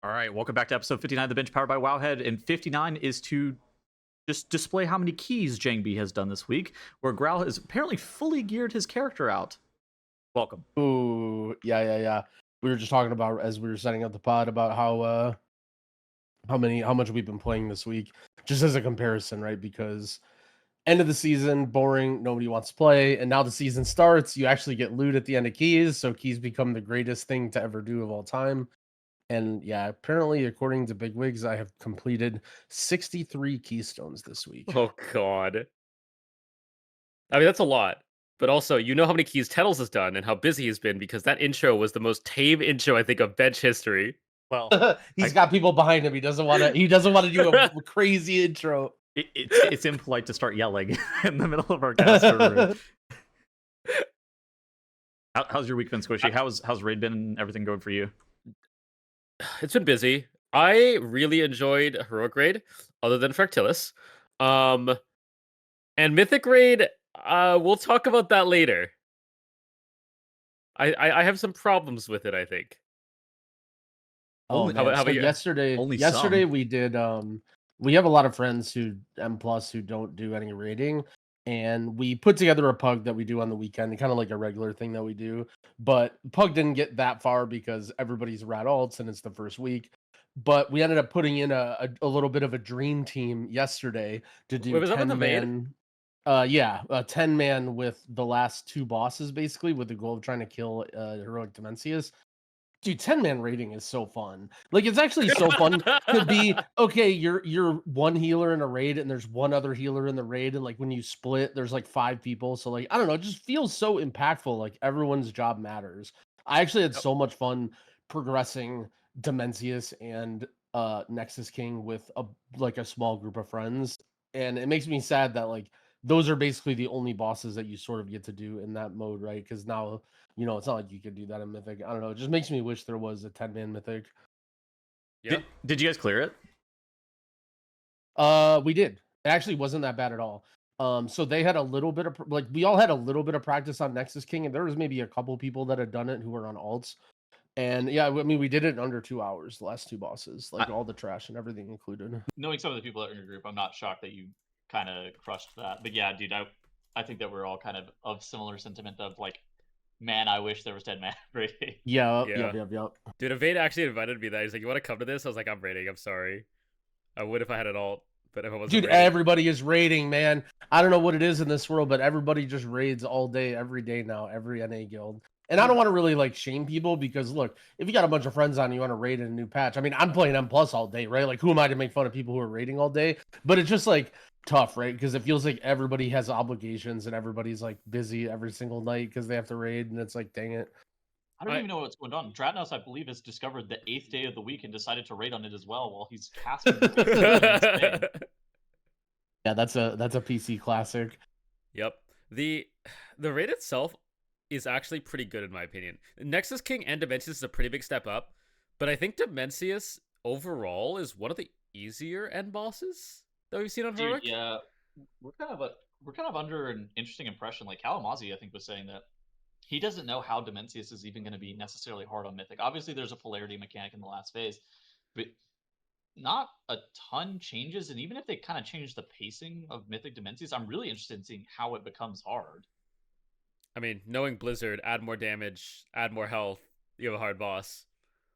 All right, welcome back to episode 59 of The Bench, powered by Wowhead. And 59 is to just display how many keys Jangbi has done this week, where Growl has apparently fully geared his character out. Welcome. Ooh, yeah. We were just talking about, as we were setting up the pod, about how much we've been playing this week, just as a comparison, right? Because end of the season, boring, nobody wants to play, and now the season starts, you actually get loot at the end of keys, so keys become the greatest thing to ever do of all time. And yeah, apparently, according to Bigwigs, I have completed 63 keystones this week. Oh god. I mean, that's a lot. But also, you know how many keys Tettles has done and how busy he's been, because that intro was the most tame intro, I think, of bench history. Well, He's got people behind him. He doesn't want to do a crazy intro. it's impolite to start yelling in the middle of our caster room. How's your week been, Squishy? How's raid been and everything going for you? It's been busy. I really enjoyed Heroic Raid, other than Fractilis. And Mythic Raid, we'll talk about that later. I have some problems with it, I think. Oh, man. How about you? Yesterday Some. we did we have a lot of friends who M+ who don't do any raiding, and we put together a pug that we do on the weekend, kind of like a regular thing that we do. But pug didn't get that far because everybody's rat alts and it's the first week. But we ended up putting in a little bit of a dream team yesterday to do Wait, was that with the 10-man. Yeah, a 10-man with the last two bosses, basically, with the goal of trying to kill Heroic Demencius. Dude, 10-man raiding is so fun. Like, it's actually so fun to be, okay, you're one healer in a raid and there's one other healer in the raid, and like when you split, there's like 5 people. So like, I don't know, it just feels so impactful. Like everyone's job matters. I actually had so much fun progressing Demencius and Nexus King with a small group of friends. And it makes me sad that like those are basically the only bosses that you sort of get to do in that mode, right? Because now, it's not like you could do that in Mythic. I don't know. It just makes me wish there was a 10-man Mythic. Yeah. Did you guys clear it? We did. It actually wasn't that bad at all. So they had a little bit of we all had a little bit of practice on Nexus King, and there was maybe a couple people that had done it who were on alts. And yeah, I mean, we did it in under 2 hours, the last 2 bosses, like all the trash and everything included. Knowing some of the people that are in your group, I'm not shocked that you kind of crushed that. But yeah, dude, I think that we're all kind of similar sentiment of like, man, I wish there was 10-man raiding. Yep. Dude, Evade actually invited me that. He's like, you want to come to this? I was like, I'm raiding. I'm sorry. I would if I had it all, but if I wasn't Dude, raiding. everybody is raiding, man. I don't know what it is in this world, but everybody just raids all day, every day now, every NA guild. And I don't want to really like shame people because look, if you got a bunch of friends on, you want to raid in a new patch. I mean, I'm playing M+ all day, right? Like, who am I to make fun of people who are raiding all day? But it's just like tough, right? Because it feels like everybody has obligations and everybody's like busy every single night because they have to raid, and it's like, dang it. I don't even know what's going on. Dratnos, I believe, has discovered the 8th day of the week and decided to raid on it as well while he's casting. Yeah, that's a PC classic. Yep. The raid itself is actually pretty good in my opinion. Nexus King and Demencius is a pretty big step up, but I think Demencius overall is one of the easier end bosses that we've seen on Heroic. Dude, yeah, we're kind of under an interesting impression. Like Kalamazzi, I think, was saying that he doesn't know how Demencius is even going to be necessarily hard on Mythic. Obviously, there's a polarity mechanic in the last phase, but not a ton changes. And even if they kind of change the pacing of Mythic Demencius, I'm really interested in seeing how it becomes hard. I mean, knowing Blizzard, add more damage, add more health, you have a hard boss.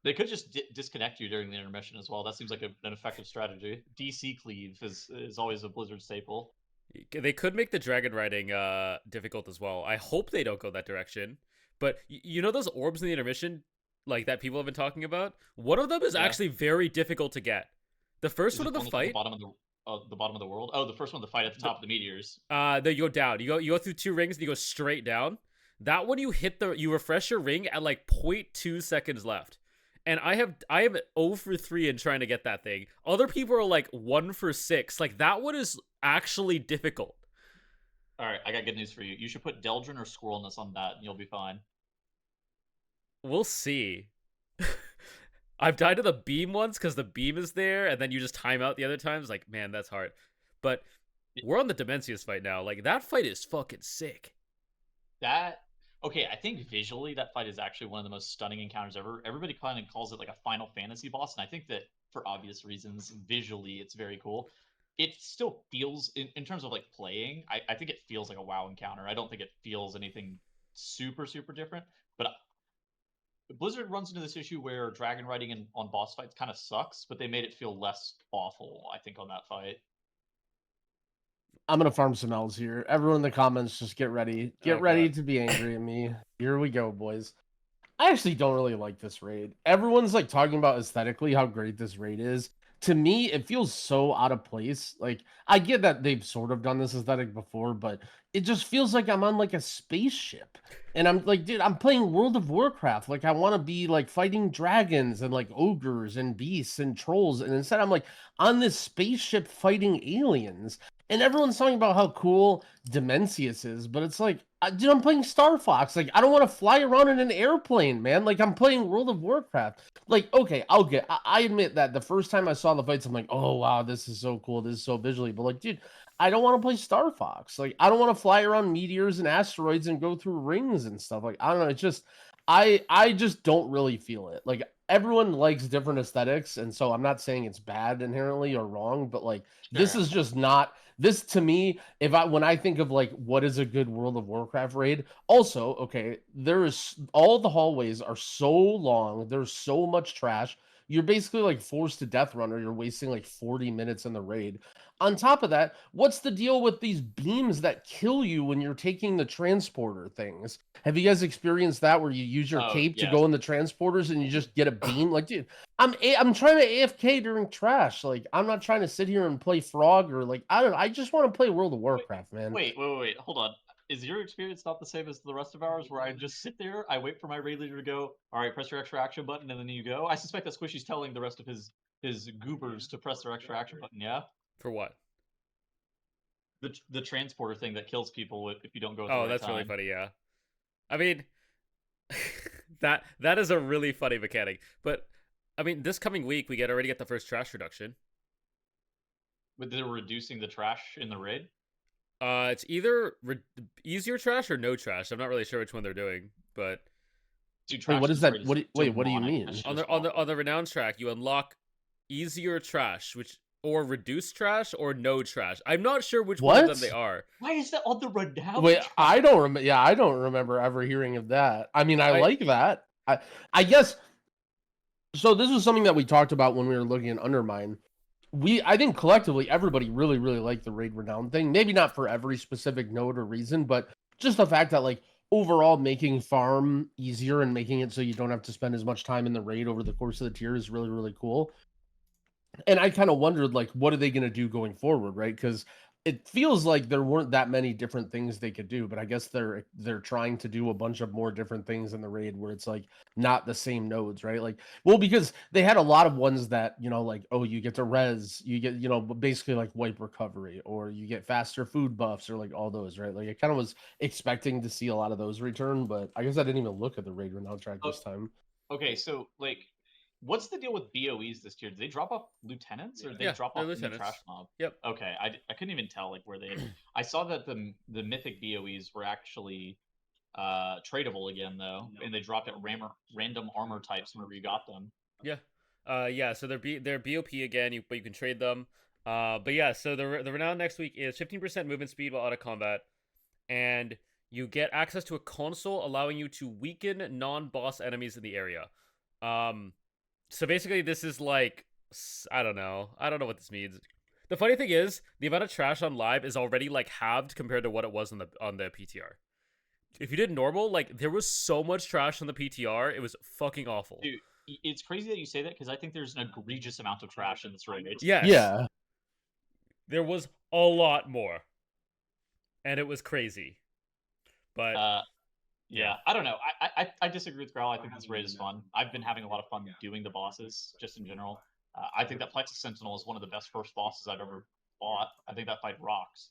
They could just disconnect you during the intermission as well. That seems like an effective strategy. DC cleave is always a Blizzard staple. They could make the dragon riding difficult as well. I hope they don't go that direction. But you know those orbs in the intermission, like that people have been talking about? One of them is actually very difficult to get. The first one of the fight. The bottom of the world. Oh, the first one, the fight at the top of the meteors. Then you go down. You go through 2 rings and you go straight down. That one you refresh your ring at like 0.2 seconds left. And I am 0 for 3 in trying to get that thing. Other people are like 1 for 6. Like that one is actually difficult. All right, I got good news for you. You should put Deldrin or Squirrelness on that, and you'll be fine. We'll see. I've died to the beam once because the beam is there, and then you just time out the other times. Like, man, that's hard. But we're on the Demencius fight now. Like, that fight is fucking sick. Okay, I think visually that fight is actually one of the most stunning encounters ever. Everybody kind of calls it like a Final Fantasy boss, and I think that for obvious reasons, visually it's very cool. It still feels, in terms of like playing, I think it feels like a WoW encounter. I don't think it feels anything super, super different. But Blizzard runs into this issue where dragon riding on boss fights kind of sucks, but they made it feel less awful, I think, on that fight. I'm gonna farm some L's here. Everyone in the comments, just get ready. Get Oh, ready God. to be angry at me. Here we go, boys. I actually don't really like this raid. Everyone's like talking about aesthetically how great this raid is. To me, it feels so out of place. Like, I get that they've sort of done this aesthetic before, but it just feels like I'm on like a spaceship. And I'm like, dude, I'm playing World of Warcraft. Like, I want to be like fighting dragons and like ogres and beasts and trolls. And instead, I'm like on this spaceship fighting aliens. And everyone's talking about how cool Dimensius is, but it's like, dude, I'm playing Star Fox. Like, I don't want to fly around in an airplane, man. Like, I'm playing World of Warcraft. Like, okay, I admit that the first time I saw the fights, I'm like, oh wow, this is so cool. This is so visually. But like, dude, I don't want to play Star Fox. Like, I don't want to fly around meteors and asteroids and go through rings and stuff. Like, I don't know. It's just, I just don't really feel it. Like, everyone likes different aesthetics, and so I'm not saying it's bad inherently or wrong, but like, this Sure. is just not. This to me, when I think of like what is a good World of Warcraft raid, also, okay, there's all the hallways are so long, there's so much trash. You're basically like forced to death run, or you're wasting like 40 minutes in the raid. On top of that, what's the deal with these beams that kill you when you're taking the transporter things? Have you guys experienced that where you use your Oh, cape to yes. go in the transporters and you just get a beam? Like, dude, I'm trying to AFK during trash. Like, I'm not trying to sit here and play Frog or like, I don't know. I just want to play World of Warcraft, man. Wait, hold on. Is your experience not the same as the rest of ours, where I just sit there, I wait for my raid leader to go, all right, press your extra action button, and then you go? I suspect that Squishy's telling the rest of his goobers to press their extra action button. Yeah, For what? the transporter thing that kills people if you don't go at the Oh, right that's time. really funny. Yeah, I mean, that is a really funny mechanic. But I mean, this coming week we already get the first trash reduction. But they're reducing the trash in the raid. It's either easier trash or no trash. I'm not really sure which one they're doing, but Dude, Wait, what is that? What do you demonic. mean? That shit on is the renowned track, you unlock easier trash, which or reduced trash or no trash. I'm not sure which one of them What? they are. Why is that on the renowned? Wait, track? I don't remember. Yeah, I don't remember ever hearing of that. I mean, I like that. I guess. So this was something that we talked about when we were looking at Undermine. I think collectively everybody really liked the raid renown thing. Maybe not for every specific node or reason, but just the fact that like overall making farm easier and making it so you don't have to spend as much time in the raid over the course of the tier is really cool. And I kind of wondered like, what are they going to do going forward, right? Because it feels like there weren't that many different things they could do, but I guess they're trying to do a bunch of more different things in the raid where it's like not the same nodes, right? Like, well, because they had a lot of ones that, you know, like, oh, you get to res, you get, you know, basically like wipe recovery, or you get faster food buffs, or like all those, right? Like I kind of was expecting to see a lot of those return, but I guess I didn't even look at the raid renown track this time. Okay, so like, what's the deal with BOEs this year? Did they drop off lieutenants, or did they Yeah, drop they're off the lieutenants. trash mob? Yep. Okay, I couldn't even tell like where they. I saw that the mythic BOEs were actually tradable again though, and they dropped at random armor types whenever you got them. Yeah. Yeah, so they're BOP again, but you can trade them. But yeah, so the renown next week is 15% movement speed while out of combat, and you get access to a console allowing you to weaken non-boss enemies in the area. So basically this is like, I don't know what this means. The funny thing is, the amount of trash on live is already like halved compared to what it was on the PTR. If you did normal, like there was so much trash on the PTR, it was fucking awful. Dude, it's crazy that you say that because I think there's an egregious amount of trash in this raid. Yes. Yeah. There was a lot more. And it was crazy. But yeah, I don't know. I disagree with Growl. I think this raid is fun. I've been having a lot of fun doing the bosses, just in general. I think that Plexus Sentinel is one of the best first bosses I've ever fought. I think that fight rocks.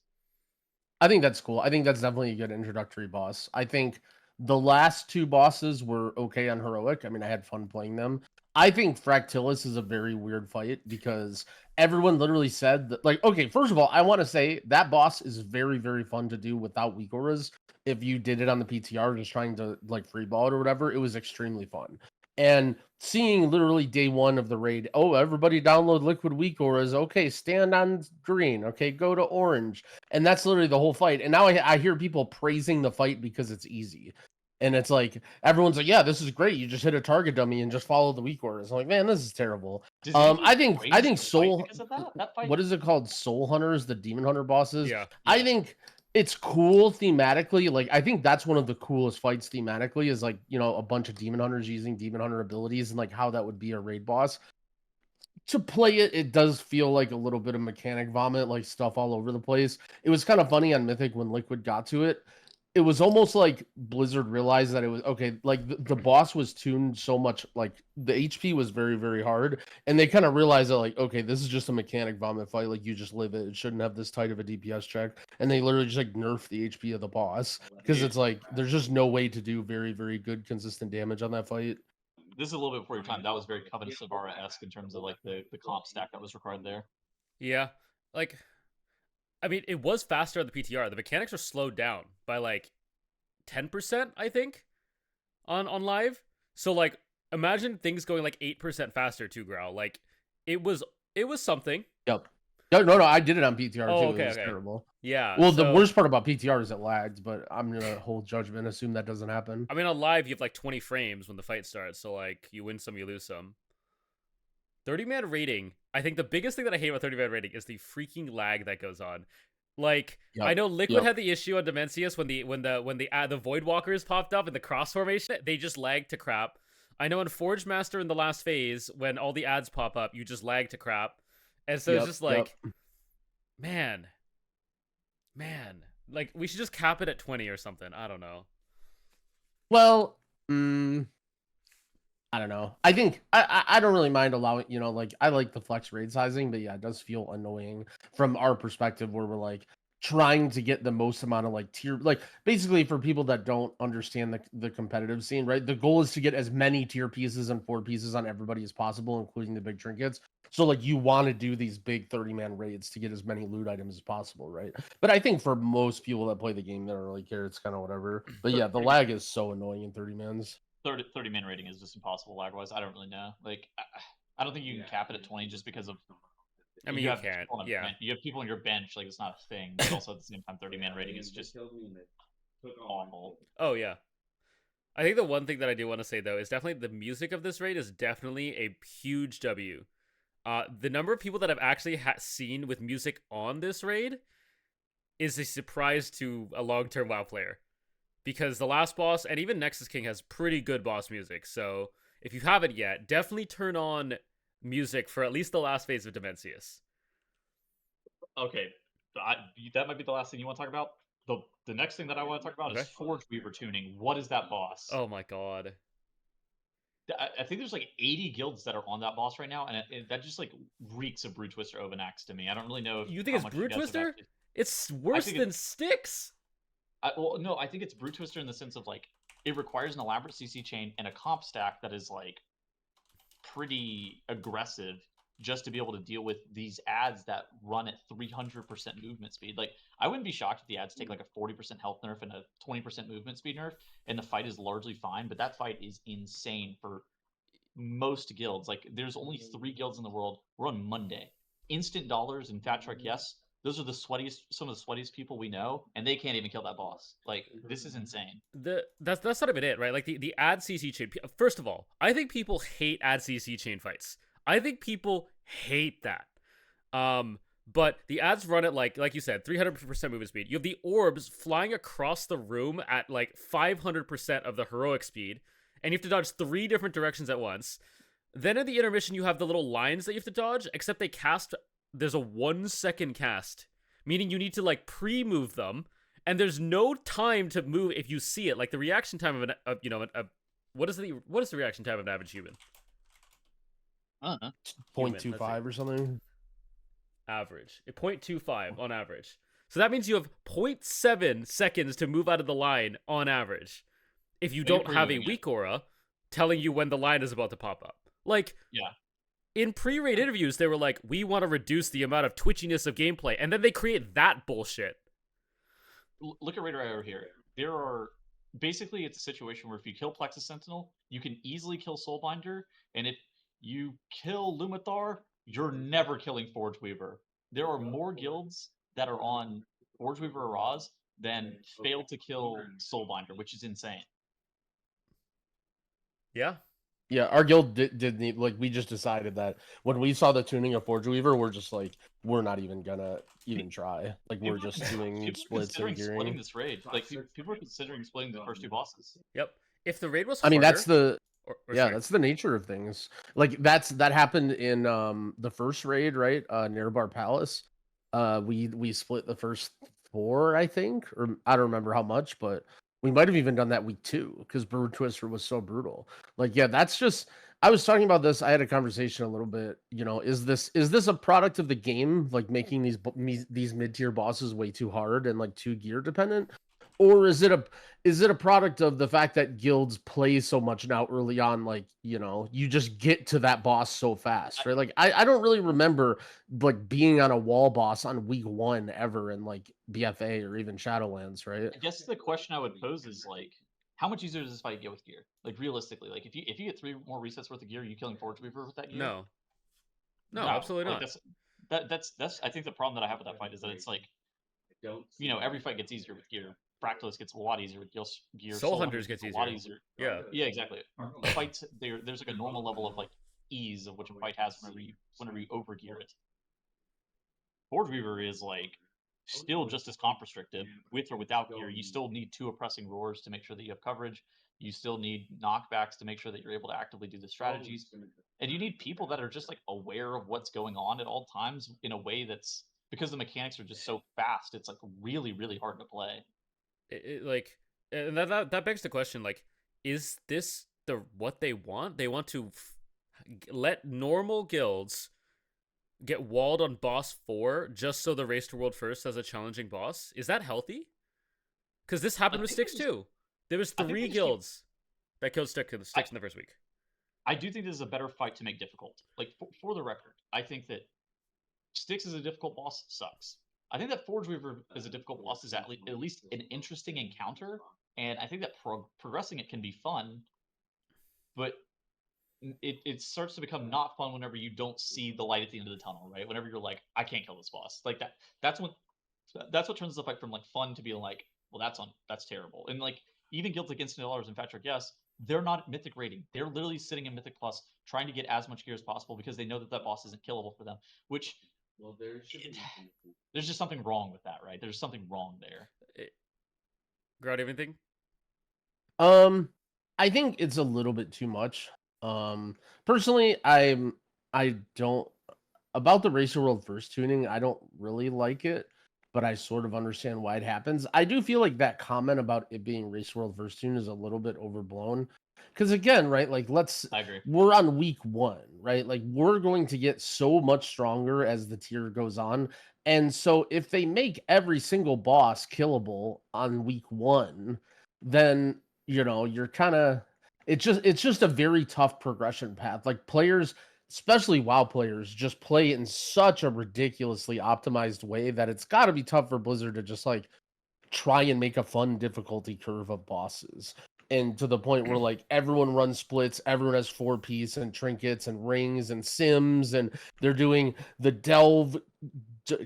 I think that's cool. I think that's definitely a good introductory boss. I think the last two bosses were okay on Heroic. I mean, I had fun playing them. I think Fractilis is a very weird fight because everyone literally said that, like, okay, first of all, I want to say that boss is very fun to do without weak auras. if you did it on the PTR, just trying to like free ball it or whatever, it was extremely fun. And seeing literally day one of the raid, oh, everybody download Liquid Weak Auras. Okay, stand on green. Okay, go to orange. And that's literally the whole fight. And now I hear people praising the fight because it's easy. And it's like, everyone's like, yeah, this is great. You just hit a target dummy and just follow the weak auras. I'm like, man, this is terrible. Does he I get think praised for the fight Soul, because of that fight? what is it called? Soul Hunters, the Demon Hunter bosses. Yeah. I think it's cool thematically. Like, I think that's one of the coolest fights thematically is like, you know, a bunch of Demon Hunters using Demon Hunter abilities and like how that would be a raid boss. To play it, it does feel like a little bit of mechanic vomit, like stuff all over the place. It was kind of funny on Mythic when Liquid got to it. It was almost like Blizzard realized that it was okay. Like the boss was tuned so much, like the HP was very, very hard, and they kind of realized that like, okay, this is just a mechanic vomit fight. Like you just live it. It shouldn't have this tight of a DPS check, and they literally just like nerf the HP of the boss because it's like there's just no way to do very, very good consistent damage on that fight. This is a little bit before your time. That was very Coven Savara-esque in terms of like the comp stack that was required there. Yeah, like, I mean, it was faster on the PTR. The mechanics are slowed down by like 10%, I think, on live. So like, imagine things going like 8% faster to Growl. Like, it was something. Yep. No, I did it on PTR too. Okay, it was okay. terrible. Yeah. Well, the so- worst part about PTR is it lagged, but I'm gonna hold judgment, assume that doesn't happen. I mean, on live, you have like 20 frames when the fight starts. So like, you win some, you lose some. 30-man rating. I think the biggest thing that I hate about 30-man rating is the freaking lag that goes on. Like, Yep, I know Liquid yep. had the issue on Dimensius when the Void Walkers popped up in the cross formation, they just lagged to crap. I know in Forge Master in the last phase, when all the ads pop up, you just lag to crap. And so it's just like, man, like we should just cap it at 20 or something. I don't know. Well, I don't know. I think I don't really mind allowing, you know, like I like the flex raid sizing, but yeah, it does feel annoying from our perspective where we're like trying to get the most amount of like tier, like basically for people that don't understand the competitive scene, right? The goal is to get as many tier pieces and 4 pieces on everybody as possible, including the big trinkets. So like you want to do these big 30-man raids to get as many loot items as possible, right? But I think for most people that play the game, they don't really care. It's kind of whatever. But yeah, the lag is so annoying in 30-mans. 30-man rating is just impossible lag-wise. I don't really know. Like, I don't think you can cap it at 20 just because of. I mean, you have can't. people on Yeah. You have people on your bench. Like, it's not a thing. But also at the same time, 30-man rating is just awful. Oh yeah. I think the one thing that I do want to say though is definitely the music of this raid is definitely a huge W. The number of people that I've actually seen with music on this raid is a surprise to a long-term WoW player, because the last boss and even Nexus King has pretty good boss music. So if you haven't yet, definitely turn on music for at least the last phase of Dimensius. Okay, that might be the last thing you want to talk about. The next thing that I want to talk about is Forgeweaver tuning. What is that boss? Oh my god. I think there's like 80 guilds that are on that boss right now, and that just like reeks of Brew Twister Ovanax to me. I don't really know. You think it's Brew Twister? It's worse than Styx. Well, no, I think it's Brew Twister in the sense of like it requires an elaborate CC chain and a comp stack that is like pretty aggressive just to be able to deal with these ads that run at 300% movement speed. Like, I wouldn't be shocked if the ads take like a 40% health nerf and a 20% movement speed nerf, and the fight is largely fine, but that fight is insane for most guilds. Like, there's only 3 guilds in the world. We're on Monday. Instant Dollars and Fat Truck, yes, those are the sweatiest, some of the sweatiest people we know, and they can't even kill that boss. Like, this is insane. That's not even it, right? Like, the ad CC chain. First of all, I think people hate ad CC chain fights. I think people hate that. But the ads run at like you said, 300% movement speed. You have the orbs flying across the room at like 500% of the heroic speed, and you have to dodge 3 different directions at once. Then in the intermission, you have the little lines that you have to dodge, except they cast. There's a 1-second cast, meaning you need to like pre-move them, and there's no time to move if you see it. Like the reaction time what is the reaction time of an average human? I don't know. 0.25 or something. Average. 0.25 on average. So that means you have 0.7 seconds to move out of the line on average. If you don't have a weak aura telling you when the line is about to pop up. Like, yeah. In pre-raid interviews, they were like, we want to reduce the amount of twitchiness of gameplay. And then they create that bullshit. Look at Raider over here. there are basically it's a situation where if you kill Plexus Sentinel, you can easily kill Soulbinder, and if you kill Lumathar, you're never killing Forgeweaver. There are more guilds that are on Forgeweaver or Raz than fail to kill Soulbinder, which is insane. Yeah. Yeah, our guild did need, like, we just decided that when we saw the tuning of Forgeweaver, we're just like, we're not even gonna even try. Like, we're just doing People are splits and considering splitting gearing. this raid. Like people are considering splitting the first two bosses. Yep. If the raid was I harder, mean, that's the or yeah, sorry. that's the nature of things. Like that happened in the first raid, right? Near Bar Palace. We split the first 4, I think, or I don't remember how much, but we might have even done that week 2 because Brood Twister was so brutal. Like, yeah, that's just. I was talking about this. I had a conversation a little bit. You know, is this a product of the game, like making these mid-tier bosses way too hard and like too gear dependent, or is it a product of the fact that guilds play so much now early on? Like, you know, you just get to that boss so fast, right? Like, I don't really remember like being on a wall boss on week 1 ever in like BFA or even Shadowlands, right? I guess the question I would pose is like, how much easier does this fight get with gear? Like realistically, like if you get 3 more resets worth of gear, are you killing Forgeweaver with that gear? No. No, absolutely like not. That's I think the problem that I have with that fight is that it's like, you know, every fight gets easier with gear. Fractalist gets a lot easier with gear. Soul Hunters gets a lot easier. Yeah. Yeah, exactly. Fights there's like a normal level of like ease of which a fight has whenever you overgear it. Forgeweaver is like still just as comp restrictive with or without gear. You still need 2 oppressing roars to make sure that you have coverage. You still need knockbacks to make sure that you're able to actively do the strategies. And you need people that are just like aware of what's going on at all times in a way that's, because the mechanics are just so fast, it's like really, really hard to play. Like, and that begs the question, like, is this what they want? They want to let normal guilds get walled on boss 4 just so the Race to World First has a challenging boss? Is that healthy? Because this happened with Styx too. There was 3 guilds that killed Styx in the first week. I do think this is a better fight to make difficult. Like, for the record, I think that Styx is a difficult boss sucks. I think that Forgeweaver is a difficult boss is at least an interesting encounter, and I think that progressing it can be fun, but it starts to become not fun whenever you don't see the light at the end of the tunnel, right? Whenever you're like, I can't kill this boss. Like that's what turns the fight from like fun to be like, well, that's terrible. And like even guilds like Instant Dollars and Patrick, yes, they're not Mythic rating. They're literally sitting in Mythic Plus trying to get as much gear as possible because they know that boss isn't killable for them, which there's just something wrong with that, right? There's something wrong there. Growl, anything? I think it's a little bit too much. Personally, I don't about the Racer World First tuning, I don't really like it, but I sort of understand why it happens. I do feel like that comment about it being Racer World First tune is a little bit overblown. Because again, right, like I agree. we're on week 1, right? Like we're going to get so much stronger as the tier goes on. And so if they make every single boss killable on week 1, then you know, you're kind of it's just a very tough progression path. Like players, especially WoW players, just play in such a ridiculously optimized way that it's got to be tough for Blizzard to just like try and make a fun difficulty curve of bosses. And to the point where like everyone runs splits, everyone has 4-piece and trinkets and rings and sims, and they're doing the delve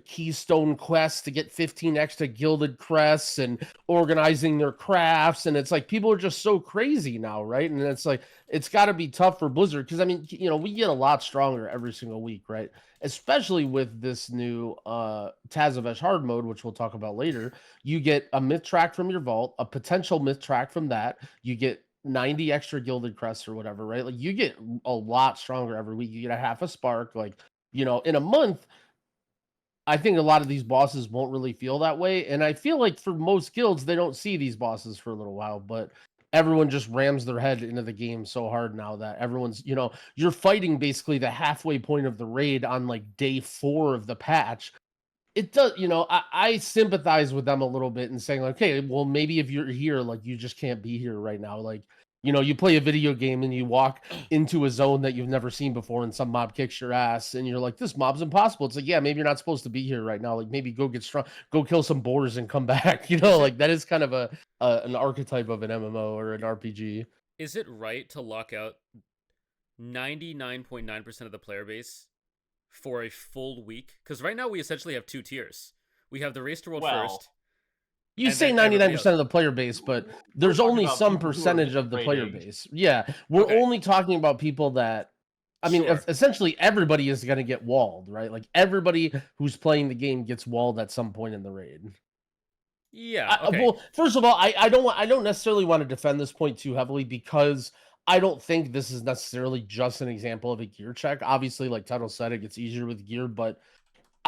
keystone quests to get 15 extra gilded crests and organizing their crafts. And it's like people are just so crazy now, right? And it's like it's got to be tough for Blizzard because I mean, you know, we get a lot stronger every single week, right? Especially with this new Tazavesh hard mode, which we'll talk about later. You get a myth track from your vault, a potential myth track from that. You get 90 extra gilded crests or whatever, right? Like you get a lot stronger every week. You get a half a spark, like, you know, in a month. I think a lot of these bosses won't really feel that way. And I feel like for most guilds, they don't see these bosses for a little while, but everyone just rams their head into the game so hard now that everyone's, you know, you're fighting basically the halfway point of the raid on like day 4 of the patch. It does, you know, I sympathize with them a little bit and saying like, okay, well, maybe if you're here, like you just can't be here right now. Like You know, you play a video game and you walk into a zone that you've never seen before and some mob kicks your ass and you're like, this mob's impossible. It's like, yeah, maybe you're not supposed to be here right now. Like maybe go get strong, go kill some boars and come back. You know, like that is kind of an archetype of an MMO or an RPG. Is it right to lock out 99.9% of the player base for a full week? Because right now we essentially have 2 tiers. We have the race to world first. You and say then everybody 99% of the player base, but there's talking only about some people who are percentage of the player rating. base. Yeah, we're Okay. only talking about people that, I mean, Sure. essentially everybody is going to get walled, right? Like everybody who's playing the game gets walled at some point in the raid. Yeah. Okay. Well, first of all, I don't necessarily want to defend this point too heavily because I don't think this is necessarily just an example of a gear check. Obviously, like Tettles said, it gets easier with gear, but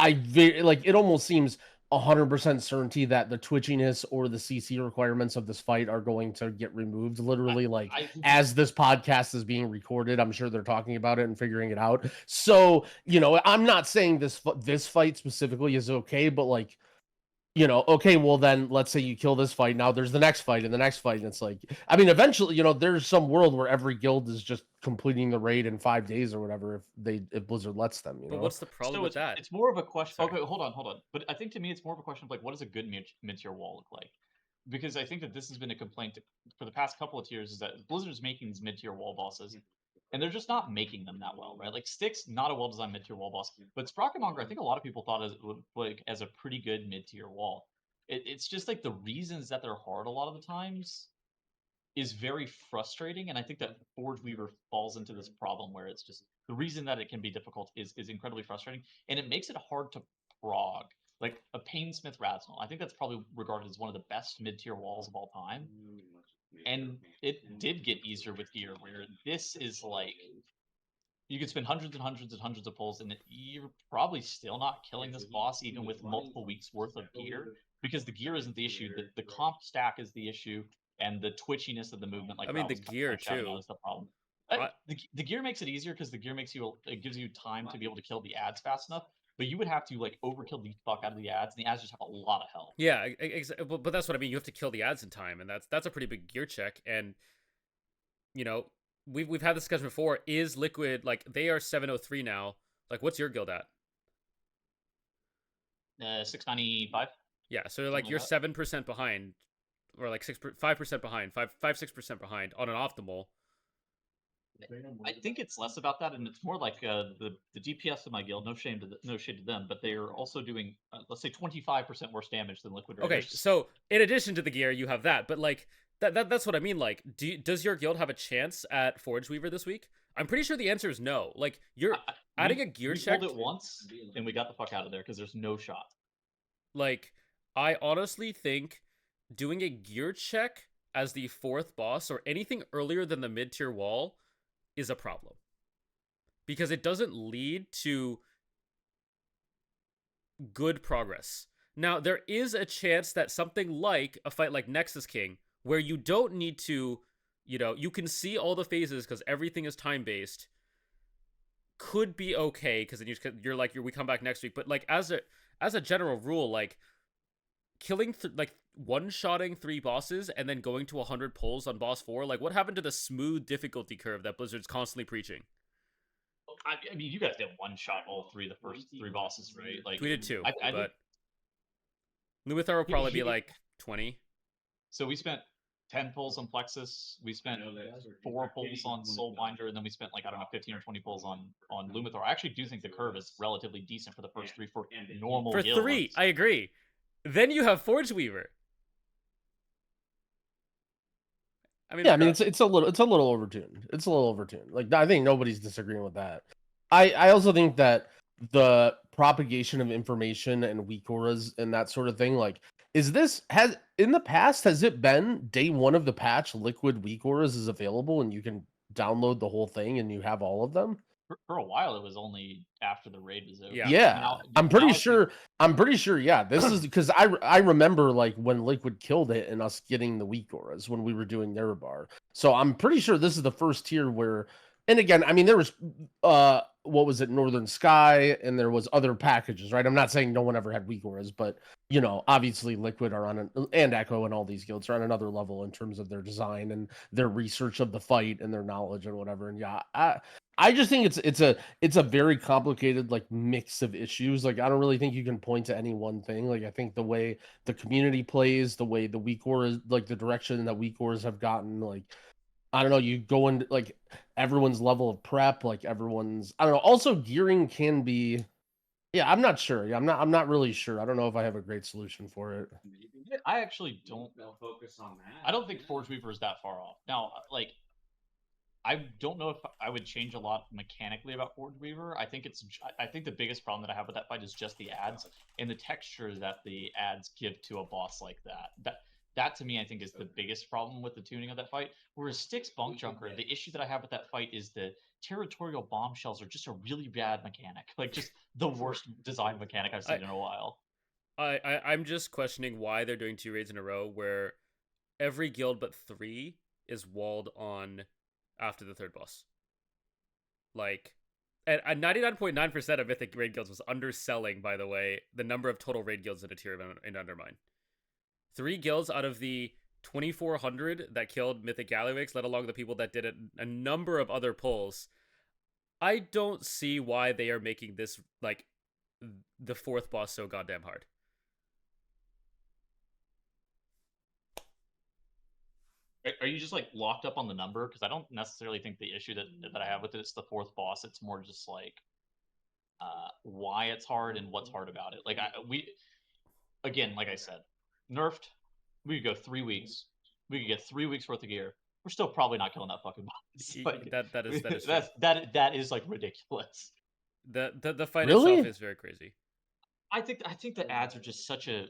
it almost seems 100% certainty that the twitchiness or the CC requirements of this fight are going to get removed. Literally, as this podcast is being recorded, I'm sure they're talking about it and figuring it out. So, you know, I'm not saying this fight specifically is okay, but like, you know, okay, well then let's say you kill this fight. Now there's the next fight and the next fight. And it's like, I mean, eventually, you know, there's some world where every guild is just completing the raid in 5 days or whatever if Blizzard lets them. You But know? what's the problem with that? It's more of a question. Sorry. Okay, hold on. But I think to me, it's more of a question of like, what does a good mid-tier wall look like? Because I think that this has been a complaint for the past couple of tiers is that Blizzard's making these mid-tier wall bosses, and they're just not making them that well, right? Like Styx, not a well-designed mid-tier wall boss, but Sprockenmonger, I think a lot of people thought it would like as a pretty good mid-tier wall. It's just like the reasons that they're hard a lot of the times is very frustrating, and I think that Forgeweaver falls into this problem where it's just the reason that it can be difficult is incredibly frustrating, and it makes it hard to prog. Like a Painsmith Raznal, I think that's probably regarded as one of the best mid-tier walls of all time, and it did get easier with gear, where this is like you could spend hundreds and hundreds and hundreds of pulls, and you're probably still not killing this boss even with multiple weeks worth of gear, because the gear isn't the issue. The comp stack is the issue, and the twitchiness of the movement. Like I mean, Rob the was kinda gear, shouting out, too. is the problem. I- The gear makes it easier because the gear it gives you time to be able to kill the ads fast enough. But you would have to like overkill the fuck out of the ads, and the ads just have a lot of health. Yeah, but that's what I mean. You have to kill the ads in time, and that's a pretty big gear check. And you know, we've had this discussion before. Is Liquid like they are 703 now? Like, what's your guild at? 695. Yeah, so like you're 7% behind, or like 5% behind, 6% behind on an optimal. I think it's less about that, and it's more like the DPS of my guild. No shade to them, but they are also doing let's say 25% worse damage than Liquid Raiders. Okay, so in addition to the gear, you have that, but like that's what I mean. Like, does your guild have a chance at Forgeweaver this week? I'm pretty sure the answer is no. Like, you're adding a gear check. We pulled it once, and we got the fuck out of there because there's no shot. Like, I honestly think doing a gear check as the 4th boss or anything earlier than the mid-tier wall is a problem, because it doesn't lead to good progress. Now, there is a chance that something like a fight like Nexus King, where you don't need to, you know, you can see all the phases because everything is time-based, could be okay, because then you're like, we come back next week. But like as a general rule, like killing like one-shotting 3 bosses and then going to 100 pulls on boss 4, like what happened to the smooth difficulty curve that Blizzard's constantly preaching? I mean, you guys did one-shot all 3 the first 3 bosses, right? Like We did 2, I but Luthor will probably be like 20. So we spent 10 pulls on Plexus, we spent 4 pulls on Soulbinder, and then we spent like, I don't know, 15 or 20 pulls on Luthor. I actually do think the curve is relatively decent for the first 3 for normal For guilds. 3, I agree. Then you have Forgeweaver. I mean, Yeah, I mean it's a little overtuned. It's a little overtuned. Like I think nobody's disagreeing with that. I also think that the propagation of information and weak auras and that sort of thing, like, has in the past, has it been day 1 of the patch Liquid weak auras is available and you can download the whole thing and you have all of them? For a while, it was only after the raid was over. Yeah. I'm pretty sure. Yeah, this is because I remember like when Liquid killed it and us getting the weak auras when we were doing their bar. So I'm pretty sure this is the first tier where, and again, I mean there was what was it, Northern Sky, and there was other packages, right? I'm not saying no one ever had weak auras, but you know, obviously Liquid are on and Echo and all these guilds are on another level in terms of their design and their research of the fight and their knowledge and whatever. And yeah, I just think it's a very complicated like mix of issues. Like I don't really think you can point to any one thing. Like I think the way the community plays, the way the weak ores, like the direction that weak ores have gotten, like I don't know, you go into like everyone's level of prep, like everyone's I don't know. Also gearing can be yeah, I'm not sure. Yeah, I'm not really sure. I don't know if I have a great solution for it. I actually don't. They'll focus on that. I don't think Forgeweaver is that far off. Now, like, I don't know if I would change a lot mechanically about Forgeweaver. I think the biggest problem that I have with that fight is just the ads and the texture that the ads give to a boss like that. That to me, I think, is the biggest problem with the tuning of that fight. Whereas Styx Bunk Junker, the issue that I have with that fight is the territorial bombshells are just a really bad mechanic. Like, just the worst design mechanic I've seen in a while. I'm just questioning why they're doing 2 raids in a row where every guild but 3 is walled on after the 3rd boss. Like, and 99.9% of Mythic raid guilds was underselling, by the way, the number of total raid guilds in a tier in Undermine. 3 guilds out of the 2,400 that killed Mythic Gallywix, let alone the people that did a number of other pulls. I don't see why they are making this, like, the 4th boss so goddamn hard. Are you just like locked up on the number? Because I don't necessarily think the issue that I have with it is the 4th boss. It's more just like why it's hard and what's hard about it. Like again, like I said, nerfed. We could go 3 weeks. We could get 3 weeks worth of gear. We're still probably not killing that fucking boss. Like, that is that is like ridiculous. The fight Really? itself is very crazy. I think the ads are just such a.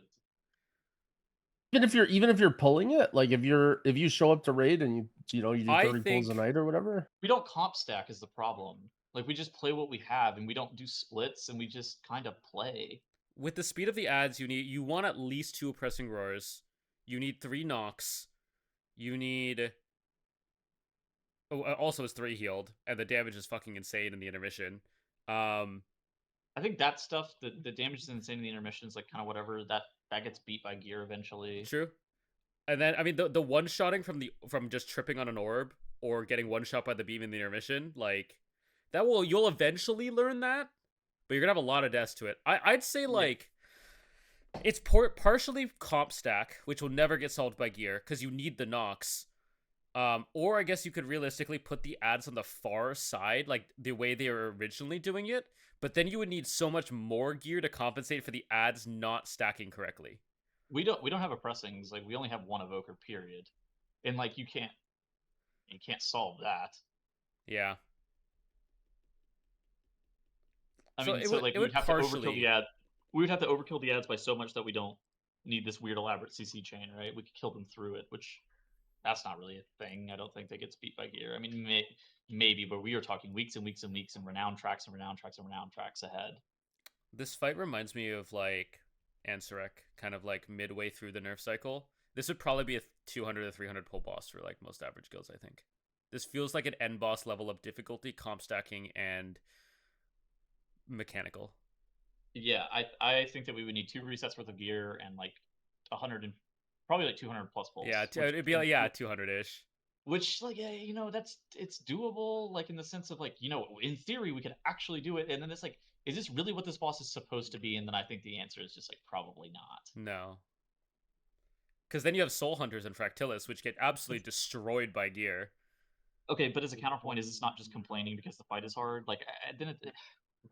Even if you're pulling it, like if you show up to raid and you do 30 pulls a night or whatever. We don't comp stack is the problem. Like we just play what we have and we don't do splits and we just kind of play. With the speed of the ads, you want at least 2 oppressing roars. You need 3 knocks. You need also is 3 healed, and the damage is fucking insane in the intermission. I think that stuff, the damage is insane in the intermissions, like kind of whatever that gets beat by gear eventually. True. And then I mean the one-shotting from just tripping on an orb or getting one-shot by the beam in the intermission, like you'll eventually learn that, but you're gonna have a lot of deaths to it. I'd say like it's partially comp stack, which will never get solved by gear because you need the knocks. Or I guess you could realistically put the ads on the far side, like the way they were originally doing it, but then you would need so much more gear to compensate for the ads not stacking correctly. We don't have oppressings, like we only have 1 evoker, period. And like you can't solve that. Yeah. I mean, so like we'd have to overkill the ad. We would have to overkill the ads by so much that we don't need this weird elaborate CC chain, right? We could kill them through it, which that's not really a thing. I don't think that gets beat by gear. I mean, maybe, but we are talking weeks and weeks and weeks and renowned tracks and renowned tracks and renowned tracks ahead. This fight reminds me of like Ansarek, kind of like midway through the nerf cycle. This would probably be a 200 to 300 pull boss for like most average guilds, I think. This feels like an end boss level of difficulty, comp stacking, and mechanical. Yeah, I think that we would need 2 resets worth of gear and like 100 and probably like 200 plus pulls. Yeah, it'd be like 200-ish. Which like it's doable, like in the sense of like in theory we could actually do it, and then it's like, is this really what this boss is supposed to be? And then I think the answer is just like probably not. No, because then you have Soul Hunters and Fractilis, which get absolutely destroyed by gear. Okay, but as a counterpoint, is it's not just complaining because the fight is hard? Like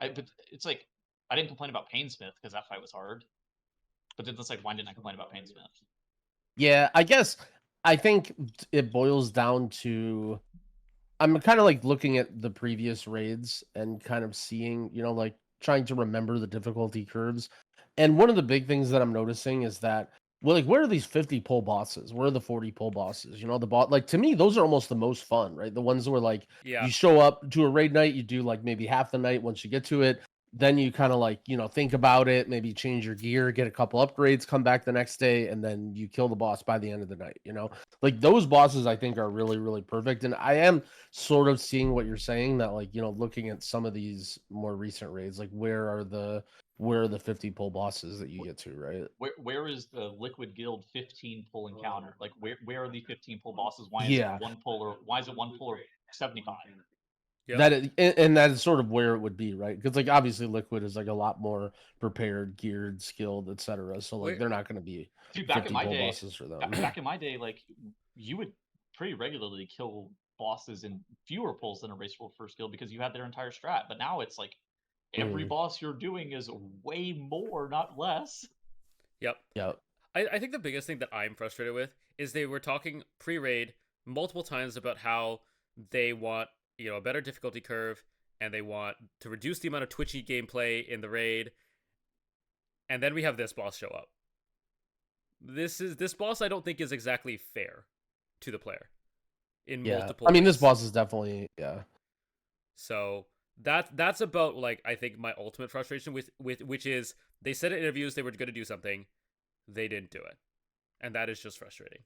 but it's like I didn't complain about Painsmith because that fight was hard. But then it's like, why didn't I complain about Painsmith? Yeah, I guess I think it boils down to I'm kind of like looking at the previous raids and kind of seeing, like trying to remember the difficulty curves. And one of the big things that I'm noticing is that, well, like, where are these 50 pull bosses? Where are the 40 pull bosses? The bot, like, to me, those are almost the most fun, right? The ones where like you show up to a raid night, you do like maybe half the night once you get to it. Then you kind of like, think about it, maybe change your gear, get a couple upgrades, come back the next day, and then you kill the boss by the end of the night, Like those bosses I think are really, really perfect. And I am sort of seeing what you're saying that like, looking at some of these more recent raids, like where are the where the 50 pull bosses that you get to, right? Where is the Liquid Guild 15 pull encounter? Like where are the 15 pull bosses? Why is Yeah. it one pull or 75? Yep. That is, and that is sort of where it would be, right? Because like obviously Liquid is like a lot more prepared, geared, skilled, etc. So like Wait. they're not going to be Dude, back 50 in my pull day, bosses for them. back in my day, like you would pretty regularly kill bosses in fewer pulls than a Race World First Guild because you had their entire strat. But now it's like every boss you're doing is way more, not less. Yep. Yep. I think the biggest thing that I'm frustrated with is they were talking pre-raid multiple times about how they want, a better difficulty curve, and they want to reduce the amount of twitchy gameplay in the raid. And then we have this boss show up. This boss I don't think is exactly fair to the player in multiple I mean, ways. this boss is definitely So that's about like I think my ultimate frustration with which is they said in interviews they were going to do something, they didn't do it, and that is just frustrating.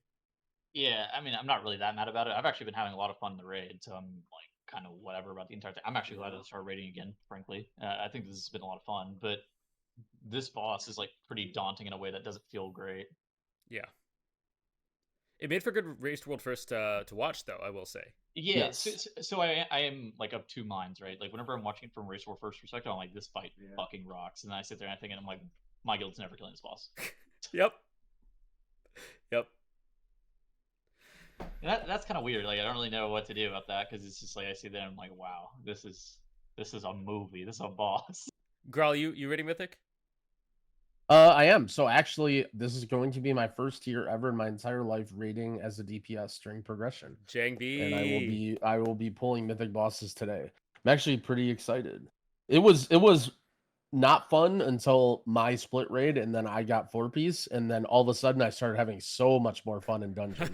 Yeah, I mean, I'm not really that mad about it. I've actually been having a lot of fun in the raid, so I'm like kind of whatever about the entire thing. I'm actually glad to start raiding again, frankly. I think this has been a lot of fun, but this boss is like pretty daunting in a way that doesn't feel great. Yeah. It made for good Race World First to watch, though, I will say. Yeah, Yes. so I am like of two minds, right? Like whenever I'm watching it from Race War First perspective, I'm like, this fight fucking rocks, and then I sit there and I think, and I'm like, my guild's never killing this boss. Yep. And that's kind of weird. Like I don't really know what to do about that because it's just like I see that and I'm like, wow, this is a movie. This is a boss. Growl, you ready, Mythic? I am. So actually, this is going to be my first year ever in my entire life raiding as a DPS during progression. Jang B. And I will be pulling mythic bosses today. I'm actually pretty excited. It was not fun until my split raid, and then I got 4-piece, and then all of a sudden I started having so much more fun in dungeons.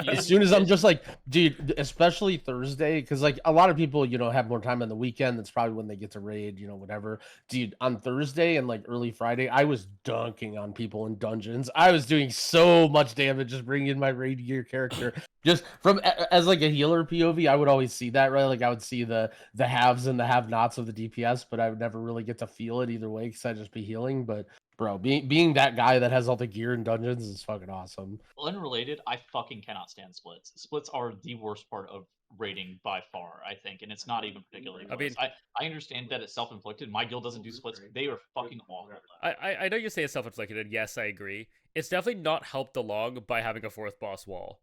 As soon as I'm just like, dude, especially Thursday, because like a lot of people, have more time on the weekend. That's probably when they get to raid, whatever. Dude, on Thursday and like early Friday, I was dunking on people in dungeons. I was doing so much damage just bringing in my raid gear character. Just from as like a healer POV, I would always see that, right? Like I would see the haves and the have-nots of the DPS, but I would never really get to feel it either way because I'd just be healing. But bro, being that guy that has all the gear in dungeons is fucking awesome. Unrelated, I fucking cannot stand splits. Splits are the worst part of raiding by far, I think, and it's not even particularly worse. I understand that it's self-inflicted. My guild doesn't do splits. They are fucking awful. I know you say it's self-inflicted, and yes, I agree. It's definitely not helped along by having a 4th boss wall.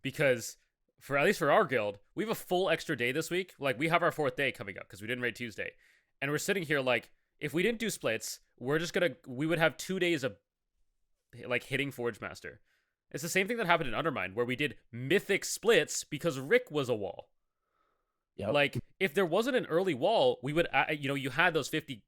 Because at least for our guild, we have a full extra day this week. Like we have our 4th day coming up because we didn't raid Tuesday. And we're sitting here like, if we didn't do splits, we would have 2 days of like hitting Forge Master. It's the same thing that happened in Undermine where we did mythic splits because Rick was a wall. Yep. Like if there wasn't an early wall, we would, you had those 50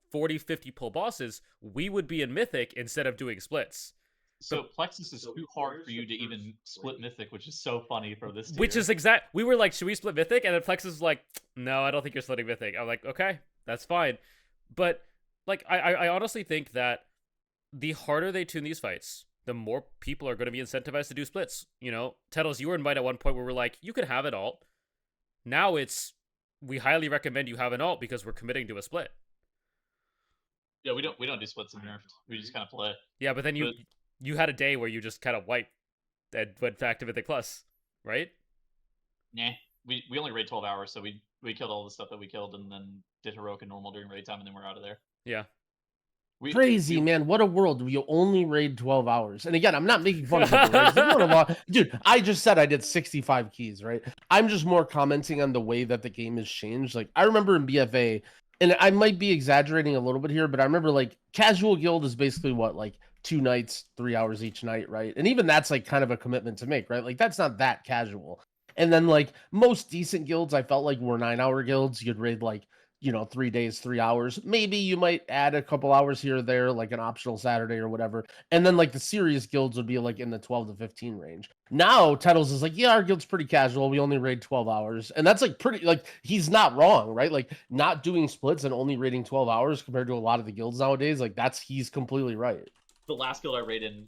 pull bosses, we would be in mythic instead of doing splits. So Plexus is too hard for you to even split Mythic, which is so funny for this tier. Which is we were like, should we split Mythic? And then Plexus was like, no, I don't think you're splitting Mythic. I'm like, okay, that's fine. But like, I honestly think that the harder they tune these fights, the more people are going to be incentivized to do splits. Tettles, you were invited at one point where we're like, you could have an alt. Now we highly recommend you have an alt because we're committing to a split. Yeah, we don't do splits in Nerf. We just kind of play. Yeah, but then you had a day where you just kind of wiped and went back to Mythic Plus, right? Nah, we only raid 12 hours, so we killed all the stuff that we killed and then did heroic and normal during raid time, and then we're out of there. Yeah. Crazy, man. What a world. We only raid 12 hours. And again, I'm not making fun of people, right? Dude, I just said I did 65 keys, right? I'm just more commenting on the way that the game has changed. Like, I remember in BFA, and I might be exaggerating a little bit here, but I remember, like, casual guild is basically what, like, 2 nights, 3 hours each night, right? And even that's, like, kind of a commitment to make, right? Like, that's not that casual. And then, like, most decent guilds, I felt like were 9-hour guilds. You'd raid, like, 3 days, 3 hours. Maybe you might add a couple hours here or there, like an optional Saturday or whatever. And then like the serious guilds would be like in the 12 to 15 range. Now Tettles is like, yeah, our guild's pretty casual. We only raid 12 hours. And that's like pretty, like he's not wrong, right? Like not doing splits and only raiding 12 hours compared to a lot of the guilds nowadays. Like he's completely right. The last guild I raided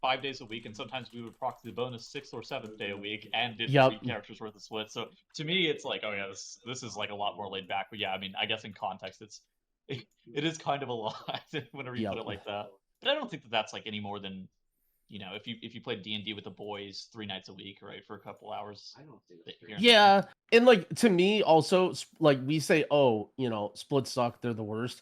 5 days a week, and sometimes we would proc the bonus 6th or 7th day a week and did 3 characters worth of splits. So to me, it's like, oh yeah, this is like a lot more laid back. But yeah, I mean, I guess in context, it's it is kind of a lot whenever you put it like that. But I don't think that that's like any more than, if you played D&D with the boys 3 nights a week, right, for a couple hours. Yeah, and like to me also, like we say, oh, splits suck, they're the worst.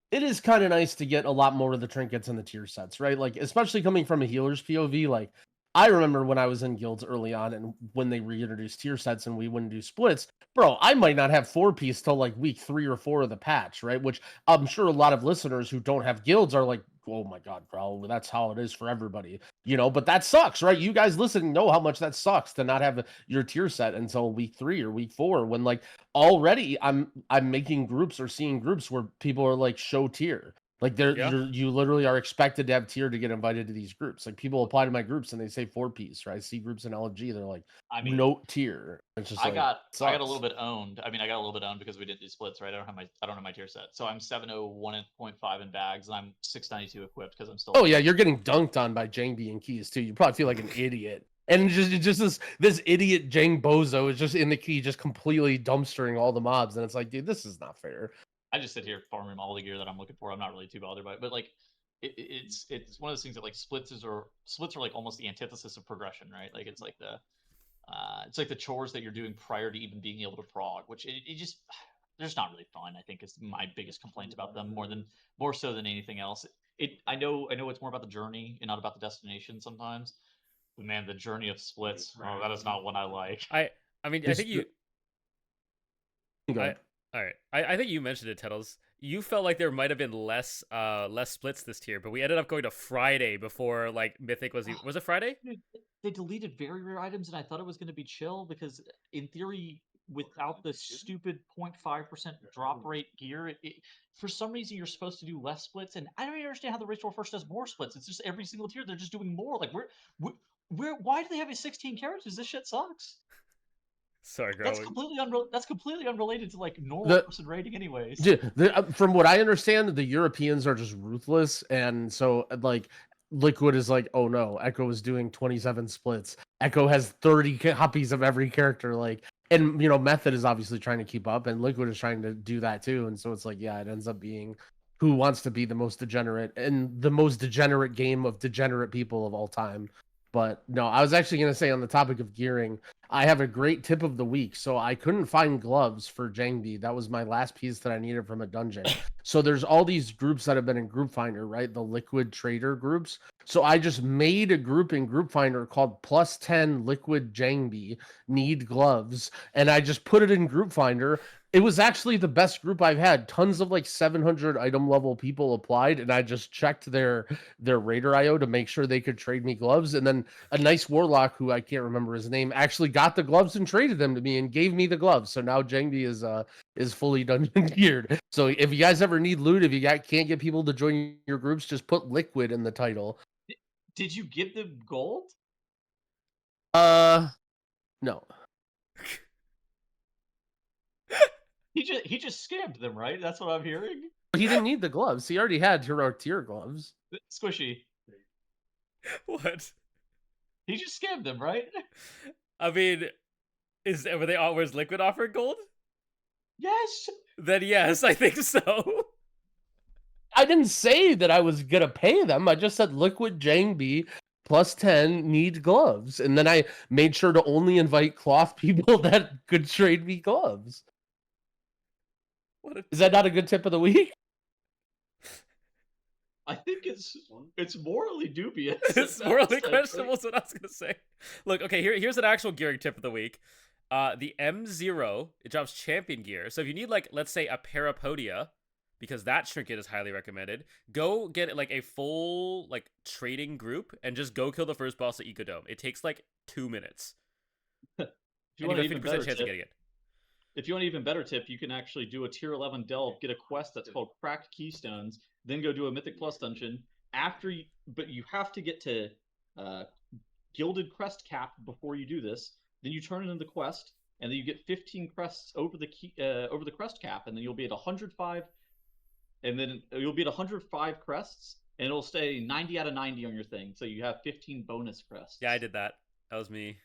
It is kind of nice to get a lot more of the trinkets and the tier sets, right? Like, especially coming from a healer's POV, like I remember when I was in guilds early on and when they reintroduced tier sets and we wouldn't do splits, bro, I might not have 4-piece till like week 3 or 4 of the patch, right? Which I'm sure a lot of listeners who don't have guilds are like, oh my God, Growl, that's how it is for everybody, but that sucks, right? You guys listening know how much that sucks to not have your tier set until week 3 or week 4 when like already I'm making groups or seeing groups where people are like show tier. Like you literally are expected to have tier to get invited to these groups. Like people apply to my groups and they say 4-piece, right? I see groups in LFG, they're like, note tier. It's just I got a sucks. little bit owned. I got a little bit owned because we didn't do splits, right? I don't have my tier set. So I'm 701.5 in bags and I'm 692 equipped because I'm still. Oh yeah, you're getting dunked on by Jangbi and keys too. You probably feel like an idiot. And just this idiot Jang Bozo is just in the key, just completely dumpstering all the mobs, and it's like, dude, this is not fair. I just sit here farming all the gear that I'm looking for. I'm not really too bothered by it, but like, it's one of those things that like splits are like almost the antithesis of progression, right? Like it's like the chores that you're doing prior to even being able to prog, which it just they're just not really fun. I think is my biggest complaint about them more so than anything else. I know it's more about the journey and not about the destination sometimes. But man, the journey of splits, oh, that is not one I like. I think you. All right. I think you mentioned it, Tettles. You felt like there might have been less splits this tier, but we ended up going to Friday before like Mythic was it Friday? They deleted very rare items, and I thought it was going to be chill because in theory, without the stupid 0.5% drop rate gear, for some reason you're supposed to do less splits, and I don't even understand how the Race War First does more splits. It's just every single tier they're just doing more. Like why do they have 16 characters? This shit sucks. Sorry, girl. That's completely unrelated to like normal person rating, anyways. From what I understand, the Europeans are just ruthless, and so like Liquid is like, oh no, Echo is doing 27 splits. Echo has 30 copies of every character, like, and Method is obviously trying to keep up, and Liquid is trying to do that too, and so it's like, yeah, it ends up being who wants to be the most degenerate and the most degenerate game of degenerate people of all time. But no, I was actually going to say on the topic of gearing, I have a great tip of the week. So I couldn't find gloves for Jangbi. That was my last piece that I needed from a dungeon. So there's all these groups that have been in Group Finder, right? The Liquid Trader groups. So I just made a group in Group Finder called +10 Liquid Jangbi Need Gloves. And I just put it in Group Finder. It was actually the best group I've had. Tons of like 700 item level people applied, and I just checked their Raider IO to make sure they could trade me gloves. And then a nice warlock who I can't remember his name actually got the gloves and traded them to me and gave me the gloves. So now Jangbi is fully dungeon geared. So if you guys ever need loot, if you can't get people to join your groups, just put Liquid in the title. Did you give them gold? No. He just scammed them, right? That's what I'm hearing. He didn't need the gloves. He already had heroic tier gloves. Squishy. What? He just scammed them, right? I mean, was Liquid offering gold? Yes. Then yes, I think so. I didn't say that I was gonna pay them. I just said Liquid Jangbi +10 need gloves, and then I made sure to only invite cloth people that could trade me gloves. Is that not a good tip of the week? I think it's morally dubious. It's morally questionable. Is what I was gonna say. Look, okay, here's an actual gearing tip of the week. The M0, it drops champion gear. So if you need like, let's say a Parapodia, because that trinket is highly recommended, go get like a full like trading group and just go kill the first boss at Ecodome. It takes like 2 minutes. If you want an even better chance of getting it. If you want an even better tip, you can actually do a tier 11 delve, get a quest that's called Cracked Keystones, then go do a Mythic Plus dungeon. But you have to get to Gilded Crest Cap before you do this. Then you turn it into the quest, and then you get 15 crests over the crest cap, and then you'll be at 105. And then you'll be at 105 crests, and it'll stay 90 out of 90 on your thing. So you have 15 bonus crests. Yeah, I did that. That was me.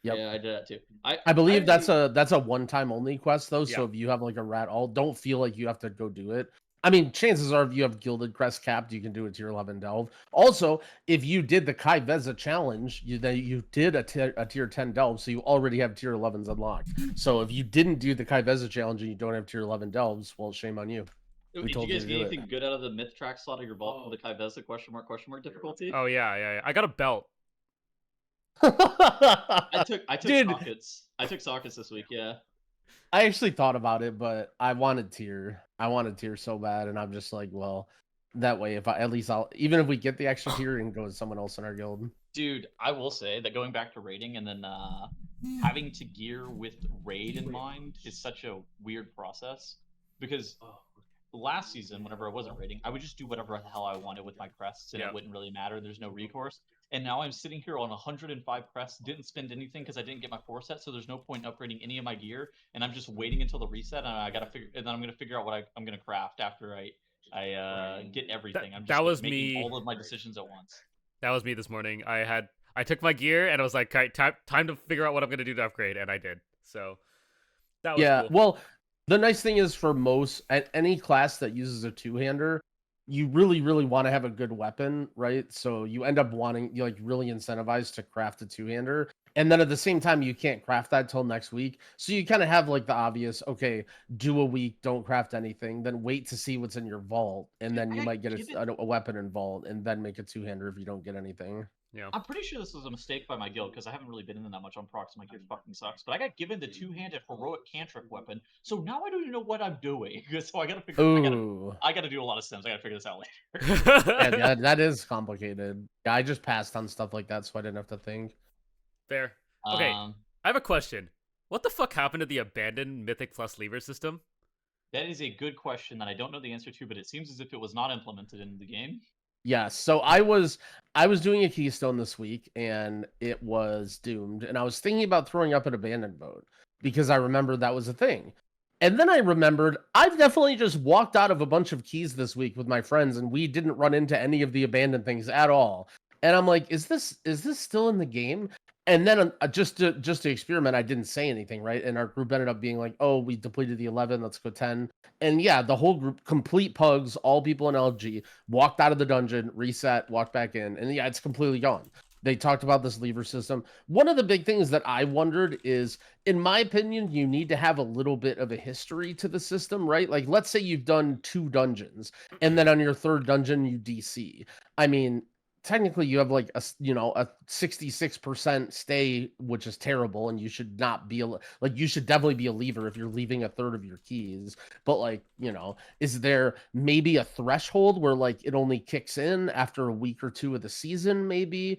Yep. Yeah, I did that too. I believe that's actually- a one-time only quest though. So Yeah. if you have like a rat all, don't feel like you have to go do it. I mean, chances are if you have Gilded Crest capped, you can do a tier 11 delve. Also, if you did the Kai Veza challenge, you did a tier 10 delve, so you already have tier 11s unlocked. So if you didn't do the Kai Veza challenge and you don't have tier 11 delves, well, shame on you. We Did you told you guys to get do anything it. good out of the myth track slot of your vault for the Kai Veza question mark difficulty? Oh yeah. I got a belt. I took Dude. sockets. I took sockets this week. Yeah. I actually thought about it, but I wanted tier. I wanted tier so bad, and I'm just like, well, that way, if I at least I'll even if we get the extra tier and go with someone else in our guild. Dude, I will say that going back to raiding and then having to gear with raid in mind is such a weird process because last season, whenever I wasn't raiding, I would just do whatever the hell I wanted with my crests, and Yeah. it wouldn't really matter. There's no recourse. And now I'm sitting here on 105 crests, didn't spend anything because I didn't get my 4 set, so there's no point in upgrading any of my gear. And I'm just waiting until the reset, and I gotta figure, and then I'm gonna figure out what I'm gonna craft after I get everything. I'm just that was making me. all of my decisions at once. That was me this morning. I took my gear and I was like, time to figure out what I'm gonna do to upgrade, and I did. So that was Yeah, cool. well, the nice thing is for most any class that uses a two-hander, you really, really want to have a good weapon, right? So you end up wanting you like really incentivized to craft a two-hander. And then at the same time, you can't craft that till next week. So you kind of have like the obvious, okay, do a week, don't craft anything, then wait to see what's in your vault, and then you might get a weapon in vault, and then make a two-hander if you don't get anything. Yeah. I'm pretty sure this was a mistake by my guild because I haven't really been in that much on procs. My gear fucking sucks. But I got given the two-handed heroic cantrip weapon, so now I don't even know what I'm doing. So I gotta figure. Ooh. I gotta do a lot of sims. I gotta figure this out later. Yeah, that is complicated. Yeah, I just passed on stuff like that, so I didn't have to think. Fair. Okay, I have a question. What the fuck happened to the abandoned Mythic Plus lever system? That is a good question that I don't know the answer to, but it seems as if it was not implemented in the game. Yeah, so I was doing a keystone this week and it was doomed, and I was thinking about throwing up an abandoned boat because I remembered that was a thing. And then I remembered I've definitely just walked out of a bunch of keys this week with my friends, and we didn't run into any of the abandoned things at all. And I'm like, is this still in the game? And then just to experiment, I didn't say anything, right? And our group ended up being like, oh, we depleted the 11, let's go 10. And yeah, the whole group, complete pugs, all people in LG, walked out of the dungeon, reset, walked back in, and yeah, it's completely gone. They talked about this lever system. One of the big things that I wondered is, in my opinion, you need to have a little bit of a history to the system, right? Like, let's say you've done 2 dungeons, and then on your 3rd dungeon, you DC. I mean, technically you have like a 66% stay, which is terrible, and you should not be you should definitely be a lever if you're leaving a third of your keys. But like, is there maybe a threshold where like it only kicks in after a week or 2 of the season? Maybe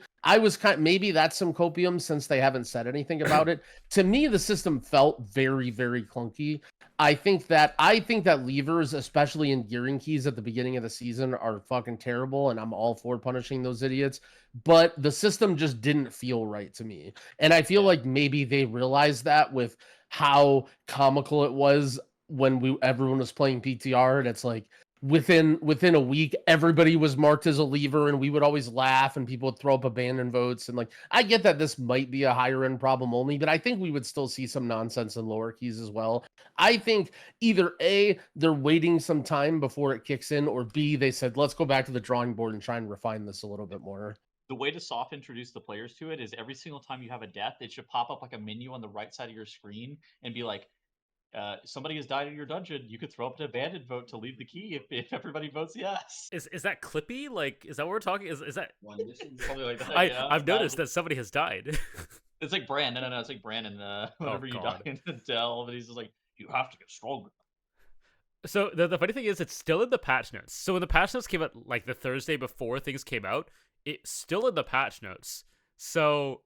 maybe that's some copium, since they haven't said anything about it. To me, the system felt very, very clunky. I think that levers, especially in gearing keys at the beginning of the season, are fucking terrible, and I'm all for punishing those idiots. But the system just didn't feel right to me. And I feel like maybe they realized that with how comical it was when everyone was playing PTR, and it's like within a week everybody was marked as a lever, and we would always laugh and people would throw up abandoned votes. And like, I get that this might be a higher end problem only, but I think we would still see some nonsense in lower keys as well. I think either A, they're waiting some time before it kicks in, or B, they said, let's go back to the drawing board and try and refine this a little bit more. The way to soft introduce the players to it is every single time you have a death, it should pop up like a menu on the right side of your screen and be like, somebody has died in your dungeon. You could throw up an abandoned vote to leave the key if everybody votes yes. Is that Clippy? Like, is that what we're talking? Is that something like that? I've noticed that somebody has died. It's like Brandon. No, it's like Brandon. Whenever you die in the Dell, but he's just like, you have to get stronger. So the funny thing is, it's still in the patch notes. So when the patch notes came out, like the Thursday before things came out, it's still in the patch notes. So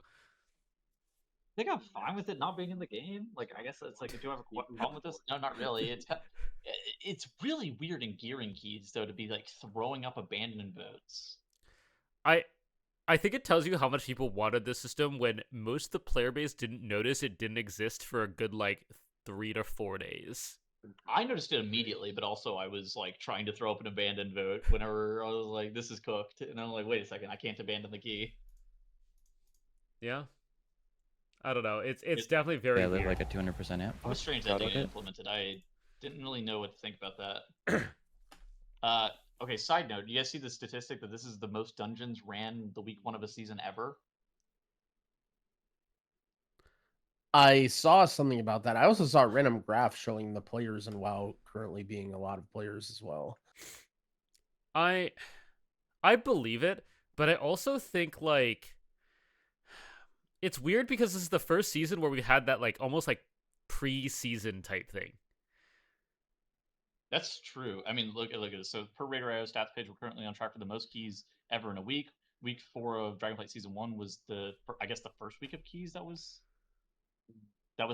I think I'm fine with it not being in the game. Like, I guess it's like, do I have a problem with this? No, not really. It's really weird in gearing keys though to be like throwing up abandoned votes. I think it tells you how much people wanted this system when most of the player base didn't notice it didn't exist for a good like 3 to 4 days. I noticed it immediately, but also I was like trying to throw up an abandoned vote whenever I was like, this is cooked. And I'm like, wait a second, I can't abandon the key. Yeah. I don't know. It's It- definitely very Yeah, weird. like a 200% amp. It was strange that Proud didn't of get it. implemented. I didn't really know what to think about that. Okay, side note, do you guys see the statistic that this is the most dungeons ran the week 1 of a season ever? I saw something about that. I also saw a random graph showing the players in WoW currently being a lot of players as well. I believe it, but I also think like it's weird because this is the first season where we had that like almost like pre-season type thing. That's true. I mean, look at this. So per Raider.io stats page, we're currently on track for the most keys ever in a week. Week 4 of Dragonflight Season 1 was I guess the first week of keys that was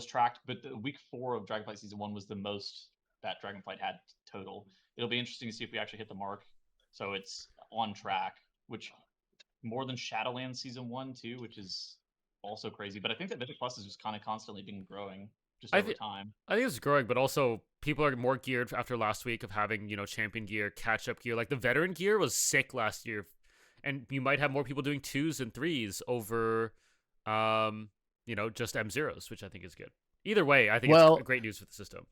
tracked, but the week 4 of Dragonflight Season 1 was the most that Dragonflight had total. It'll be interesting to see if we actually hit the mark. So it's on track, which more than Shadowlands Season 1 too, which is also crazy. But I think that Mythic Plus has just kind of constantly been growing just over time. I think it's growing, but also people are more geared after last week of having, champion gear, catch-up gear. Like the veteran gear was sick last year, and you might have more people doing 2s and 3s over, just M0s, which I think is good. Either way, I think it's great news for the system.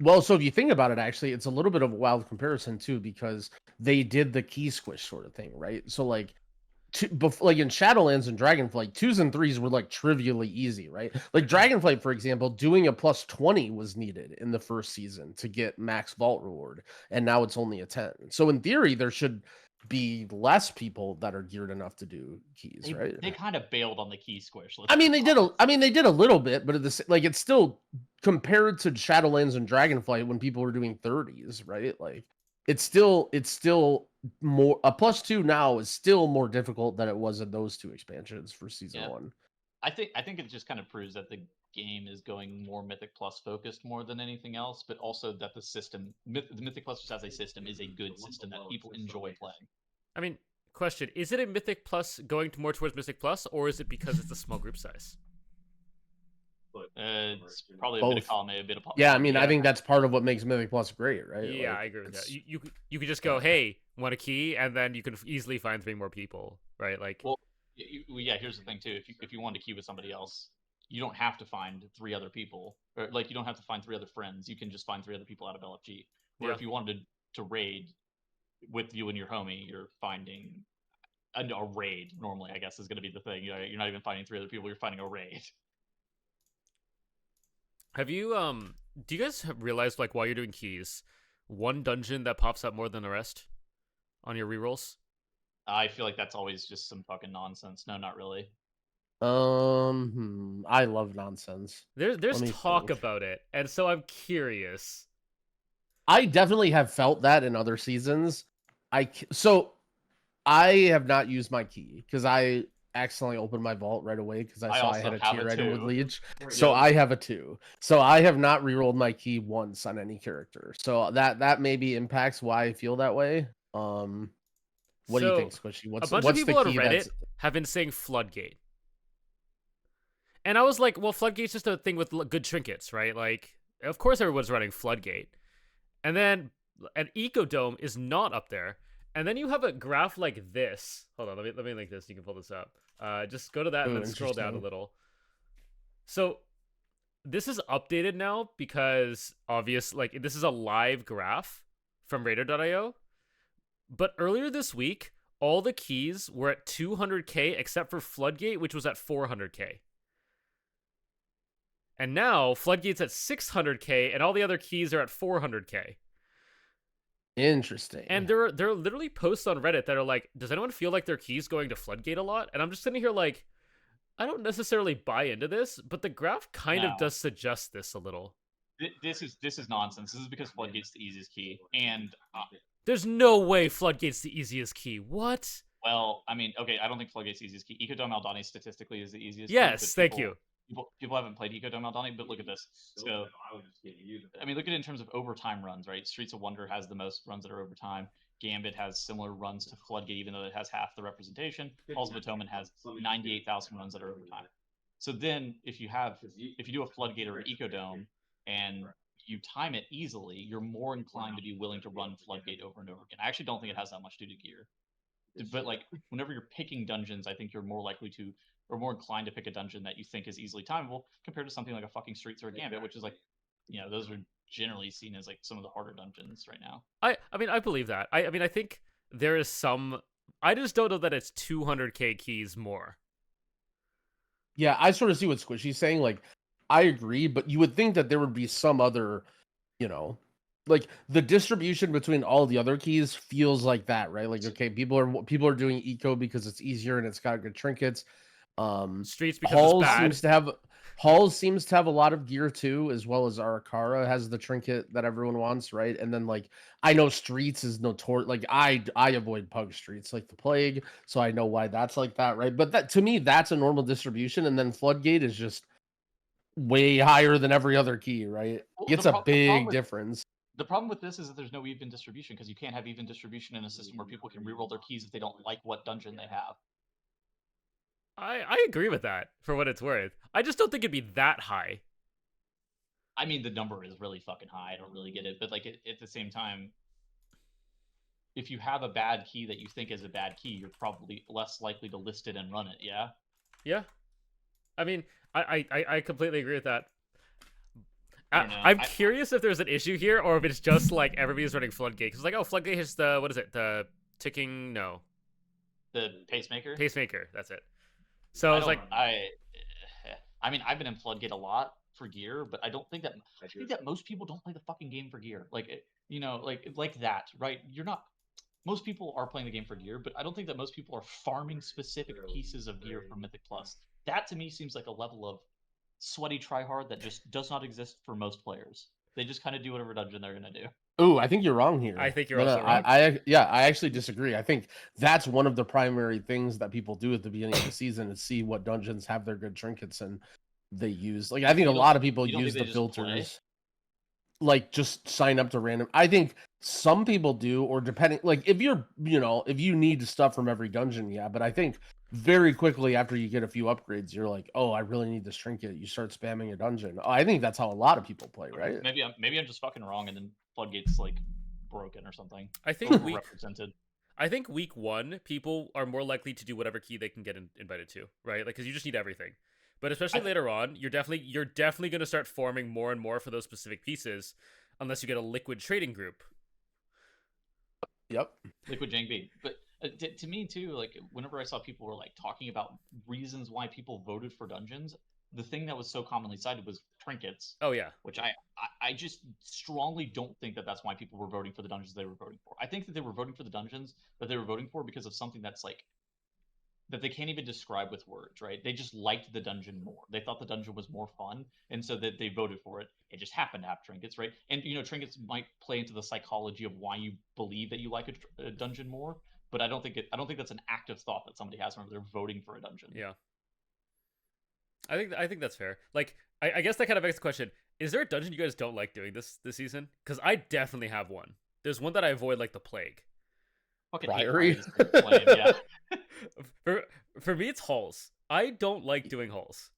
Well, so if you think about it, actually, it's a little bit of a wild comparison too, because they did the key squish sort of thing, right? So like in Shadowlands and Dragonflight, 2s and 3s were like trivially easy, right? Like Dragonflight, for example, doing a plus 20 was needed in the first season to get max vault reward, and now it's only a 10. So in theory, there should be less people that are geared enough to do keys, right? They kind of bailed on the key squish. They did a little bit, but it's still compared to Shadowlands and Dragonflight when people were doing 30s, right? Like it's still more a plus 2 now is still more difficult than it was in those 2 expansions for season 1. I think it just kind of proves that the game is going more Mythic Plus focused more than anything else, but also that the system, the Mythic Plus just as a system, is a good system that people enjoy playing. I mean, question: is it a Mythic Plus going more towards Mythic Plus, or is it because it's a small group size? It's probably Both. a bit of column A, a bit of I mean, I think that's part of what makes Mythic Plus great, right? Yeah, I agree with that. You could just go, hey, want a key, and then you can easily find 3 more people, right? Like, well, here's the thing too. If you want to queue with somebody else, you don't have to find 3 other people, or like you don't have to find 3 other friends. You can just find 3 other people out of LFG. Or if you wanted to raid with you and your homie, you're finding a raid. Normally, I guess is going to be the thing. You're not even finding 3 other people. You're finding a raid. Have you do you guys have realized, like, while you're doing keys, one dungeon that pops up more than the rest on your rerolls? I feel like that's always just some fucking nonsense. No, not really. I love nonsense. There's talk about it, and so I'm curious. I definitely have felt that in other seasons. I have not used my key because I accidentally opened my vault right away because I saw I had a tier item with Leech. So I have a 2. So I have not rerolled my key once on any character. So that maybe impacts why I feel that way. What do you think, Squishy? A bunch of people on Reddit have been saying Floodgate. And I was like, well, Floodgate's just a thing with good trinkets, right? Like, of course everyone's running Floodgate. And then an Ecodome is not up there. And then you have a graph like this. Hold on, let me link this. You can pull this up. Just go to that and then scroll down a little. So this is updated now because this is a live graph from Raider.io. But earlier this week, all the keys were at 200k except for Floodgate, which was at 400k. And now Floodgate's at 600k, and all the other keys are at 400k. Interesting. And there are literally posts on Reddit that are like, does anyone feel like their keys going to Floodgate a lot? And I'm just sitting here like, I don't necessarily buy into this, but the graph kind of does suggest this a little. This is nonsense. This is because Floodgate's the easiest key, and there's no way Floodgate's the easiest key. What? Well, I mean, okay, I don't think Floodgate's the easiest key. Ecodome Aldani statistically is the easiest. Yes, thank you. People haven't played Ecodome Aldani, but look at this. So, I mean, look at it in terms of overtime runs, right? Streets of Wonder has the most runs that are overtime. Gambit has similar runs to Floodgate, even though it has half the representation. Halls of Atonement has 98,000 runs that are overtime. So then, if you do a Floodgate or an Ecodome, and you time it easily, you're more inclined to be willing to run Floodgate over and over again. I actually don't think it has that much to do to gear. But like, whenever you're picking dungeons, I think you're more likely to or more inclined to pick a dungeon that you think is easily timeable compared to something like a fucking Streets or a Gambit, which is like, those are generally seen as like some of the harder dungeons right now. I mean, I believe that. I mean, I think there is some. I just don't know that it's 200k keys more. Yeah, I sort of see what Squishy's saying. Like, I agree, but you would think that there would be some other, like the distribution between all the other keys feels like that, right? Like, okay, people are doing eco because it's easier and it's got good trinkets. Streets because it's bad. Halls seems to have a lot of gear too, as well as Arakara has the trinket that everyone wants, right? And then like I know Streets is notorious. Like I avoid Pug Streets like the plague, so I know why that's like that, right? But that to me, that's a normal distribution, and then Floodgate is just way higher than every other key, right? Well, It's a big difference. The problem with this is that there's no even distribution because you can't have even distribution in a system where people can reroll their keys if they don't like what dungeon they have. I agree with that for what it's worth. I just don't think it'd be that high. I mean, the number is really fucking high. I don't really get it, but like at the same time, if you have a bad key that you think is a bad key, you're probably less likely to list it and run it. Yeah. Yeah. I mean, I completely agree with that. I'm curious if there's an issue here, or if it's just like everybody's running Floodgate. Because like, oh, Floodgate is what is it? The ticking? No. The pacemaker. Pacemaker. That's it. So it's like I mean, I've been in Floodgate a lot for gear, but I think that most people don't play the fucking game for gear. Like like that, right? Most people are playing the game for gear, but I don't think that most people are farming specific pieces of gear for Mythic Plus. That to me seems like a level of sweaty tryhard that just does not exist for most players. They just kind of do whatever dungeon they're gonna do. Ooh, I think you're wrong here. I think you're also wrong. I actually disagree. I think that's one of the primary things that people do at the beginning of the season is see what dungeons have their good trinkets and they use. Like I think a lot of people use the filters. Like just sign up to random. I think some people do, or depending, like if you're, if you need stuff from every dungeon, yeah. But I think very quickly after you get a few upgrades, you're like, oh, I really need this trinket. You start spamming a dungeon. Oh, I think that's how a lot of people play, right? Maybe I'm just fucking wrong, and then Floodgate's like broken or something. I think represented. I think week 1, people are more likely to do whatever key they can get invited to, right? Like, because you just need everything. But especially later on, you're definitely going to start forming more and more for those specific pieces, unless you get a liquid trading group. Yep. Liquid Jang B. But to me too, like whenever I saw people were like talking about reasons why people voted for dungeons, the thing that was so commonly cited was trinkets. Oh yeah. Which I just strongly don't think that that's why people were voting for the dungeons they were voting for. I think that they were voting for the dungeons that they were voting for because of something that's like that they can't even describe with words, right? They just liked the dungeon more. They thought the dungeon was more fun, and so that they voted for it. It just happened to have trinkets, right? And trinkets might play into the psychology of why you believe that you like a dungeon more, but I don't think that's an active thought that somebody has whenever they're voting for a dungeon. Yeah. I think that's fair. Like, I guess that kind of begs the question: is there a dungeon you guys don't like doing this season? Because I definitely have one. There's one that I avoid like the plague. Priory. Yeah. For me, it's halls. I don't like doing halls.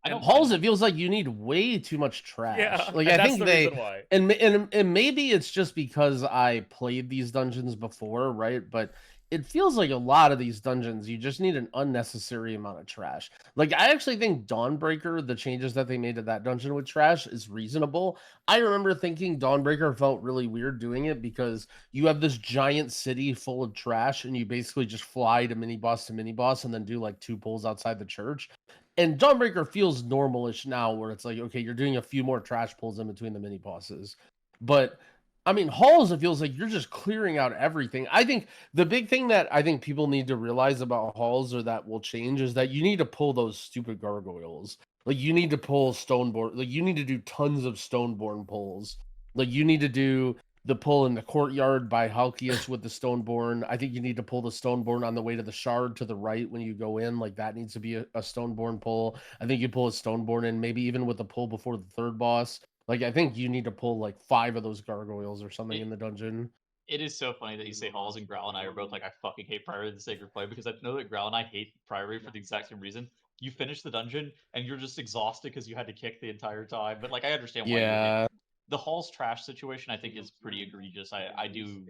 Halls, it feels like you need way too much trash. Yeah, like I think and maybe it's just because I played these dungeons before, right? But it feels like a lot of these dungeons, you just need an unnecessary amount of trash. Like, I actually think Dawnbreaker, the changes that they made to that dungeon with trash is reasonable. I remember thinking Dawnbreaker felt really weird doing it because you have this giant city full of trash and you basically just fly to mini-boss and then do like 2 pulls outside the church. And Dawnbreaker feels normal-ish now where it's like, okay, you're doing a few more trash pulls in between the mini-bosses. But I mean, halls, it feels like you're just clearing out everything. I think the big thing that I think people need to realize about halls or that will change is that you need to pull those stupid gargoyles. Like, you need to pull Stoneborn. Like, you need to do tons of Stoneborn pulls. Like, you need to do the pull in the courtyard by Halkias with the Stoneborn. I think you need to pull the Stoneborn on the way to the shard to the right when you go in. Like, that needs to be a Stoneborn pull. I think you pull a Stoneborn in, maybe even with the pull before the 3rd boss. Like, I think you need to pull, like, 5 of those gargoyles or something in the dungeon. It is so funny that you say Halls and Growl and I are both like, I fucking hate Priory the Sacred Play, because I know that Growl and I hate Priory for the exact same reason. You finish the dungeon, and you're just exhausted because you had to kick the entire time. But, like, I understand why you're the Halls trash situation, I think, is pretty egregious. I do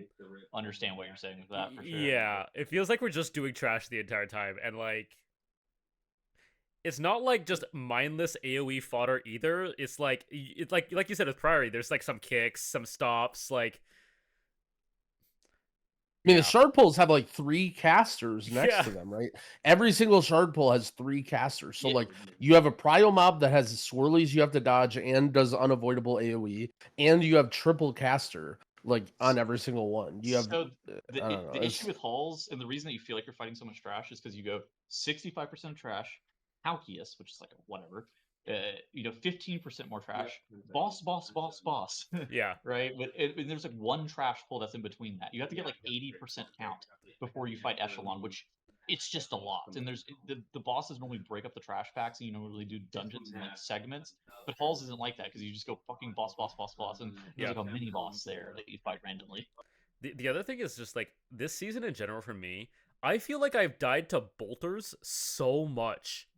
understand what you're saying with that, for sure. Yeah, it feels like we're just doing trash the entire time, and, like, it's not like just mindless AoE fodder either. It's like you said with Priory, there's like some kicks, some stops, like I mean, yeah. the shard pulls have like 3 casters next Yeah. to them, right? Every single shard pull has 3 casters. So Yeah. like you have a prio mob that has swirlies you have to dodge and does unavoidable AoE, and you have triple caster like on every single one. You have So I don't know, the it's- issue with hulls, and the reason that you feel like you're fighting so much trash, is because you go 65% trash, Halkias, which is like a whatever, 15% more trash, boss, Yeah. right? But there's like one trash pull that's in between that. You have to get like 80% count before you fight Echelon, which it's just a lot. And there's the bosses normally break up the trash packs, and you normally do dungeons in like segments. But Halls isn't like that because you just go fucking boss, and there's like a mini boss there that you fight randomly. The other thing is just like this season in general for me, I feel like I've died to bolters so much.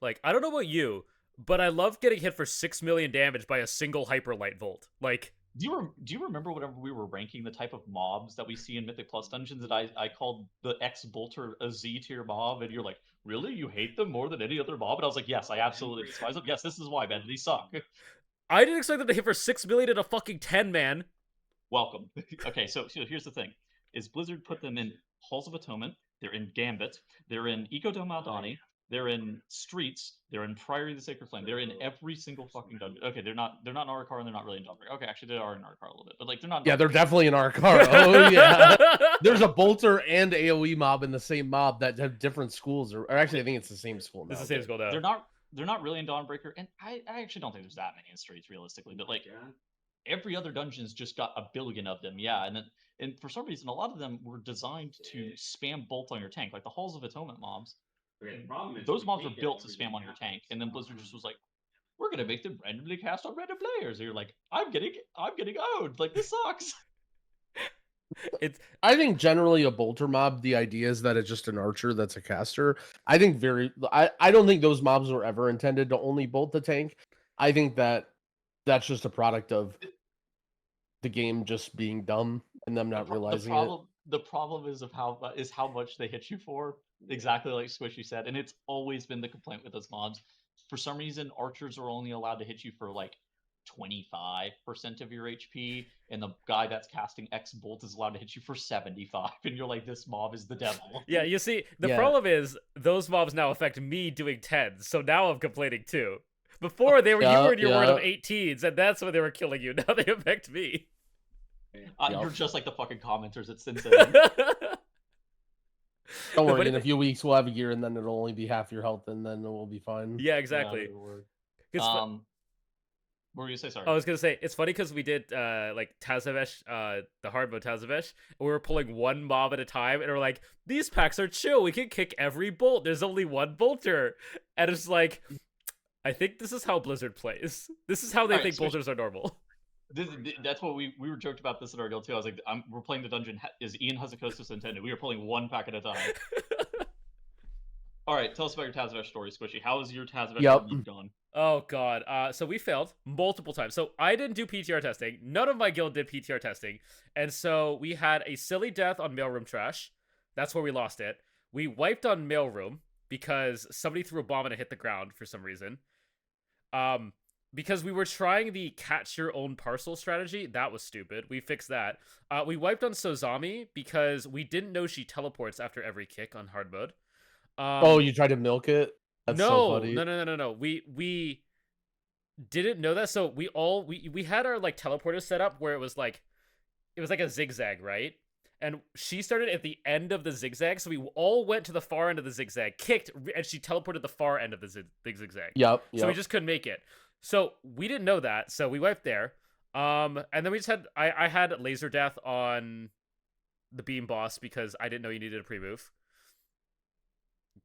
Like, I don't know about you, but I love getting hit for 6 million damage by a single hyperlight volt. Like, Do you remember whenever we were ranking the type of mobs that we see in Mythic Plus dungeons that I called the X Bolter a Z tier mob, and you're like, really? You hate them more than any other mob? And I was like, yes, I absolutely despise them. Yes, this is why, man. These suck. I didn't expect them to hit for 6 million in a fucking 10 man. Welcome. Okay, so here's the thing: is Blizzard put them in Halls of Atonement, they're in Gambit, they're in Ecodome Aldani, they're in Streets, they're in Priory of the Sacred Flame, they're in every single fucking dungeon. Okay, they're not in Arcar, and they're not really in Dawnbreaker. Okay, actually they are in Arcar a little bit, but like they're not. yeah, they're definitely in Arcar. Oh yeah. There's a bolter and AoE mob in the same mob that have different schools, or actually I think it's the same school now. It's the same school now. They're not really in Dawnbreaker, and I actually don't think there's that many in Streets realistically, but like every other dungeon's just got a billion of them, yeah. And for some reason, a lot of them were designed to spam bolt on your tank, like the Halls of Atonement mobs. Those mobs were built to spam on your tank, and then Blizzard just was like, "We're gonna make them randomly cast on random players." And you're like, "I'm getting owned. Like this sucks." I think generally a bolter mob, the idea is that it's just an archer that's a caster. I think I don't think those mobs were ever intended to only bolt the tank. I think that that's just a product of the game just being dumb and them not realizing it. The problem is how much they hit you for. Exactly like Squishy said, and it's always been the complaint with those mobs. For some reason, archers are only allowed to hit you for like 25% of your HP, and the guy that's casting X Bolt is allowed to hit you for 75, and you're like, this mob is the devil. Yeah, you see, the problem is those mobs now affect me doing 10s, so now I'm complaining too. Before you were in your word of 18s, and that's when they were killing you. Now they affect me. You're just like the fucking commenters at Sin. Don't worry, in a few weeks we'll have a gear, and then it'll only be half your health, and then we'll be fine. Yeah, exactly. What were you gonna say? Sorry. I was gonna say it's funny because we did like Tazavesh, the Hardmode Tazavesh, and we were pulling one mob at a time, and we're like, these packs are chill. We can kick every bolt. There's only one bolter, and it's like, I think this is how Blizzard plays. This is how they think bolters are normal. That's what we were joked about this in our guild too. I was like, we're playing the dungeon. Is Ian Hazakosis intended? We were pulling one pack at a time. All right, tell us about your Tazavesh story, Squishy. How is your Tazavesh going? Oh god. So we failed multiple times. So I didn't do PTR testing. None of my guild did PTR testing, and so we had a silly death on mailroom trash. That's where we lost it. We wiped on mailroom because somebody threw a bomb and it hit the ground for some reason. Because we were trying the catch your own parcel strategy. That was stupid. We fixed that. We wiped on Sozami because we didn't know she teleports after every kick on hard mode. Oh, you tried to milk it? That's so funny. No. We didn't know that. So we had our like teleporter set up where it was like a zigzag, right? And she started at the end of the zigzag, so we all went to the far end of the zigzag, kicked, and she teleported the far end of the zigzag. Yep. So we just couldn't make it. So we didn't know that, so we wiped there. And then we just had I had laser death on the beam boss because I didn't know you needed a pre-move.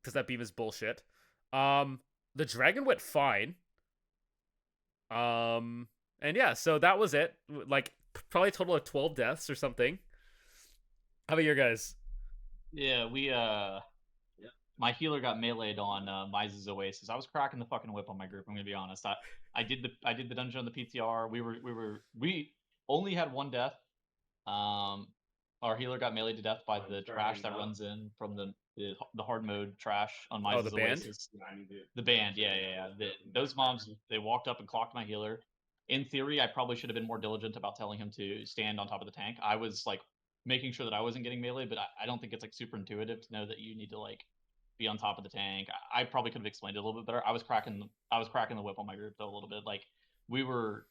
Because that beam is bullshit. The dragon went fine. And yeah, so that was it. Like probably a total of 12 deaths or something. How about your guys? Yeah, my healer got meleeed on Mize's Oasis. I was cracking the fucking whip on my group. I'm gonna be honest. I did the dungeon on the PTR. We only had one death. Our healer got meleeed to death by the trash that runs in from the the hard mode trash on my the band? The band, yeah. Those mobs, they walked up and clocked my healer. In theory, I probably should have been more diligent about telling him to stand on top of the tank. I was like making sure that I wasn't getting melee, but I don't think it's like super intuitive to know that you need to like be on top of the tank. I probably could have explained it a little bit better. I was cracking the whip on my group though a little bit. Like we were,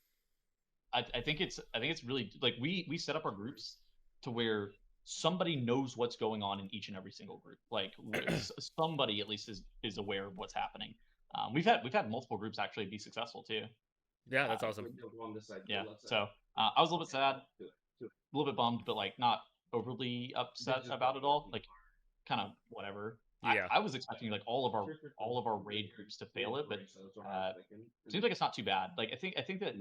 I think it's really like we set up our groups to where somebody knows what's going on in each and every single group. Like somebody at least is aware of what's happening. We've had multiple groups actually be successful too. Yeah, that's awesome. Yeah, so I was a little bit sad, a little bit bummed, but like not overly upset about it all. Like kind of whatever. Yeah. I was expecting like all of our raid groups to fail it, but it seems like it's not too bad. Like I think that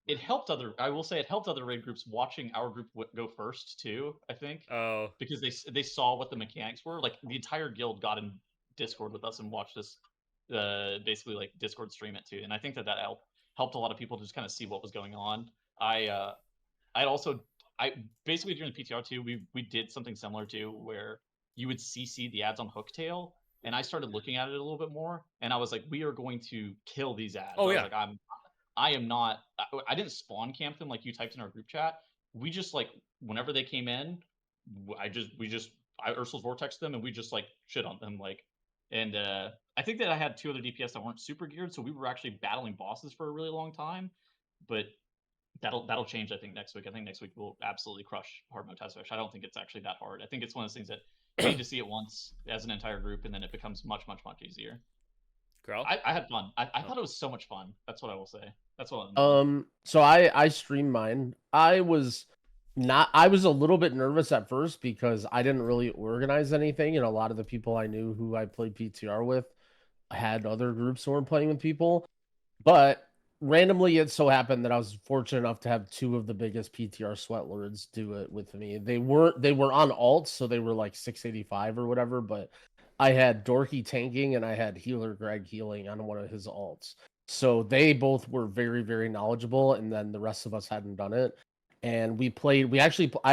it helped I will say it helped other raid groups watching our group go first too. I think Oh, because they saw what the mechanics were. Like the entire guild got in Discord with us and watched us basically like Discord stream it too, and I think that helped a lot of people just kind of see what was going on. I basically during the PTR too, we did something similar to where you would CC the ads on Hooktail, and I started looking at it a little bit more, and I was like, we are going to kill these ads. Oh, I was yeah. like, I am not. I didn't spawn camp them like you typed in our group chat. We just like whenever they came in, I Ursul's vortex them and we just like shit on them like. And I think that I had 2 other DPS that weren't super geared, so we were actually battling bosses for a really long time. But that'll change, I think, next week. I think next week we'll absolutely crush Hardmode Tazavesh. I don't think it's actually that hard. I think it's one of those things that you need to see it once as an entire group, and then it becomes much easier. Growl? I had fun. I thought it was so much fun. That's what I will say. That's what. So I streamed mine. I was a little bit nervous at first because I didn't really organize anything, and a lot of the people I knew who I played PTR with had other groups who were playing with people. But randomly, it so happened that I was fortunate enough to have 2 of the biggest PTR sweat lords do it with me. They were on alts, so they were like 685 or whatever, but I had Dorky tanking and I had Healer Greg healing on one of his alts. So they both were very, very knowledgeable, and then the rest of us hadn't done it. And I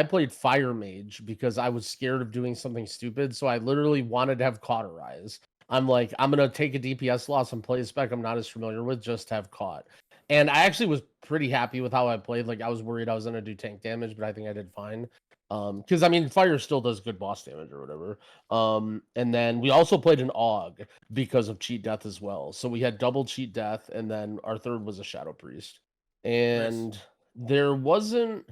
played Fire Mage because I was scared of doing something stupid, so I literally wanted to have Cauterize. I'm like, I'm going to take a DPS loss and play a spec I'm not as familiar with, just to have caught. And I actually was pretty happy with how I played. Like, I was worried I was going to do tank damage, but I think I did fine. Because, I mean, fire still does good boss damage or whatever. And then we also played an AUG because of cheat death as well. So we had double cheat death, and then our third was a Shadow Priest. And there wasn't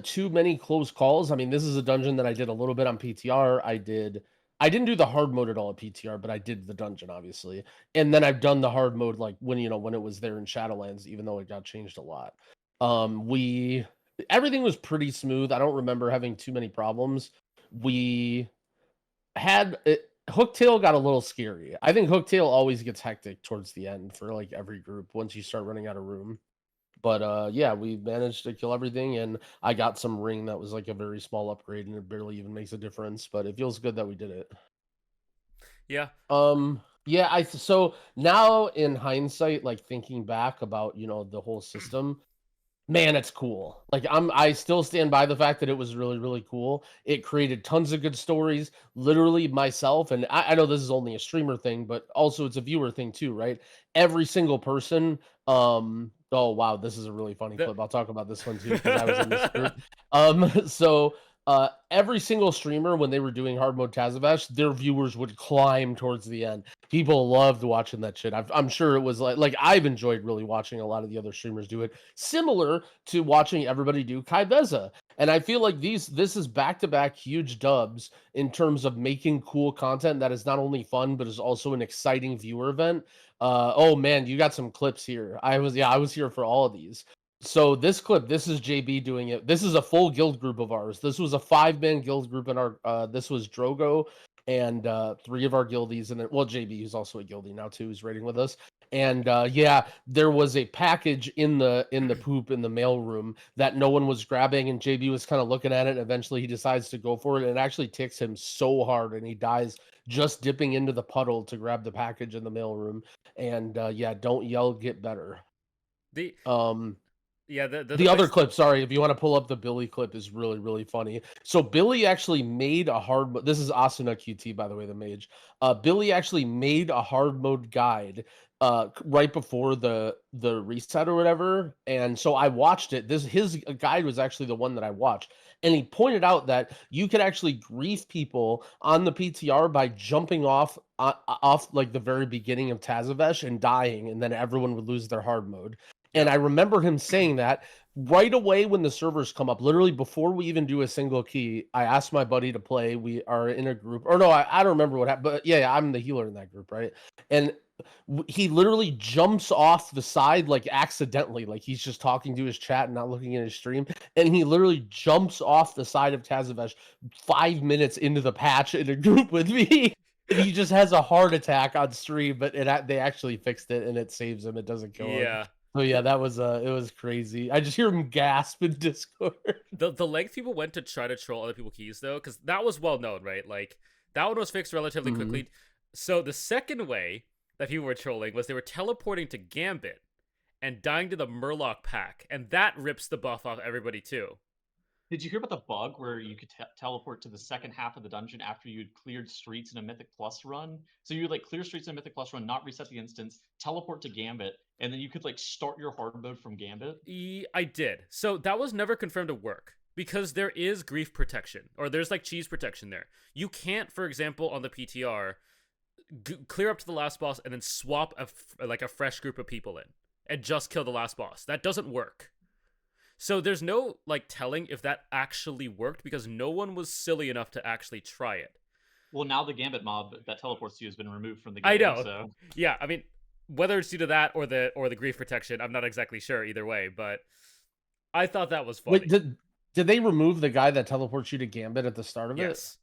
too many close calls. I mean, this is a dungeon that I did a little bit on PTR. I didn't do the hard mode at all at PTR, but I did the dungeon, obviously. And then I've done the hard mode like when it was there in Shadowlands, even though it got changed a lot. Everything was pretty smooth. I don't remember having too many problems. We had Hooktail got a little scary. I think Hooktail always gets hectic towards the end for like every group once you start running out of room. But yeah, we managed to kill everything, and I got some ring that was like a very small upgrade, and it barely even makes a difference. But it feels good that we did it. Yeah. Yeah. So now in hindsight, like thinking back about the whole system, man, it's cool. Like I still stand by the fact that it was really, really cool. It created tons of good stories. Literally myself, and I know this is only a streamer thing, but also it's a viewer thing too, right? Every single person. Oh wow, this is a really funny clip. I'll talk about this one too because I was in this group. So every single streamer, when they were doing Hardmode Tazavesh, their viewers would climb towards the end. People loved watching that shit. I'm sure it was like I've enjoyed really watching a lot of the other streamers do it, similar to watching everybody do Kai Beza. And I feel like this is back-to-back huge dubs in terms of making cool content that is not only fun but is also an exciting viewer event. Oh man, you got some clips here. I was here for all of these. So this clip, this is JB doing it. This is a full guild group of ours. This was a 5-man guild group in our this was Drogo and 3 of our guildies, and then JB, who's also a guildie now too, is raiding with us. And yeah, there was a package in the poop in the mail room that no one was grabbing, and JB was kind of looking at it, and eventually he decides to go for it, and it actually ticks him so hard, and he dies just dipping into the puddle to grab the package in the mail room. And yeah, don't yell, get better. Yeah, The other clip, sorry, if you want to pull up the Billy clip, is really, really funny. So Billy actually made a hard mode. This is Asuna QT, by the way, the mage. Billy actually made a hard mode guide right before the reset or whatever. And so I watched it. His guide was actually the one that I watched. And he pointed out that you could actually grief people on the PTR by jumping off like the very beginning of Tazavesh and dying, and then everyone would lose their hard mode. And I remember him saying that right away when the servers come up, literally before we even do a single key. I asked my buddy to play. We are in a group, or no, I don't remember what happened, but yeah, I'm the healer in that group, right? And he literally jumps off the side like accidentally, like he's just talking to his chat and not looking at his stream, and he literally jumps off the side of Tazavesh 5 minutes into the patch in a group with me. And he just has a heart attack on stream, but they actually fixed it and it saves him. It doesn't kill him. Yeah. So yeah, that was it was crazy. I just hear him gasp in Discord. The length people went to try to troll other people's keys though, because that was well known, right? Like that one was fixed relatively quickly. So the second way that people were trolling was they were teleporting to Gambit and dying to the Murloc pack, and that rips the buff off everybody too. Did you hear about the bug where you could teleport to the second half of the dungeon after you'd cleared streets in a Mythic Plus run? So you would like clear streets in a Mythic Plus run, not reset the instance, teleport to Gambit, and then you could like start your hard mode from Gambit? I did. So that was never confirmed to work because there is grief protection, or there's like cheese protection there. You can't, for example, on the PTR, clear up to the last boss and then swap a fresh group of people in and just kill the last boss. That doesn't work. So there's no like telling if that actually worked because no one was silly enough to actually try it. Well, now the Gambit mob that teleports to you has been removed from the game. I know. So. Yeah, I mean, whether it's due to that or the grief protection, I'm not exactly sure either way, but I thought that was funny. Wait, did they remove the guy that teleports you to Gambit at the start of it? Yes.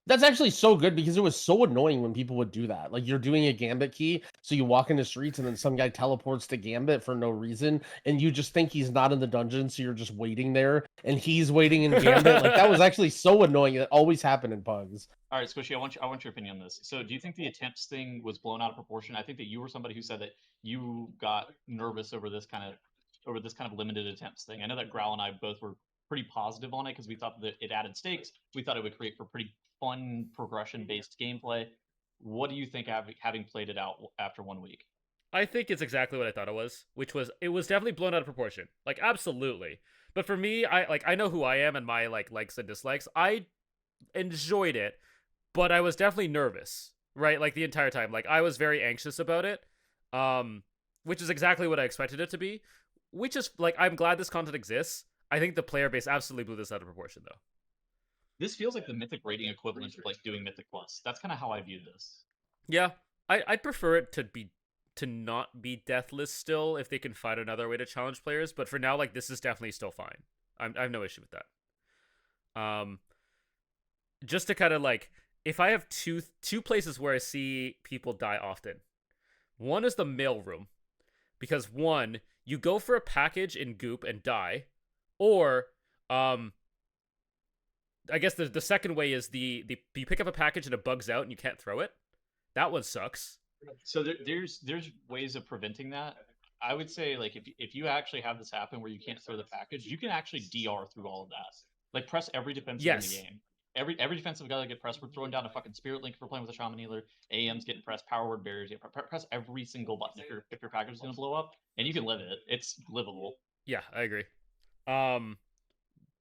That's actually so good because it was so annoying when people would do that. Like you're doing a Gambit key, so you walk into streets and then some guy teleports to Gambit for no reason, and you just think he's not in the dungeon, so you're just waiting there, and he's waiting in Gambit. Like that was actually so annoying. It always happened in Pugs. All right, Squishy, I want your opinion on this. So, do you think the attempts thing was blown out of proportion? I think that you were somebody who said that you got nervous over this kind of limited attempts thing. I know that Growl and I both were pretty positive on it because we thought that it added stakes. We thought it would create for pretty fun progression-based gameplay. What do you think having played it out after 1 week? I think it's exactly what I thought it was, which was it was definitely blown out of proportion. Like absolutely. But for me, I know who I am and my likes and dislikes. I enjoyed it, but I was definitely nervous, right? Like the entire time. Like I was very anxious about it. Which is exactly what I expected it to be. Which is like I'm glad this content exists. I think the player base absolutely blew this out of proportion though. This feels like the Mythic rating equivalent of like doing Mythic Plus. That's kind of how I view this. Yeah, I'd prefer it to not be deathless still if they can find another way to challenge players. But for now, like this is definitely still fine. I have no issue with that. Just to kind of like if I have two places where I see people die often, one is the mail room, because one you go for a package in Goop and die, or I guess the second way is the you pick up a package and it bugs out and you can't throw it. That one sucks. So there's ways of preventing that. I would say like if you actually have this happen where you can't throw the package, you can actually DR through all of that. Like press every defensive in the game. Every defensive guy that get pressed, we're throwing down a fucking Spirit Link if we're playing with a Shaman Healer. AM's getting pressed, Power Word Barriers. Press every single button if your package is gonna blow up, and you can live it. It's livable. Yeah, I agree.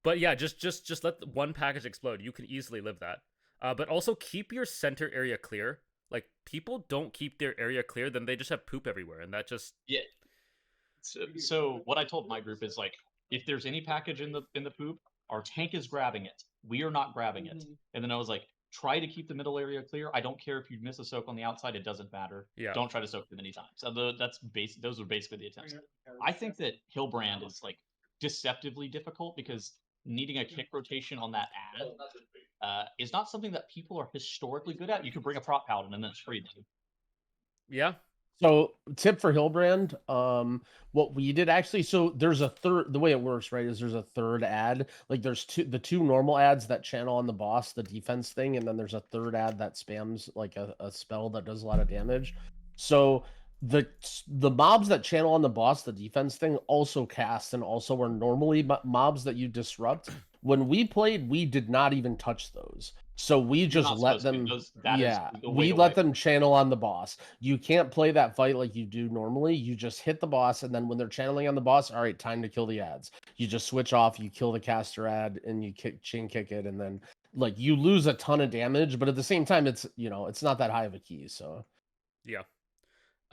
But yeah, just let one package explode. You can easily live that. But also keep your center area clear. Like people don't keep their area clear, then they just have poop everywhere, and that just yeah. So what I told my group is like, if there's any package in the poop, our tank is grabbing it. We are not grabbing it. And then I was like, try to keep the middle area clear. I don't care if you miss a soak on the outside; it doesn't matter. Yeah. Don't try to soak them anytime. So those are basically the attempts. I think that Hillbrand is like deceptively difficult because needing a kick rotation on that ad is not something that people are historically good at. You can bring a prop paladin and then it's free. Yeah. So tip for Hillbrand, what we did actually, so there's a third, the way it works, right, is there's a third ad. Like there's the two normal ads that channel on the boss, the defense thing, and then there's a third ad that spams like a spell that does a lot of damage. So the mobs that channel on the boss, the defense thing, also cast and also are normally mobs that you disrupt. When we played, we did not even touch those. So we just let them, we let them channel on the boss. You can't play that fight like you do normally. You just hit the boss, and then when they're channeling on the boss, all right, time to kill the ads. You just switch off, you kill the caster ad, and you chain kick it, and then like you lose a ton of damage, but at the same time, it's it's not that high of a key. So yeah,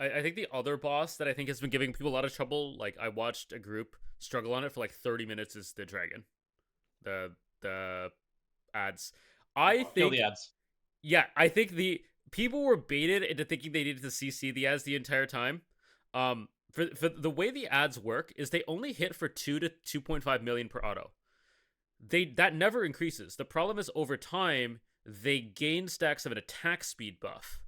I think the other boss that I think has been giving people a lot of trouble, like I watched a group struggle on it for like 30 minutes, is the dragon, the ads. I think kill the ads. Yeah, I think the people were baited into thinking they needed to CC the ads the entire time. For the way the ads work is they only hit for 2 to 2.5 million per auto. That never increases. The problem is over time they gain stacks of an attack speed buff.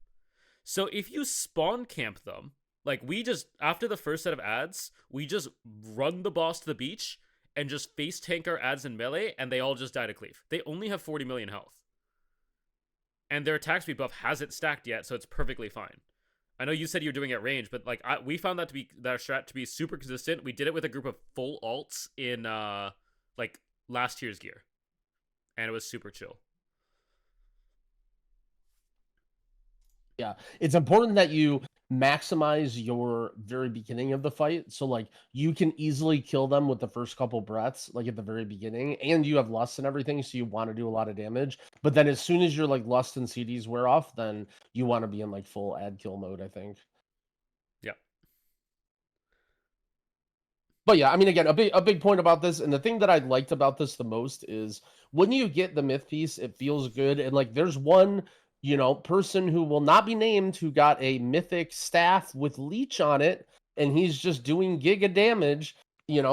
So if you spawn camp them, like we just after the first set of ads, we just run the boss to the beach and just face tank our ads in melee, and they all just die to cleave. They only have 40 million health. And their attack speed buff hasn't stacked yet, so it's perfectly fine. I know you said you're doing it at range, but like we found that strat to be super consistent. We did it with a group of full alts in like last year's gear, and it was super chill. Yeah, it's important that you maximize your very beginning of the fight. So like you can easily kill them with the first couple breaths, like at the very beginning, and you have lust and everything, so you want to do a lot of damage. But then as soon as your like lust and CDs wear off, then you want to be in like full ad kill mode, I think. Yeah. But yeah, I mean, again, a big point about this, and the thing that I liked about this the most is when you get the myth piece, it feels good. And like there's one person who will not be named who got a mythic staff with leech on it, and he's just doing giga damage,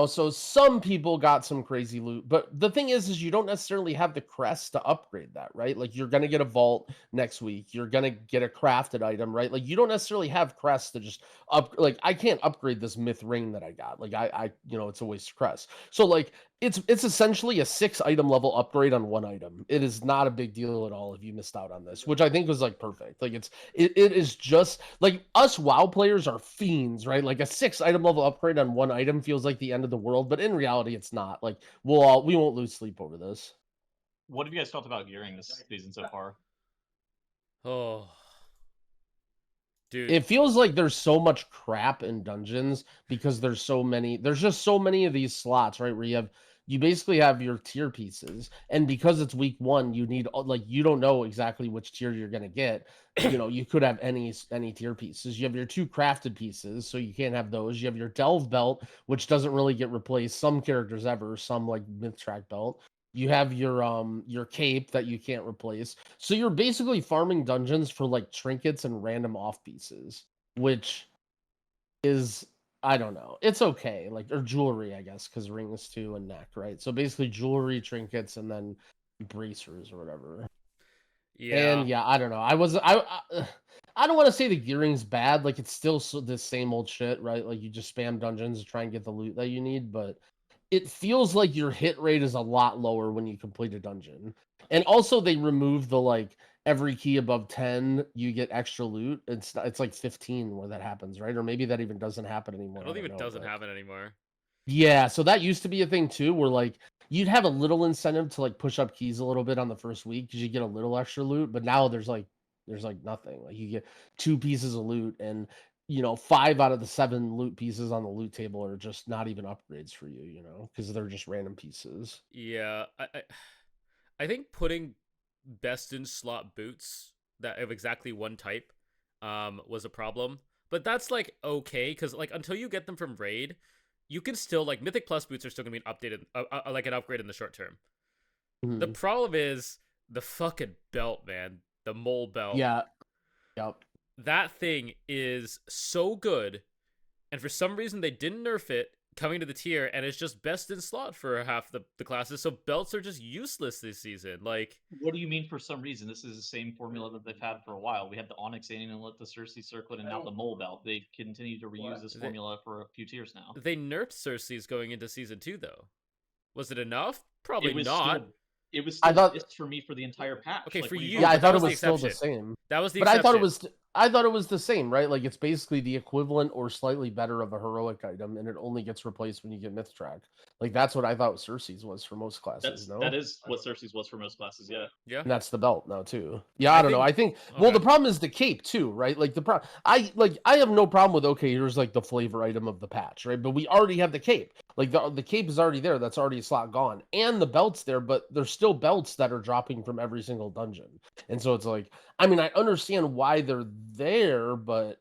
so some people got some crazy loot. But the thing is you don't necessarily have the crest to upgrade that, right? Like you're going to get a vault next week. You're going to get a crafted item, right? Like you don't necessarily have crest to just like I can't upgrade this myth ring that I got. Like I it's a waste of crest. So like it's essentially a 6 item level upgrade on 1 item. It is not a big deal at all if you missed out on this, which I think was like perfect. Like it is just like us WoW players are fiends, right? Like a 6 item level upgrade on 1 item feels like the end of the world, but in reality it's not. Like we won't lose sleep over this. What have you guys felt about gearing this season so far? Oh, dude, it feels like there's so much crap in dungeons because there's just so many of these slots, right, where you basically have your tier pieces, and because it's week 1, you need like you don't know exactly which tier you're going to get. You could have any tier pieces. You have your 2 crafted pieces, so you can't have those. You have your delve belt, which doesn't really get replaced, some characters ever, some like myth track belt. You have your cape that you can't replace. So you're basically farming dungeons for like trinkets and random off pieces, which is, I don't know. It's okay. Like, or jewelry, I guess, because rings too and neck, right? So basically jewelry, trinkets, and then bracers or whatever. Yeah. And yeah, I don't know. I don't want to say the gearing's bad. Like it's still the same old shit, right? Like you just spam dungeons to try and get the loot that you need, but it feels like your hit rate is a lot lower when you complete a dungeon. And also they remove the like every key above 10 you get extra loot. It's like 15 where that happens, right? Or maybe that even doesn't happen anymore. I don't think it doesn't happen anymore. Yeah, so that used to be a thing too, where like you'd have a little incentive to like push up keys a little bit on the first week because you get a little extra loot, but now there's like nothing. Like you get 2 pieces of loot, and 5 out of the 7 loot pieces on the loot table are just not even upgrades for you, because they're just random pieces. Yeah, I think putting best in slot boots that of exactly one type was a problem, but that's like okay because like until you get them from raid, you can still like Mythic Plus boots are still gonna be updated, like an upgrade in the short term. Mm-hmm. The problem is the fucking belt, man, the mole belt. Yeah. Yep. That thing is so good, and for some reason they didn't nerf it coming to the tier, and it's just best in slot for half the classes, so belts are just useless this season. Like, what do you mean for some reason? This is the same formula that they've had for a while. We had the Onyx Amulet, the Cersei Circlet, and now the Mole Belt. They continue to reuse this formula for a few tiers now. They nerfed Cersei's going into season 2, though. Was it enough? Probably not. It was still for me for the entire patch. Okay, like, for you. Yeah, I thought it was still the same. That was the exception. But I thought it was... I thought it was the same, right? Like it's basically the equivalent or slightly better of a heroic item, and it only gets replaced when you get Myth Track. Like that's what I thought Cersei's was for most classes. That is what Cersei's was for most classes. Yeah. Yeah. And that's the belt now too. Yeah, I don't know. I think well, the problem is the cape too, right? Like I have no problem with okay, here's like the flavor item of the patch, right? But we already have the cape. Like the cape is already there. That's already a slot gone, and the belt's there. But there's still belts that are dropping from every single dungeon, and so it's like, I mean, I understand why they're there, but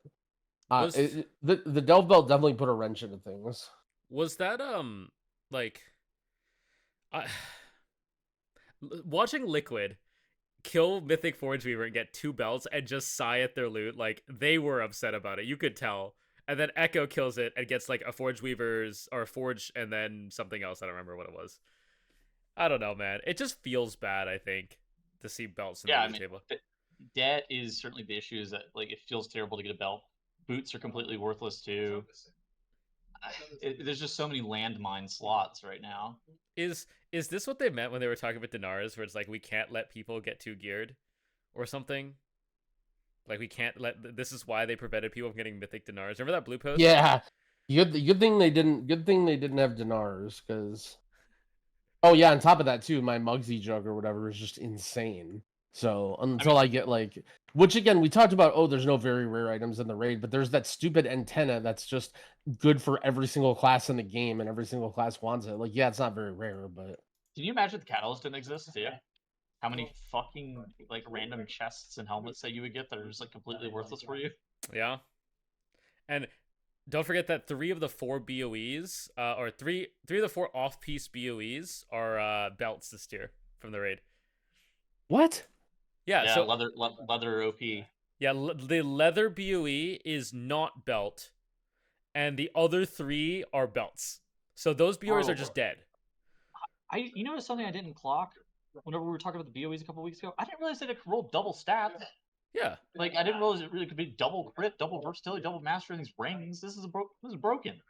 the Delve belt definitely put a wrench into things. Was that like watching Liquid kill Mythic Forgeweaver and get 2 belts and just sigh at their loot, like they were upset about it. You could tell. And then Echo kills it and gets like a Forgeweaver's or a Forge and then something else. I don't remember what it was. I don't know, man. It just feels bad, I think, to see belts in the table. That is certainly the issue, is that like it feels terrible to get a belt. Boots are completely worthless too. There's just so many landmine slots right now. Is this what they meant when they were talking about Dinars, where it's like we can't let people get too geared or something? Like we can't let. This is why they prevented people from getting Mythic Dinars. Remember that blue post? Yeah, good thing they didn't. Good thing they didn't have Dinars, because. Oh yeah, on top of that too, my Mugsy jug or whatever is just insane. So until I get like, which again we talked about. Oh, there's no very rare items in the raid, but there's that stupid antenna that's just good for every single class in the game, and every single class wants it. Like, yeah, it's not very rare, but. Can you imagine the Catalyst didn't exist? Yeah. How many fucking like random chests and helmets that you would get that are just like completely worthless for you? Yeah. And don't forget that 3 of the 4 BOEs, or three of the 4 off-piece BOEs are belts this tier from the raid. What? Yeah, so leather OP. Yeah, the leather BOE is not belt, and the other 3 are belts. So those BOEs are just dead. You noticed something I didn't clock whenever we were talking about the BOEs a couple weeks ago? I didn't realize that it could roll double stats. Yeah. Like I didn't realize it really could be double crit, double versatility, double mastery, these rings. This is broken.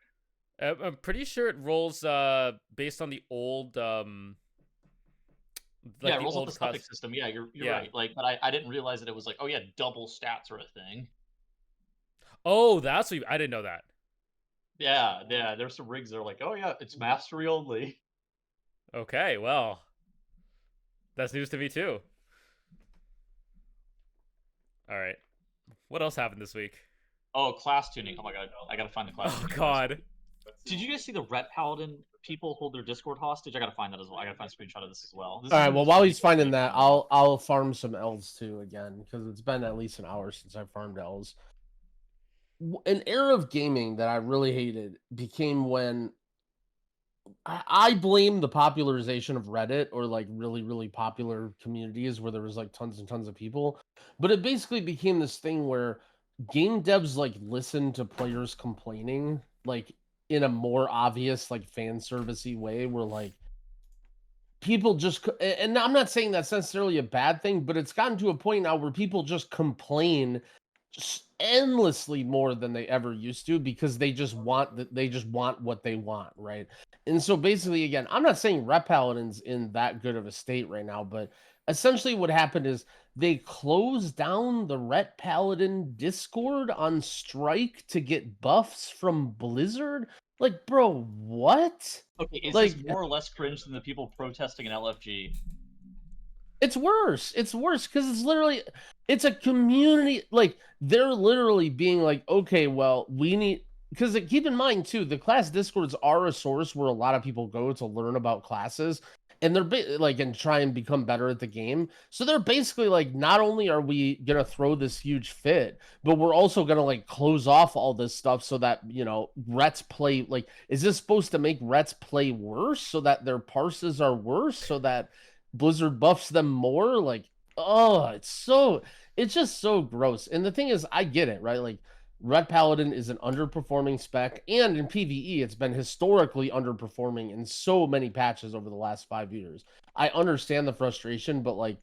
I'm pretty sure it rolls based on the old it rolls off the Celtic system. Yeah, you're right. Like, but I didn't realize that it was like, oh yeah, double stats are a thing. Oh, that's what I didn't know that. Yeah. There's some rigs that are like, oh yeah, it's mastery only. Okay, well, that's news to me too. All right, what else happened this week? Oh, class tuning. Oh my god, I gotta find the class. Oh god. Did you guys see the Ret Paladin people hold their Discord hostage? I gotta find that as well. I gotta find a screenshot of this as well. All right. Well, while he's finding that, I'll farm some elves too again, because it's been at least an hour since I farmed elves. An era of gaming that I really hated became when I blame the popularization of Reddit, or like really, really popular communities where there was like tons and tons of people. But it basically became this thing where game devs like listen to players complaining, like in a more obvious, like fan servicey way, where like people just, and I'm not saying that's necessarily a bad thing, but it's gotten to a point now where people just complain just endlessly more than they ever used to, because they just want what they want, right? And so basically, again, I'm not saying Ret Paladins in that good of a state right now, but essentially what happened is they closed down the Ret Paladin Discord on strike to get buffs from Blizzard. Like, bro, what? Okay, is like, this more or less cringe than the people protesting in LFG? It's worse. It's worse because it's a community. Like, they're literally being like, okay, well, we need, because keep in mind too, the class Discords are a source where a lot of people go to learn about classes, and they're like, and try and become better at the game. So they're basically like, not only are we gonna throw this huge fit, but we're also gonna like close off all this stuff so that, you know, Rets play, like, is this supposed to make Rets play worse so that their parses are worse so that Blizzard buffs them more? Like, oh, it's just so gross. And the thing is, I get it, right? Like, Ret Paladin is an underperforming spec, and in PvE, it's been historically underperforming in so many patches over the last 5 years. I understand the frustration, but like,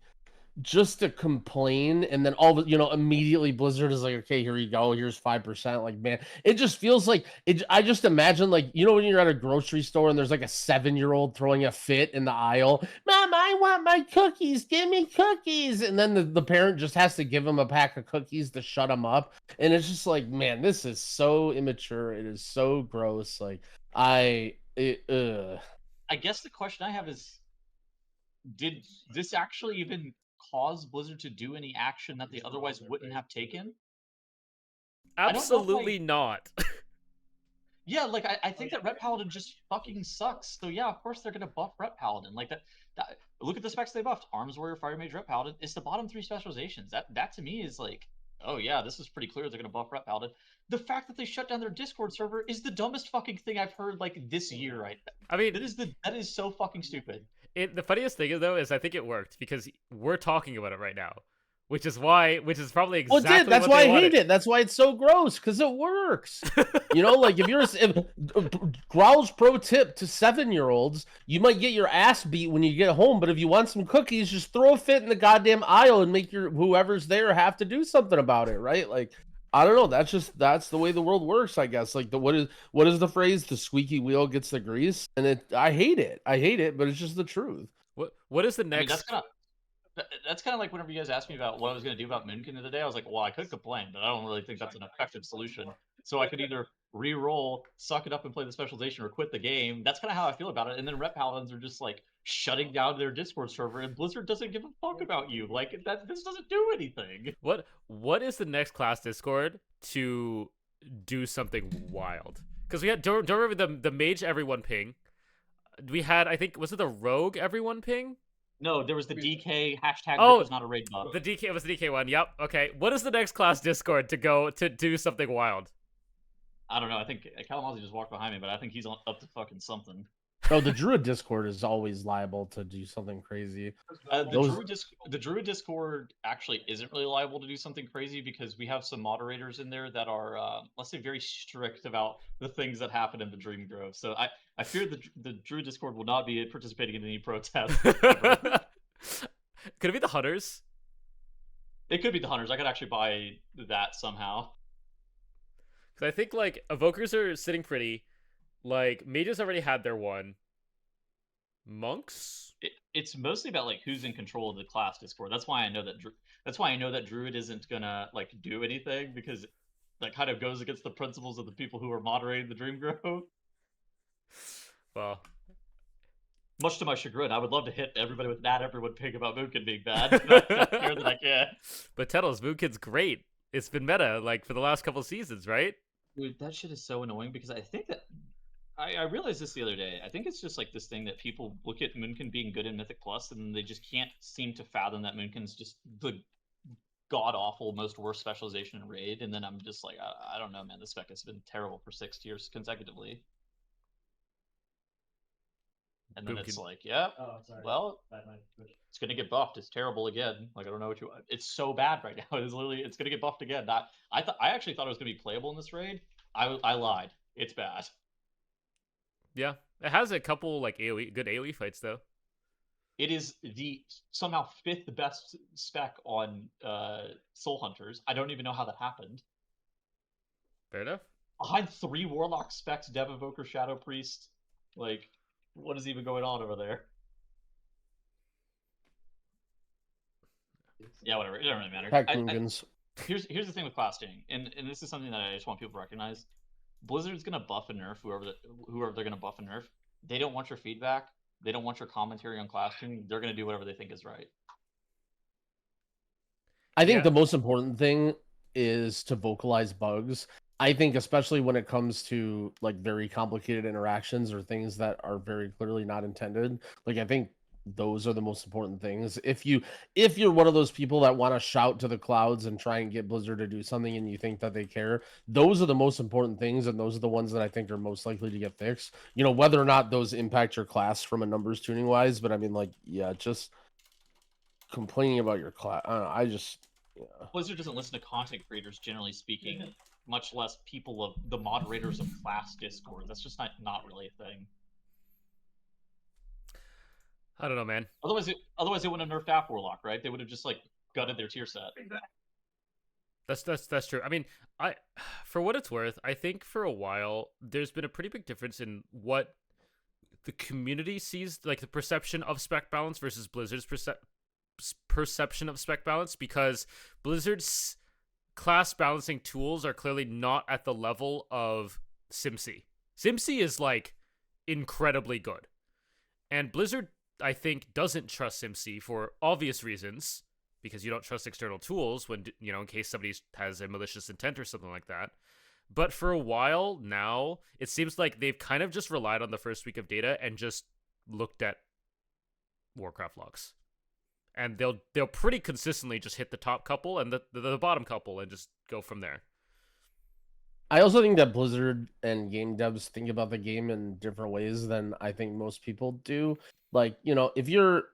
just to complain, and then all the, immediately Blizzard is like, okay, here you go, here's 5%. Like, man, it just feels like it. I just imagine, like, when you're at a grocery store and there's like a 7-year-old throwing a fit in the aisle. Mom, I want my cookies. Give me cookies. And then the parent just has to give him a pack of cookies to shut him up. And it's just like, man, this is so immature. It is so gross. Like, I guess the question I have is, did this actually even cause Blizzard to do any action that they otherwise wouldn't have taken? Absolutely not. Yeah, like, I think that Ret Paladin just fucking sucks. So yeah, of course they're gonna buff Ret Paladin. Like that look at the specs they buffed. Arms Warrior, Fire Mage, Ret Paladin. It's the bottom 3 specializations. That to me is like, oh yeah, this is pretty clear they're gonna buff Ret Paladin. The fact that they shut down their Discord server is the dumbest fucking thing I've heard like this year, right? I mean, that is so fucking stupid. The funniest thing though is I think it worked because we're talking about it right now, which is probably exactly. Well, it did. That's why I hate it. That's why it's so gross, because it works. Like if Growl's pro tip to 7-year-olds, you might get your ass beat when you get home, but if you want some cookies, just throw a fit in the goddamn aisle and make whoever's there have to do something about it, right? Like, I don't know. That's the way the world works, I guess. Like, what is the phrase? The squeaky wheel gets the grease, and I hate it, but it's just the truth. What is the next? I mean, that's kind of like whenever you guys asked me about what I was going to do about Moonkin the other day, I was like, well, I could complain, but I don't really think that's an effective solution. So I could either re-roll, suck it up and play the specialization, or quit the game. That's kind of how I feel about it. And then Ret Paladins are just like shutting down their Discord server, and Blizzard doesn't give a fuck about you. Like, this doesn't do anything. What is the next class Discord to do something wild? Because we had, don't remember the mage everyone ping. We had, I think, was it the rogue everyone ping? No, there was the DK hashtag. Oh, was not a raid buff. The DK was the DK one. Yep. Okay. What is the next class Discord to go to do something wild? I don't know. I think Kalamazoo just walked behind me, but I think he's up to fucking something. Oh, the Druid Discord is always liable to do something crazy. The Druid Discord actually isn't really liable to do something crazy because we have some moderators in there that are, let's say, very strict about the things that happen in the Dream Grove. So I fear the Druid Discord will not be participating in any protests. Could it be the Hunters? It could be the Hunters. I could actually buy that somehow. Because I think, like, Evokers are sitting pretty. Like, mages already had their one. Monks? It's mostly about like who's in control of the class Discord. That's why I know that Druid isn't gonna like do anything, because that kind of goes against the principles of the people who are moderating the Dream Grove. Well, much to my chagrin, I would love to hit everybody with that everyone pig about Moonkin being bad. But I'm sure that I can. But Tettles, Moonkin's great. It's been meta like for the last couple seasons, right? Dude, that shit is so annoying because I think that I realized this the other day. I think it's just like this thing that people look at Moonkin being good in Mythic Plus, and they just can't seem to fathom that Moonkin's just the god awful, most worst specialization in Raid. And then I'm just like, I don't know, man. This spec has been terrible for 6 tiers consecutively. And then it's like, yeah, well, it's gonna get buffed. It's terrible again. Like, I don't know what you. It's so bad right now. It's gonna get buffed again. I actually thought it was gonna be playable in this raid. I lied. It's bad. Yeah, it has a couple like good AoE fights though. It is the somehow 5th best spec on Soul Hunters. I don't even know how that happened. Fair enough. Behind 3 Warlock specs, Dev Evoker, Shadow Priest, like, what is even going on over there? Yeah, whatever. It doesn't really matter. Here's the thing with class tuning, and this is something that I just want people to recognize. Blizzard's gonna buff and nerf whoever they're gonna buff and nerf. They don't want your feedback. They don't want your commentary on class tuning. They're gonna do whatever they think is right. I think the most important thing is to vocalize bugs. I think especially when it comes to like very complicated interactions or things that are very clearly not intended. Like, I think those are the most important things. If you're one of those people that want to shout to the clouds and try and get Blizzard to do something and you think that they care, those are the most important things, and those are the ones that I think are most likely to get fixed. Whether or not those impact your class from a numbers tuning wise, but I mean, like, yeah, just complaining about your class. Blizzard doesn't listen to content creators, generally speaking, much less people of the moderators of class Discord. That's just not really a thing. I don't know, man. Otherwise, they wouldn't have nerfed App Warlock, right? They would have just like gutted their tier set. That's true. I mean, for what it's worth, I think for a while there's been a pretty big difference in what the community sees, like the perception of spec balance versus Blizzard's perception of spec balance, because Blizzard's class balancing tools are clearly not at the level of SimC. SimC is like incredibly good, and Blizzard, I think, doesn't trust SimC for obvious reasons, because you don't trust external tools when, you know, in case somebody has a malicious intent or something like that. But for a while now, it seems like they've kind of just relied on the first week of data and just looked at Warcraft logs. And they'll pretty consistently just hit the top couple and the bottom couple and just go from there. I also think that Blizzard and game devs think about the game in different ways than I think most people do. Like, you know, if you're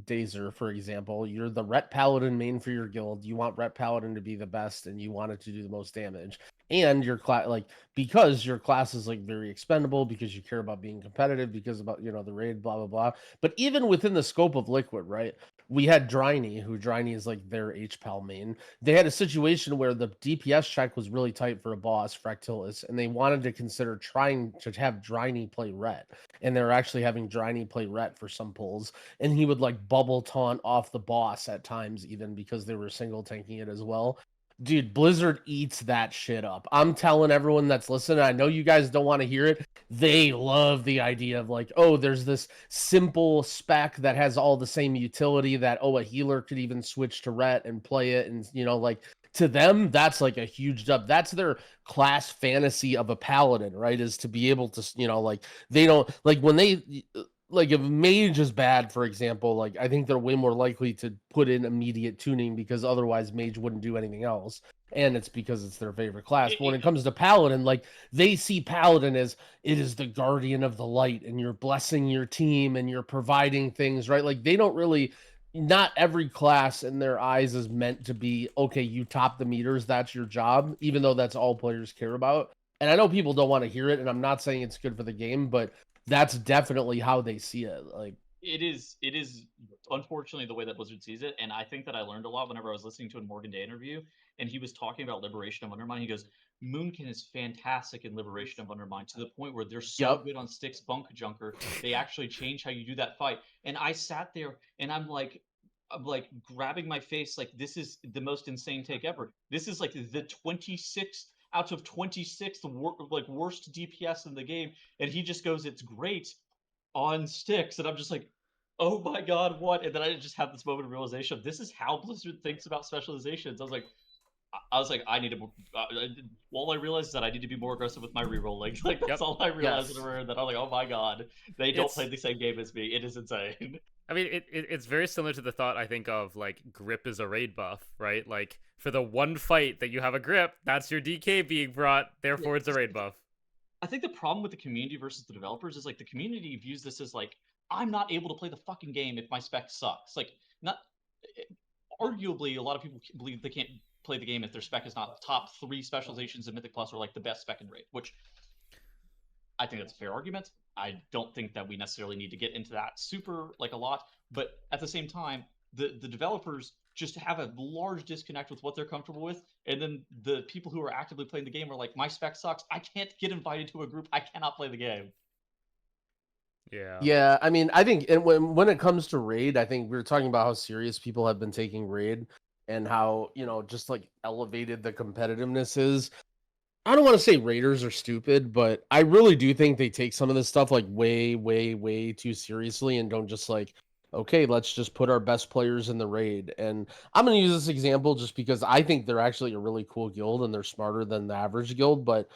Dazer, for example, you're the Ret Paladin main for your guild. You want Ret Paladin to be the best, and you want it to do the most damage. And your class, like, because your class is like very expendable, because you care about being competitive, because about, you know, the raid, blah blah blah. But even within the scope of Liquid, right? We had Dryny, who Dryny is like their HPAL main. They had a situation where the DPS check was really tight for a boss, Fractilis, and they wanted to consider trying to have Dryny play Ret. And they're actually having Dryny play Ret for some pulls. And he would like bubble taunt off the boss at times, even because they were single tanking it as well. Dude, Blizzard eats that shit up. I'm telling everyone that's listening, I know you guys don't want to hear it. They love the idea of like, oh, there's this simple spec that has all the same utility that, oh, a healer could even switch to Ret and play it. And, you know, like to them, that's like a huge dub. That's their class fantasy of a paladin, right? Is to be able to, you know, like they don't like when they. Like if mage is bad, for example, like I think they're way more likely to put in immediate tuning because otherwise mage wouldn't do anything else. And it's because it's their favorite class. But when it comes to paladin, like they see paladin as it is the guardian of the light and you're blessing your team and you're providing things, right? Like they don't really, not every class in their eyes is meant to be, okay, you top the meters, that's your job, even though that's all players care about. And I know people don't want to hear it, and I'm not saying it's good for the game, but that's definitely how they see it. Like it is unfortunately the way that Blizzard sees it, and I think that I learned a lot whenever I was listening to a Morgan Day interview, and he was talking about Liberation of Undermine. He goes, Moonkin is fantastic in Liberation of Undermine to the point where they're so good on Styx Bunk Junker, they actually change how you do that fight. And I sat there and I'm like grabbing my face like this is the most insane take ever. This is like the 26th out of 26th worst DPS in the game, and he just goes, it's great on Styx, and I'm just like, oh my god, what? And then I just have this moment of realization of this is how Blizzard thinks about specializations. I was like, I need to. All I realized is that I need to be more aggressive with my rerolling. Like that's all I realized. Yes. That I'm like, oh my god, they don't play the same game as me. It is insane. I mean, it's very similar to the thought I think of like grip is a raid buff, right? Like for the one fight that you have a grip, that's your DK being brought. Therefore, it's a raid buff. I think the problem with the community versus the developers is like the community views this as like I'm not able to play the fucking game if my spec sucks. Like not. Arguably, a lot of people believe they can't play the game if their spec is not top 3 specializations in Mythic Plus or like the best spec in raid, which I think that's a fair argument. I don't think that we necessarily need to get into that super like a lot, but at the same time, the developers just have a large disconnect with what they're comfortable with, and then the people who are actively playing the game are like, my spec sucks, I can't get invited to a group, I cannot play the game. Yeah, I mean, I think when it comes to raid, I think we were talking about how serious people have been taking raid and how, you know, just like elevated the competitiveness is. I don't want to say raiders are stupid, but I really do think they take some of this stuff like way, way, way too seriously and don't just like, okay, let's just put our best players in the raid. And I'm going to use this example just because I think they're actually a really cool guild and they're smarter than the average guild, but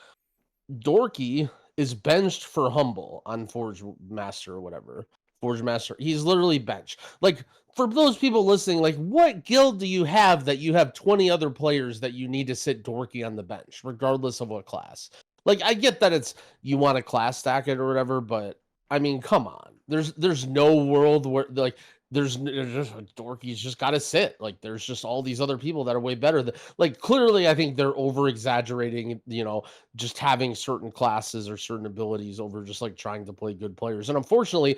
Dorky is benched for Humble on Forge Master or whatever. Forge Master. He's literally benched. Like, for those people listening, like, what guild do you have that you have 20 other players that you need to sit Dorky on the bench, regardless of what class? Like, I get that it's you want to class stack it or whatever, but I mean, come on. There's no world where like there's just Dorky's just got to sit. Like, there's just all these other people that are way better. Like, clearly, I think they're over exaggerating, you know, just having certain classes or certain abilities over just like trying to play good players. And unfortunately,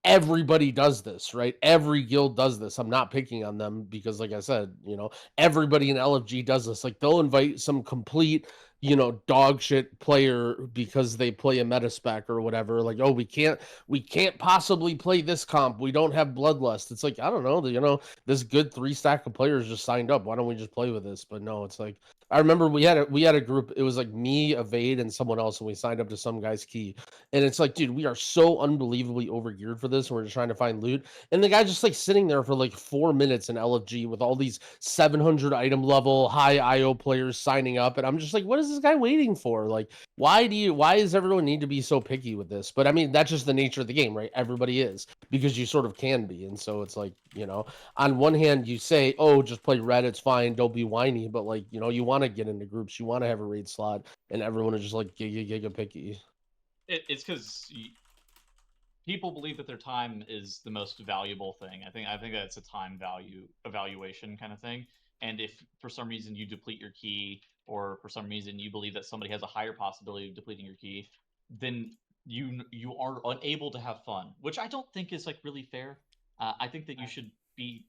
everybody does this, right? Every guild does this. I'm not picking on them because, like I said, everybody in LFG does this. Like, they'll invite some complete, dog shit player because they play a meta spec or whatever. Like, oh, we can't possibly play this comp. We don't have Bloodlust. It's like, I don't know, this good 3-stack of players just signed up. Why don't we just play with this? But no, it's like, I remember we had a group. It was like me, Evade, and someone else, and we signed up to some guy's key. And it's like, dude, we are so unbelievably overgeared for this, and we're just trying to find loot. And the guy just like sitting there for like 4 minutes in LFG with all these 700 item level high IO players signing up, and I'm just like, what is this guy waiting for? Like, why does everyone need to be so picky with this? But I mean, that's just the nature of the game, right? Everybody is, because you sort of can be. And so it's like, on one hand you say, oh, just play red, it's fine, don't be whiny, but like, you want to get into groups, you want to have a raid slot, and everyone is just like giga picky. It's because people believe that their time is the most valuable thing. I think that's a time value evaluation kind of thing. And if for some reason you deplete your key, or for some reason you believe that somebody has a higher possibility of depleting your key, then you are unable to have fun, which I don't think is like really fair. I think that you should be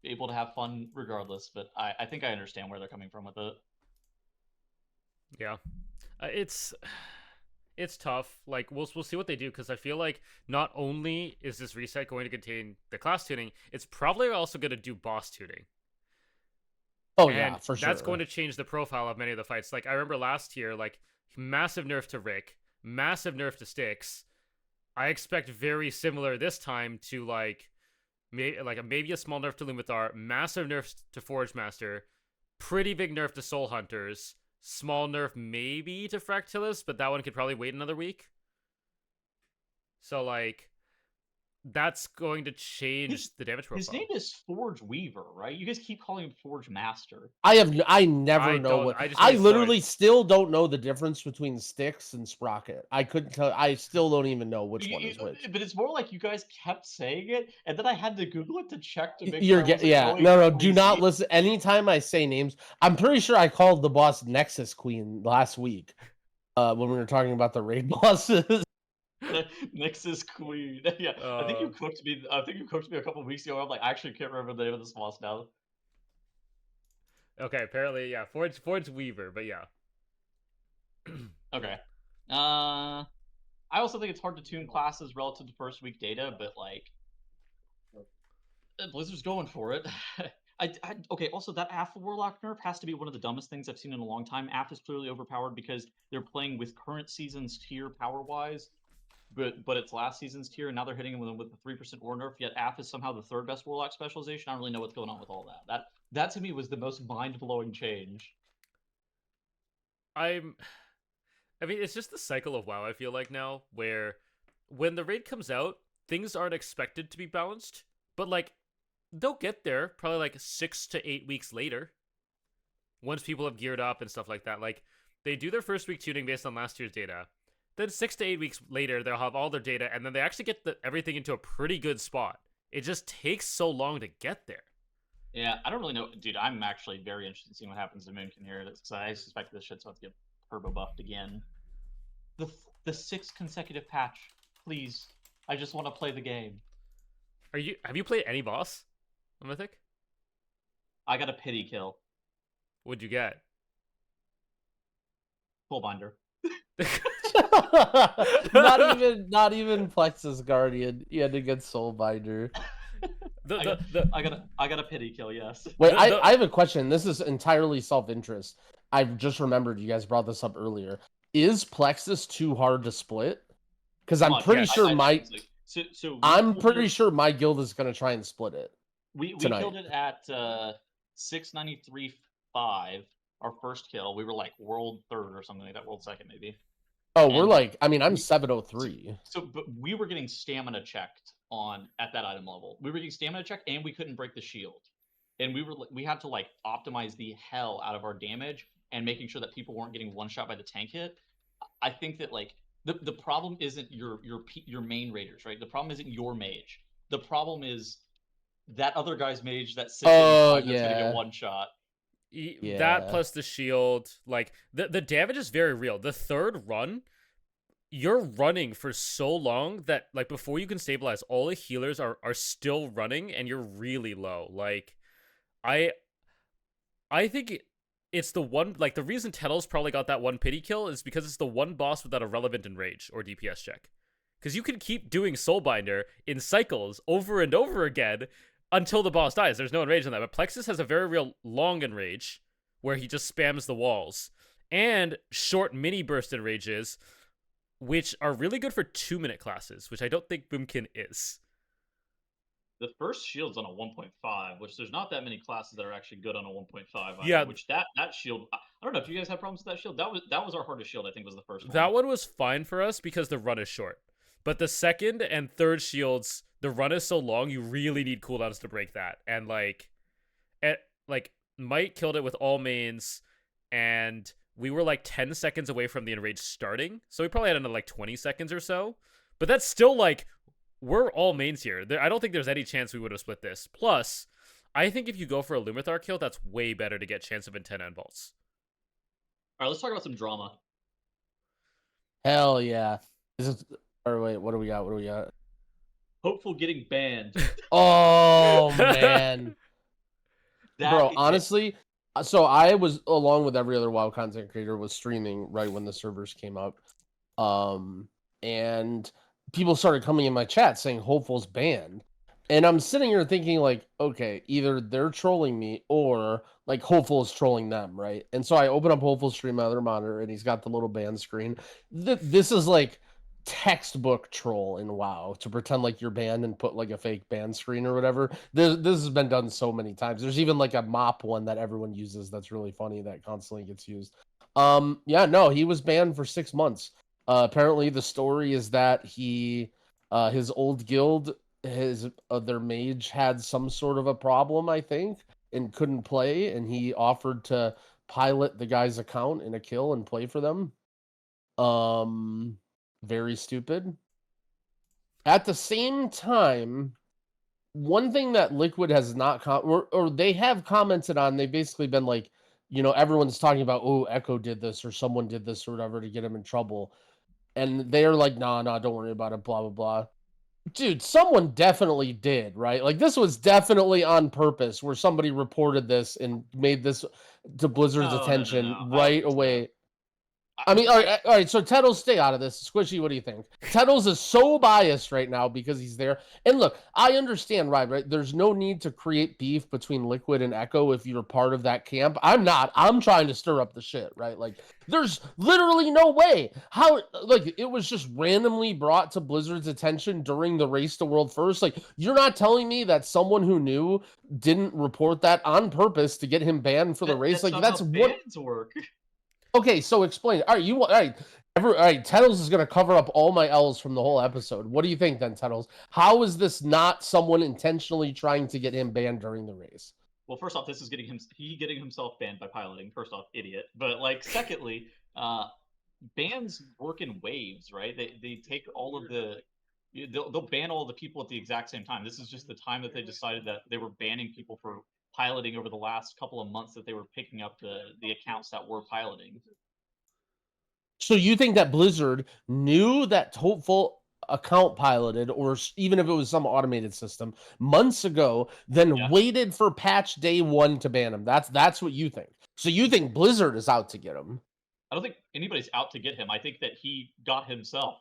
able to have fun regardless, but I think I understand where they're coming from with it. Yeah, it's tough. Like, we'll see what they do, because I feel like not only is this reset going to contain the class tuning, it's probably also going to do boss tuning. Oh, and yeah, for sure. That's going to change the profile of many of the fights. Like, I remember last year, like, massive nerf to Rick, massive nerf to Styx. I expect very similar this time to, maybe a small nerf to Lumathar, massive nerf to Forge Master, pretty big nerf to Soul Hunters, small nerf maybe to Fractilis, but that one could probably wait another week. So, like, that's going to change the damage profile. His name is Forgeweaver, right? You guys keep calling him Forge Master. I never know what. I literally still don't know the difference between Styx and Sprocket. I couldn't tell. I still don't even know which one is which. But it's more like you guys kept saying it, and then I had to Google it to check to make sure. No. Do not crazy. listen. Anytime I say names, I'm pretty sure I called the boss Nexus Queen last week, when we were talking about the raid bosses. Nexus Queen. Yeah, I think you cooked me. I think you cooked me a couple weeks ago. I'm like, I actually can't remember the name of this boss now. Okay, apparently, yeah, Forgeweaver, but yeah. Okay. I also think it's hard to tune classes relative to first week data, but like, Blizzard's going for it. Okay, also that AF Warlock nerf has to be one of the dumbest things I've seen in a long time. AF is clearly overpowered because they're playing with current season's tier power-wise, but it's last season's tier, and now they're hitting him with the 3% war nerf, yet AF is somehow the third best Warlock specialization. I don't really know what's going on with all that. That to me was the most mind-blowing change. I mean, it's just the cycle of WoW, I feel like, now, where when the raid comes out, things aren't expected to be balanced, but, like, they'll get there probably, like, 6 to 8 weeks later, once people have geared up and stuff like that. Like, they do their first week tuning based on last year's data. Then 6 to 8 weeks later, they'll have all their data, and then they actually get everything into a pretty good spot. It just takes so long to get there. Yeah, I don't really know. Dude, I'm actually very interested in seeing what happens to Moonkin here, because I suspect this shit's about to get turbo buffed again. The 6th consecutive patch, please. I just want to play the game. Have you played any boss on Mythic? I got a pity kill. What'd you get? Full binder. not even Plexus Guardian. You had to get Soulbinder. I got a pity kill. Yes. Wait, I have a question. This is entirely self-interest. I've just remembered you guys brought this up earlier. Is Plexus too hard to split? Because I'm pretty sure I'm pretty sure my guild is going to try and split it. We killed it at 693.5. Our first kill. We were like world third or something like that. World second maybe. Oh, we're like, I mean, I'm 703. But we were getting stamina checked at that item level. We were getting stamina checked, and we couldn't break the shield. And we had to like optimize the hell out of our damage and making sure that people weren't getting one shot by the tank hit. I think that like the problem isn't your main raiders, right? The problem isn't your mage. The problem is that other guy's mage that's gonna get one shot. That plus the shield, like the damage is very real. The third run, you're running for so long that like before you can stabilize, all the healers are still running and you're really low. Like I think it's the one, like the reason Tettles probably got that one pity kill is because it's the one boss without a relevant enrage or DPS check. Because you can keep doing Soulbinder in cycles over and over again until the boss dies. There's no enrage on that. But Plexus has a very real long enrage where he just spams the walls. And short mini burst enrages, which are really good for 2-minute classes, which I don't think Boomkin is. The first shield's on a 1.5, which there's not that many classes that are actually good on a 1.5. Yeah. Which that shield, I don't know if you guys have problems with that shield. That was our hardest shield, I think, was the first one. That one was fine for us because the run is short. But the second and third shields, the run is so long, you really need cooldowns to break that. And Might killed it with all mains, and we were like 10 seconds away from the enrage starting. So we probably had another like 20 seconds or so. But that's still like, we're all mains here. I don't think there's any chance we would have split this. Plus, I think if you go for a Lumathar kill, that's way better to get chance of intent and vaults. All right, let's talk about some drama. Hell yeah. Or wait, what do we got? Hopeful getting banned. Oh, man. That Bro, is- honestly, so I was, along with every other WoW content creator, was streaming right when the servers came up. And people started coming in my chat saying Hopeful's banned. And I'm sitting here thinking, like, okay, either they're trolling me or, like, Hopeful is trolling them, right? And so I open up Hopeful's stream on their monitor, and he's got the little ban screen. This is, like, textbook troll in WoW, to pretend like you're banned and put, like, a fake ban screen or whatever. This has been done so many times. There's even, like, a mop one that everyone uses that's really funny that constantly gets used. Yeah, no, he was banned for 6 months. Apparently, the story is that his old guild, their mage had some sort of a problem, I think, and couldn't play, and he offered to pilot the guy's account in a kill and play for them. Very stupid. At the same time, one thing that Liquid has not or they have commented on, they've basically been like, you know, everyone's talking about, oh, Echo did this or someone did this or whatever to get him in trouble. And they're like, nah, don't worry about it, blah, blah, blah. Dude, someone definitely did, right? Like, this was definitely on purpose, where somebody reported this and made this to Blizzard's attention right away. I mean, all right, so Tettles, stay out of this. Squishy, what do you think? Tettles is so biased right now because he's there. And look, I understand, right? There's no need to create beef between Liquid and Echo if you're part of that camp. I'm not. I'm trying to stir up the shit, right? Like, there's literally no way. How, like, it was just randomly brought to Blizzard's attention during the Race to World First. Like, you're not telling me that someone who knew didn't report that on purpose to get him banned for the race? Like, that's what bans work. Okay, so explain. All right, all right. Tettles is going to cover up all my L's from the whole episode. What do you think then, Tettles? How is this not someone intentionally trying to get him banned during the race? Well, first off, this is getting himself banned by piloting. First off, idiot. But like, secondly, bans work in waves, right? They take all of they'll ban all the people at the exact same time. This is just the time that they decided that they were banning people for piloting over the last couple of months, that they were picking up the accounts that were piloting. So you think that Blizzard knew that Hopeful account piloted, or even if it was some automated system, months ago, then waited for patch day 1 to ban him? That's what you think. So you think Blizzard is out to get him? I don't think anybody's out to get him. I think that he got himself.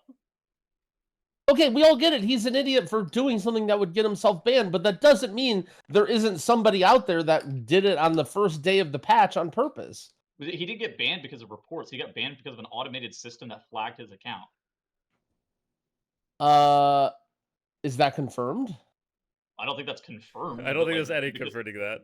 Okay, we all get it. He's an idiot for doing something that would get himself banned, but that doesn't mean there isn't somebody out there that did it on the first day of the patch on purpose. He didn't get banned because of reports. He got banned because of an automated system that flagged his account. Is that confirmed? I don't think that's confirmed. I don't think there's any confirming that.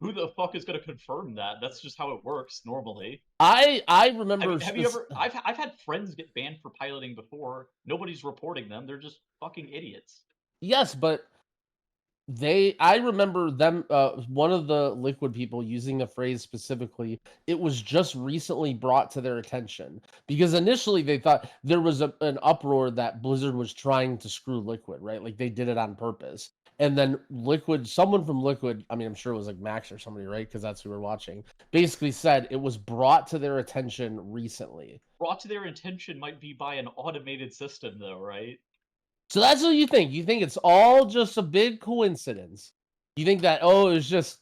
Who the fuck is going to confirm that? That's just how it works normally. I remember. Have you ever? I've had friends get banned for piloting before. Nobody's reporting them. They're just fucking idiots. Yes, but I remember them. One of the Liquid people using the phrase specifically. It was just recently brought to their attention because initially they thought there was an uproar that Blizzard was trying to screw Liquid, right? Like they did it on purpose. And then someone from Liquid, I mean, I'm sure it was like Max or somebody, right? Because that's who we're watching, basically said it was brought to their attention recently. Brought to their attention might be by an automated system, though, right? So that's what you think. You think it's all just a big coincidence. You think that, oh, it's just...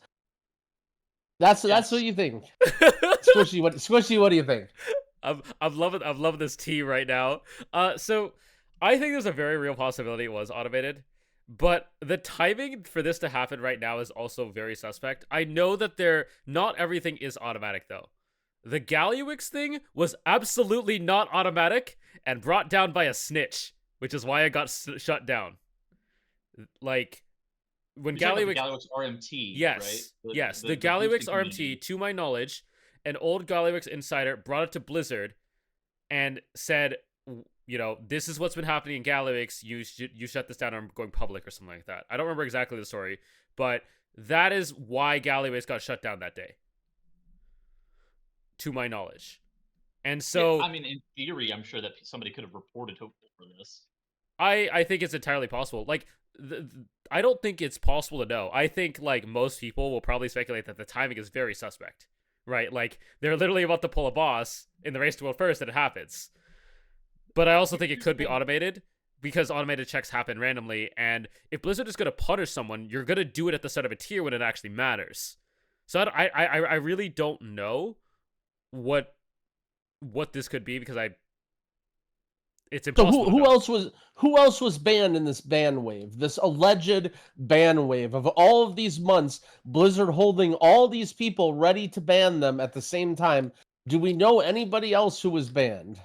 That's what you think. Squishy, what do you think? I'm loving this tea right now. So I think there's a very real possibility it was automated, but the timing for this to happen right now is also very suspect. I know that not everything is automatic though. The Galliwix thing was absolutely not automatic and brought down by a snitch, which is why it got shut down. Like when Galliwix RMT, yes, right? Yes, the Galliwix RMT, to my knowledge, an old Galliwix insider brought it to Blizzard and said, you know, this is what's been happening in Galliwix. You shut this down, or I'm going public or something like that. I don't remember exactly the story, but that is why Galliwix got shut down that day, to my knowledge. And so, yeah, I mean, in theory, I'm sure that somebody could have reported for this. I think it's entirely possible. Like, I don't think it's possible to know. I think, like, most people will probably speculate that the timing is very suspect, right? Like, they're literally about to pull a boss in the Race to World First, and it happens. But I also think it could be automated, because automated checks happen randomly, and if Blizzard is going to punish someone, you're going to do it at the start of a tier when it actually matters. So I really don't know what this could be, because it's impossible. So who else was banned in this ban wave? This alleged ban wave of all of these months, Blizzard holding all these people ready to ban them at the same time. Do we know anybody else who was banned?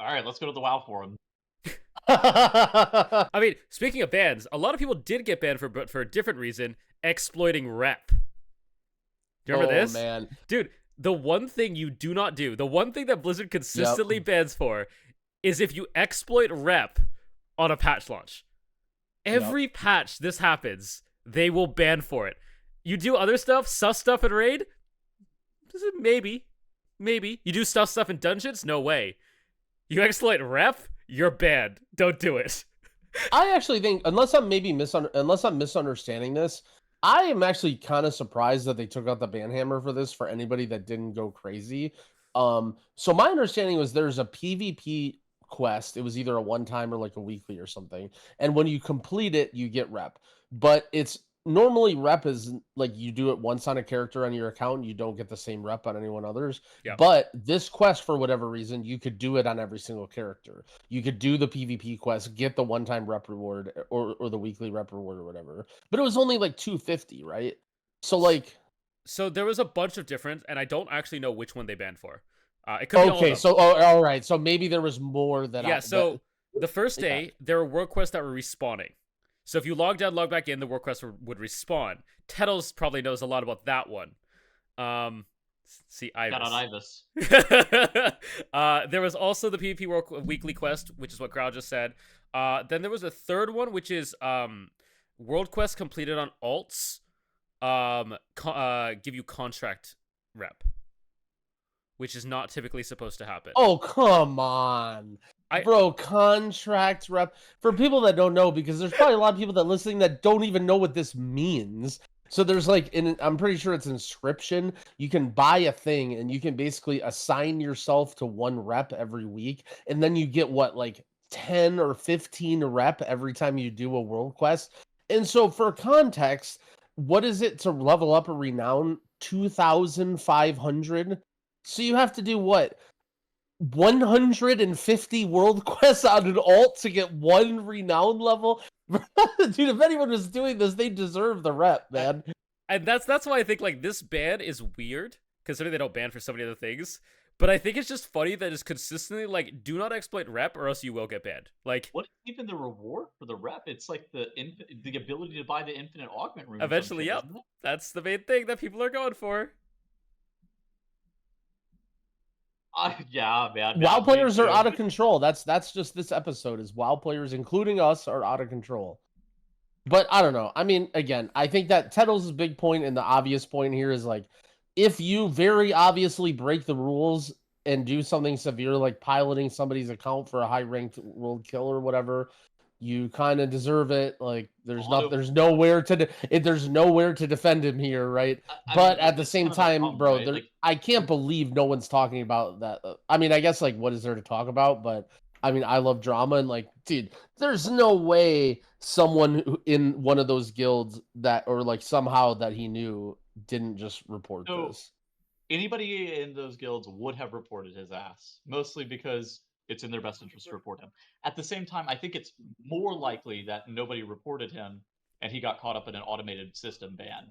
All right, let's go to the WoW forum. I mean, speaking of bans, a lot of people did get banned for a different reason, exploiting rep. Do you remember this? Oh, man. Dude, the one thing you do not do, the one thing that Blizzard consistently bans for, is if you exploit rep on a patch launch. Every patch this happens, they will ban for it. You do other stuff, sus stuff in raid? Maybe. You do stuff in dungeons? No way. You exploit rep? You're banned. Don't do it. I actually think, unless I'm misunderstanding this, I am actually kind of surprised that they took out the ban hammer for this, for anybody that didn't go crazy. So my understanding was there's a PvP quest. It was either a one-time or like a weekly or something. And when you complete it, you get rep. But it's normally rep is like you do it once on a character on your account, and you don't get the same rep on anyone others. Yeah. But this quest, for whatever reason, you could do it on every single character. You could do the PvP quest, get the one-time rep reward, or the weekly rep reward or whatever. But it was only like 250, right? So there was a bunch of different, and I don't actually know which one they banned for. It could be all of them. So all right. So maybe there was more that. Yeah. The first day there were world quests that were respawning. So if you logged out, log back in, the world quest would respawn. Tettles probably knows a lot about that one. See, Ibis. Got on Ibis. There was also the PvP World Weekly Quest, which is what Growl just said. Then there was a third one, which is World Quest completed on alts. Give you contract rep, which is not typically supposed to happen. Oh, come on. Bro, contract rep. For people that don't know, because there's probably a lot of people that are listening that don't even know what this means. So there's like, I'm pretty sure it's inscription. You can buy a thing and you can basically assign yourself to one rep every week. And then you get like 10 or 15 rep every time you do a world quest. And so for context, what is it to level up a renown? 2,500. So you have to do what? 150 world quests on an alt to get one renown level? Dude, if anyone was doing this, they deserve the rep, man. And that's why I think like this ban is weird, considering they don't ban for so many other things. But I think it's just funny that it's consistently like, do not exploit rep or else you will get banned. Like, what is even the reward for the rep? It's like the ability to buy the infinite augment room. Eventually, yep. That's the main thing that people are going for. Yeah, man. WoW players are out of control. That's just this episode is WoW players, including us, are out of control. But I don't know. I mean, again, I think that Tettles' big point and the obvious point here is like, if you very obviously break the rules and do something severe like piloting somebody's account for a high-ranked world kill or whatever, you kind of deserve it. Like there's Auto- there's nowhere to defend him here, right? I But mean, at the that's same kind of the time, problem, bro, right? Like, I can't believe no one's talking about that. I mean, I guess like what is there to talk about? But I mean, I love drama and like, dude, there's no way someone in one of those guilds that or like somehow that he knew didn't just report So- this. anybody in those guilds would have reported his ass, mostly because it's in their best interest to report him. At the same time, I think it's more likely that nobody reported him and he got caught up in an automated system ban.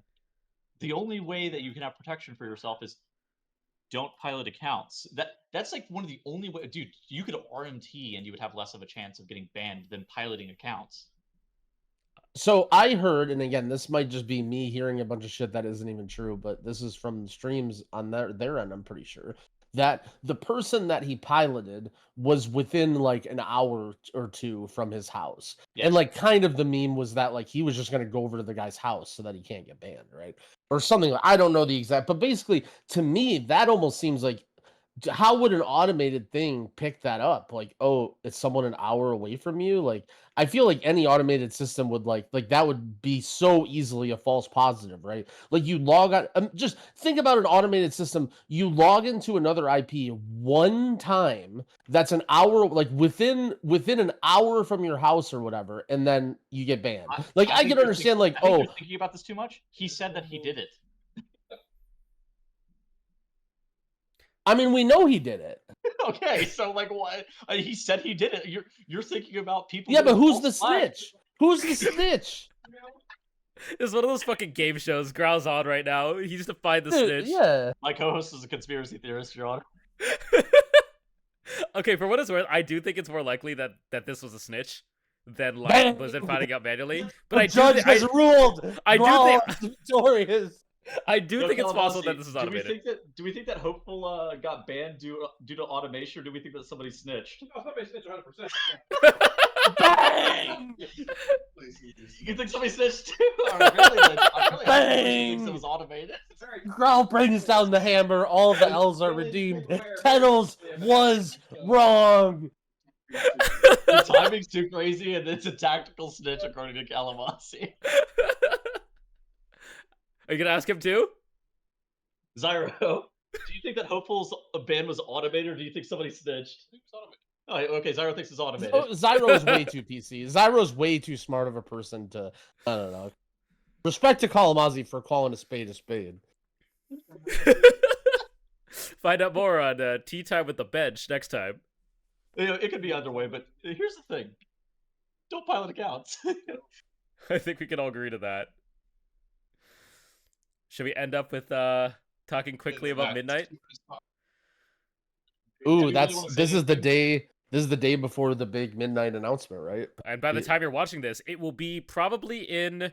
The only way that you can have protection for yourself is don't pilot accounts. That's like one of the only way, dude. You could RMT and you would have less of a chance of getting banned than piloting accounts. So I heard, and again, this might just be me hearing a bunch of shit that isn't even true, but this is from streams on their end, I'm pretty sure, that the person that he piloted was within like an hour or two from his house. Yes. And like kind of the meme was that like he was just gonna go over to the guy's house so that he can't get banned, right? Or something like I don't know the exact, but basically to me, that almost seems like how would an automated thing pick that up? Like, oh, it's someone an hour away from you. Like, I feel like any automated system would like that would be so easily a false positive, right? Like you log on, just think about an automated system. You log into another IP one time. That's an hour, like within an hour from your house or whatever, and then you get banned. Like I think can you're understand, thinking, like, I think oh, you're thinking about this too much. He said that he did it. I mean, we know he did it. Okay, so like what? He said he did it. You're thinking about people. Yeah, but doing who's the false flags. snitch? Who's the snitch? It's one of those fucking game shows. Growl's on right now. He's to find the Dude, snitch. yeah. My co-host is a conspiracy theorist, Your Honor. Okay, for what it's worth, I do think it's more likely that this was a snitch than like Bang! Blizzard finding out manually. But The I do judge thi- has ruled. I do Growl think- is victorious. I do Yo, think it's possible Kalamazoo, that this is automated. Do we think that Hopeful got banned due to automation, or do we think that somebody snitched? No, somebody snitched 100%. Bang! You think somebody snitched too? I really Bang! thinks it was automated. Growl brings down the hammer. All the L's are redeemed. Tettles was wrong. The timing's too crazy, and it's a tactical snitch, according to Kalamazoo. Are you gonna ask him too? Zyro, do you think that Hopeful's ban was automated, or do you think somebody snitched? Oh, okay, Zyro thinks it's automated. Zyro's way too PC. Zyro's way too smart of a person to. I don't know. Respect to Kalamazoo for calling a spade a spade. Find out more on Tea Time with the Bench next time. You know, it could be underway, but here's the thing: don't pilot accounts. I think we can all agree to that. Should we end up with talking quickly about midnight? Ooh, Everybody wanna say this is the anything? day. This is the day before the big midnight announcement, right? And by the time you're watching this, it will be probably in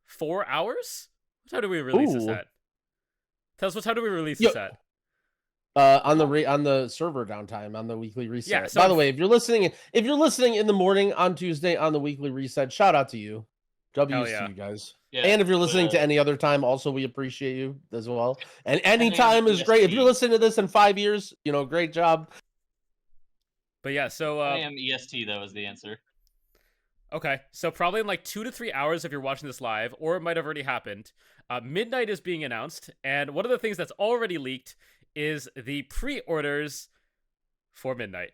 4 hours. What time do we release this Ooh. at? Tell us what time do we release Yo- this at? On the server downtime on the weekly reset. Yeah, so By the way, if you're listening in the morning on Tuesday on the weekly reset, shout out to you. W's yeah. to you guys. Yeah, And if you're listening to uh, any other time, also we appreciate you as well. And any 10 a.m. time is great. If EST. you're listening to this in 5 years, great job. But yeah, so 10 a.m. EST though is the answer. okay, so probably in like 2 to 3 hours if you're watching this live, or it might have already happened. Midnight is being announced, and one of the things that's already leaked is the pre-orders for Midnight.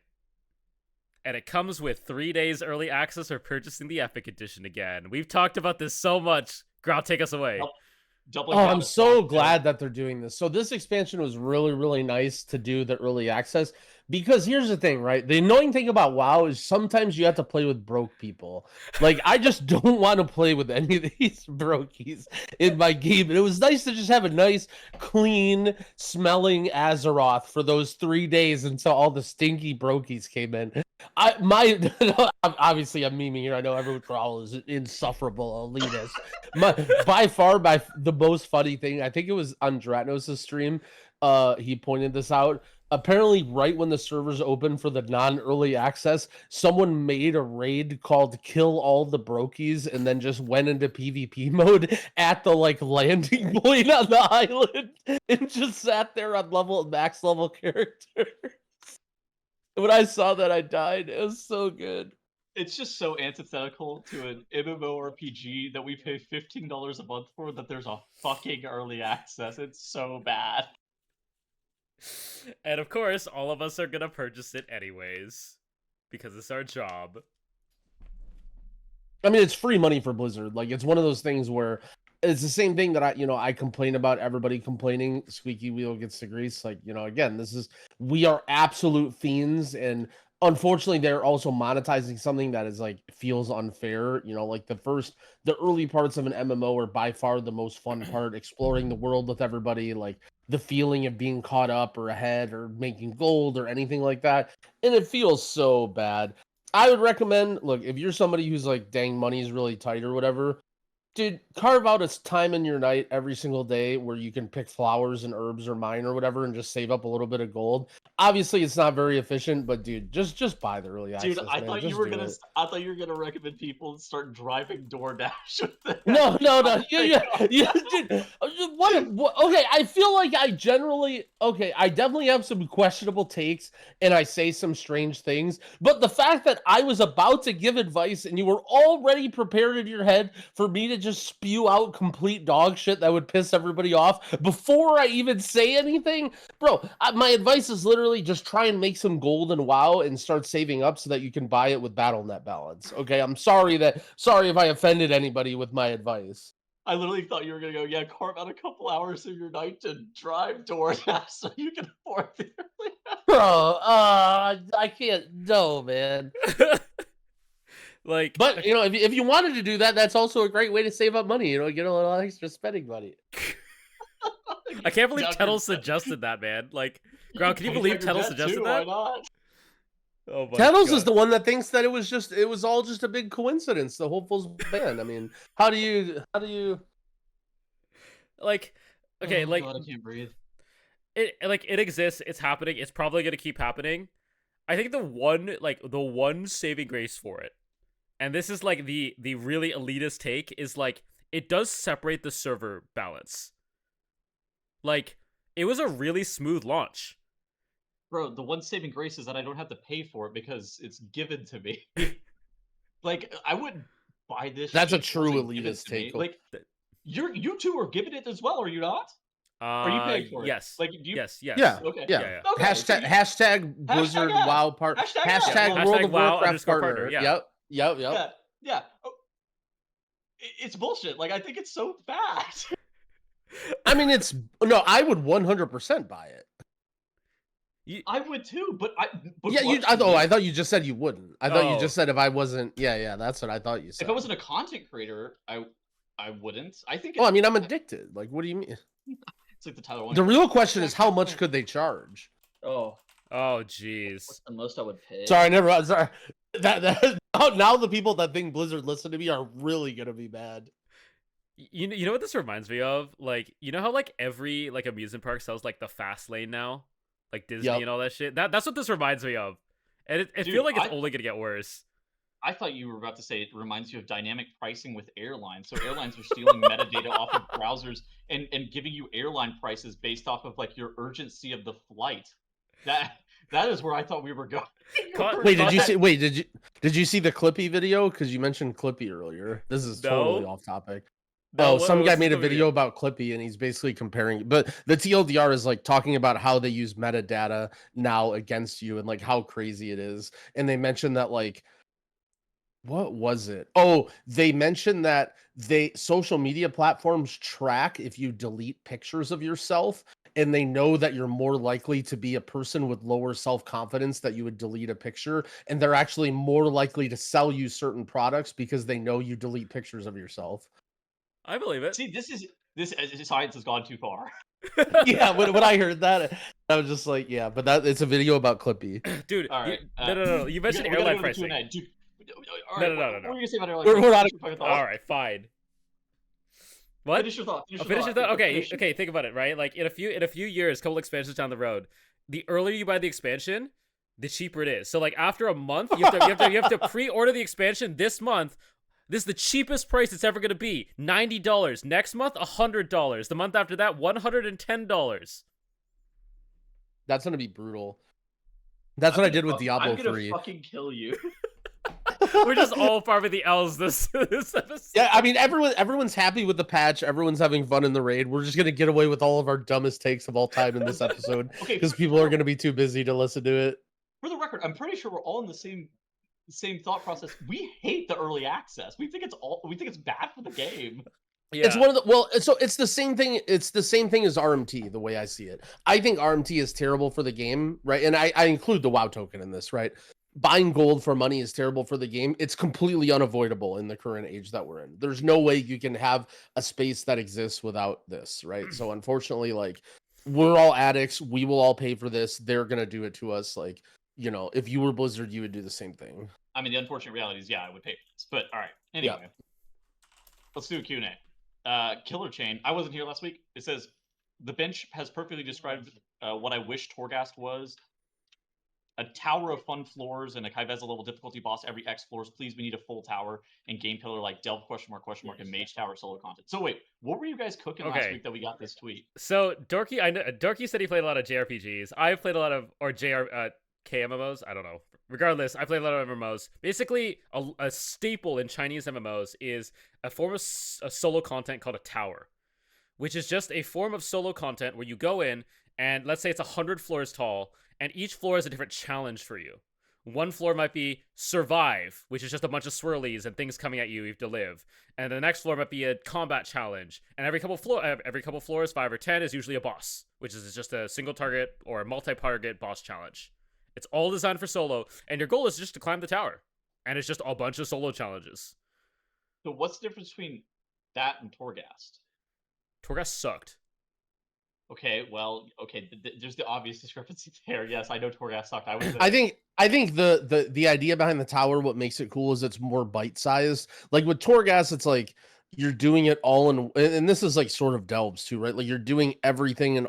And it comes with 3 days early access or purchasing the Epic Edition again. We've talked about this so much. Growl, take us away. Doubling Oh, down I'm to so Sonic, glad that they're doing this. So this expansion was really, really nice to do the early access. Because here's the thing, right? The annoying thing about WoW is sometimes you have to play with broke people. Like, I just don't want to play with any of these brokies in my game. And it was nice to just have a nice, clean, smelling Azeroth for those 3 days until all the stinky brokies came in. Obviously I'm memeing here. I know everyone Growl is insufferable elitist. By far, the most funny thing, I think it was on Dratnos' stream, he pointed this out. Apparently, right when the servers opened for the non-early access, someone made a raid called "Kill All the Brokies" and then just went into PvP mode at the landing point on the island and just sat there on max level characters. When I saw that, I died. It was so good. It's just so antithetical to an MMORPG that we pay $15 a month for that there's a fucking early access. It's so bad. And of course, all of us are gonna purchase it anyways. Because it's our job. I mean, it's free money for Blizzard. Like, it's one of those things where it's the same thing that I complain about everybody complaining. Squeaky wheel gets the grease. Like, again, we are absolute fiends, and unfortunately, they're also monetizing something that is like feels unfair. Like the early parts of an MMO are by far the most fun part, exploring the world with everybody, like the feeling of being caught up or ahead or making gold or anything like that. And it feels so bad. I would recommend, look, if you're somebody who's like, dang, money is really tight or whatever, dude, carve out a time in your night every single day where you can pick flowers and herbs or mine or whatever and just save up a little bit of gold. Obviously, it's not very efficient, but dude, just buy the early access. Dude, I man. thought Just you were do gonna. it. I thought you were gonna recommend people start driving DoorDash with it. No. Yeah, dude. What? Okay, I feel like I definitely have some questionable takes and I say some strange things, but the fact that I was about to give advice and you were already prepared in your head for me to just spew out complete dog shit that would piss everybody off before I even say anything, bro, my advice is literally just try and make some gold and WoW and start saving up so that you can buy it with Battle.net balance. Okay, I'm sorry if I offended anybody with my advice. I literally thought you were gonna go, yeah, carve out a couple hours of your night to drive DoorDash so you can afford the early. Bro, I can't. No, man. Like, But if you wanted to do that, that's also a great way to save up money. Get a little extra spending money. I can't believe Down Tettles your- suggested that, man. Like, Growl, can you pay believe for your Tettles jet suggested too, that? Why not? Oh my Tettles God. is the one that thinks that it was all just a big coincidence. The Hopefuls ban. I mean, how do you? Like, okay, Oh, like God, I can't breathe. it exists. It's happening. It's probably gonna keep happening. I think the one saving grace for it, and this is like the really elitist take, is like it does separate the server balance. Like, it was a really smooth launch. Bro, the one saving grace is that I don't have to pay for it because it's given to me. Like, I wouldn't buy this. That's a shit true wasn't given elitist to me. take. Like, you two are giving it as well, are you not? Are you paying for it? Yes. Like, do you? Yes. Yeah. Okay. Yeah. Okay, so Hashtag Blizzard yeah. WoW part. Hashtag yeah. Hashtag Well, World hashtag of WoW Warcraft _ partner. yeah. Yep. Yeah. Oh, it's bullshit. Like, I think it's so bad. I mean, I would 100% buy it. I would too, but I thought you just said you wouldn't. I thought you Oh. just said if I wasn't. Yeah, that's what I thought you said. if I wasn't a content creator, I wouldn't. I think. Well, I mean, I'm addicted. Like, what do you mean? It's like the Tyler 1. The real question is how much could they charge? Oh, Oh, jeez. what's the most I would pay? Sorry, sorry. That now the people that think Blizzard listen to me are really gonna be mad. You know what this reminds me of? Like, you know how like every like amusement park sells like the fast lane now, like Disney Yep. and all that shit. That's what this reminds me of, and it Dude, feels like it's only gonna get worse. I thought you were about to say it reminds you of dynamic pricing with airlines. So airlines are stealing metadata off of browsers and giving you airline prices based off of like your urgency of the flight. That is where I thought we were going. Wait, did you see the Clippy video? Because you mentioned Clippy earlier. This is totally No. off topic. No, Some guy what's made a the video about Clippy and he's basically comparing, but the TLDR is like talking about how they use metadata now against you and like how crazy it is. And they mentioned that like, what was it? Oh, they mentioned that social media platforms track if you delete pictures of yourself, and they know that you're more likely to be a person with lower self-confidence that you would delete a picture, and they're actually more likely to sell you certain products because they know you delete pictures of yourself. I believe it. See, this science has gone too far. Yeah, when I heard that, I was just like, yeah, but it's a video about Clippy. Dude, All right. no. You mentioned we gotta airline go to pricing. Q&A. Dude, all No, right, no. What were you gonna say about airline We're pricing? not- Finish your fucking thought. All right, fine. What? Finish your thought. Finish your thought. Okay. Think about it. Right, like in a few years, couple expansions down the road, the earlier you buy the expansion, the cheaper it is. So like after a month, you have to pre-order the expansion this month. This is the cheapest price it's ever gonna be. $90. Next month, $100. The month after that, $110. That's gonna be brutal. That's what I did with Diablo I'm gonna 3. fucking kill you. We're just all farming the L's this episode. Yeah, I mean, everyone's happy with the patch. Everyone's having fun in the raid. We're just gonna get away with all of our dumbest takes of all time in this episode Okay, because people are gonna be too busy to listen to it. For the record, I'm pretty sure we're all in the same thought process. We hate the early access. We think it's bad for the game. Yeah. It's one of the so it's the same thing. It's the same thing as RMT, the way I see it. I think RMT is terrible for the game, right? And I include the WoW token in this, right? Buying gold for money is terrible for the game. It's completely unavoidable in the current age that we're in. There's no way you can have a space that exists without this, right? So unfortunately, like, we're all addicts. We will all pay for this. They're gonna do it to us. Like, you know, if you were Blizzard, you would do the same thing. I mean, the unfortunate reality is, yeah, I would pay for this. But all right, anyway, let's do a Q&A. Killer Chain. I wasn't here last week. It says the bench has perfectly described what I wish Torghast was. A tower of fun floors and a Kai'Veza level difficulty boss every X floors. Please, we need a full tower and game pillar like Delve ? And Mage Tower solo content. So wait, what were you guys cooking last week that we got this tweet? So Dorky, I know Dorky said he played a lot of JRPGs. I've played a lot of KMMOs. I don't know. Regardless, I played a lot of MMOs. Basically, a staple in Chinese MMOs is a form of solo content called a tower, which is just a form of solo content where you go in and let's say it's 100 floors tall. And each floor is a different challenge for you. One floor might be survive, which is just a bunch of swirlies and things coming at you have to live. And the next floor might be a combat challenge. And every couple floors, 5 or 10, is usually a boss, which is just a single target or a multi-target boss challenge. It's all designed for solo, and your goal is just to climb the tower. And it's just a bunch of solo challenges. So what's the difference between that and Torghast? Torghast sucked. Okay, well, there's the obvious discrepancy there. Yes, I know Torghast sucked. I think the idea behind the tower, what makes it cool is it's more bite-sized. Like with Torghast, it's like you're doing it all and this is like sort of Delves too, right? Like you're doing everything in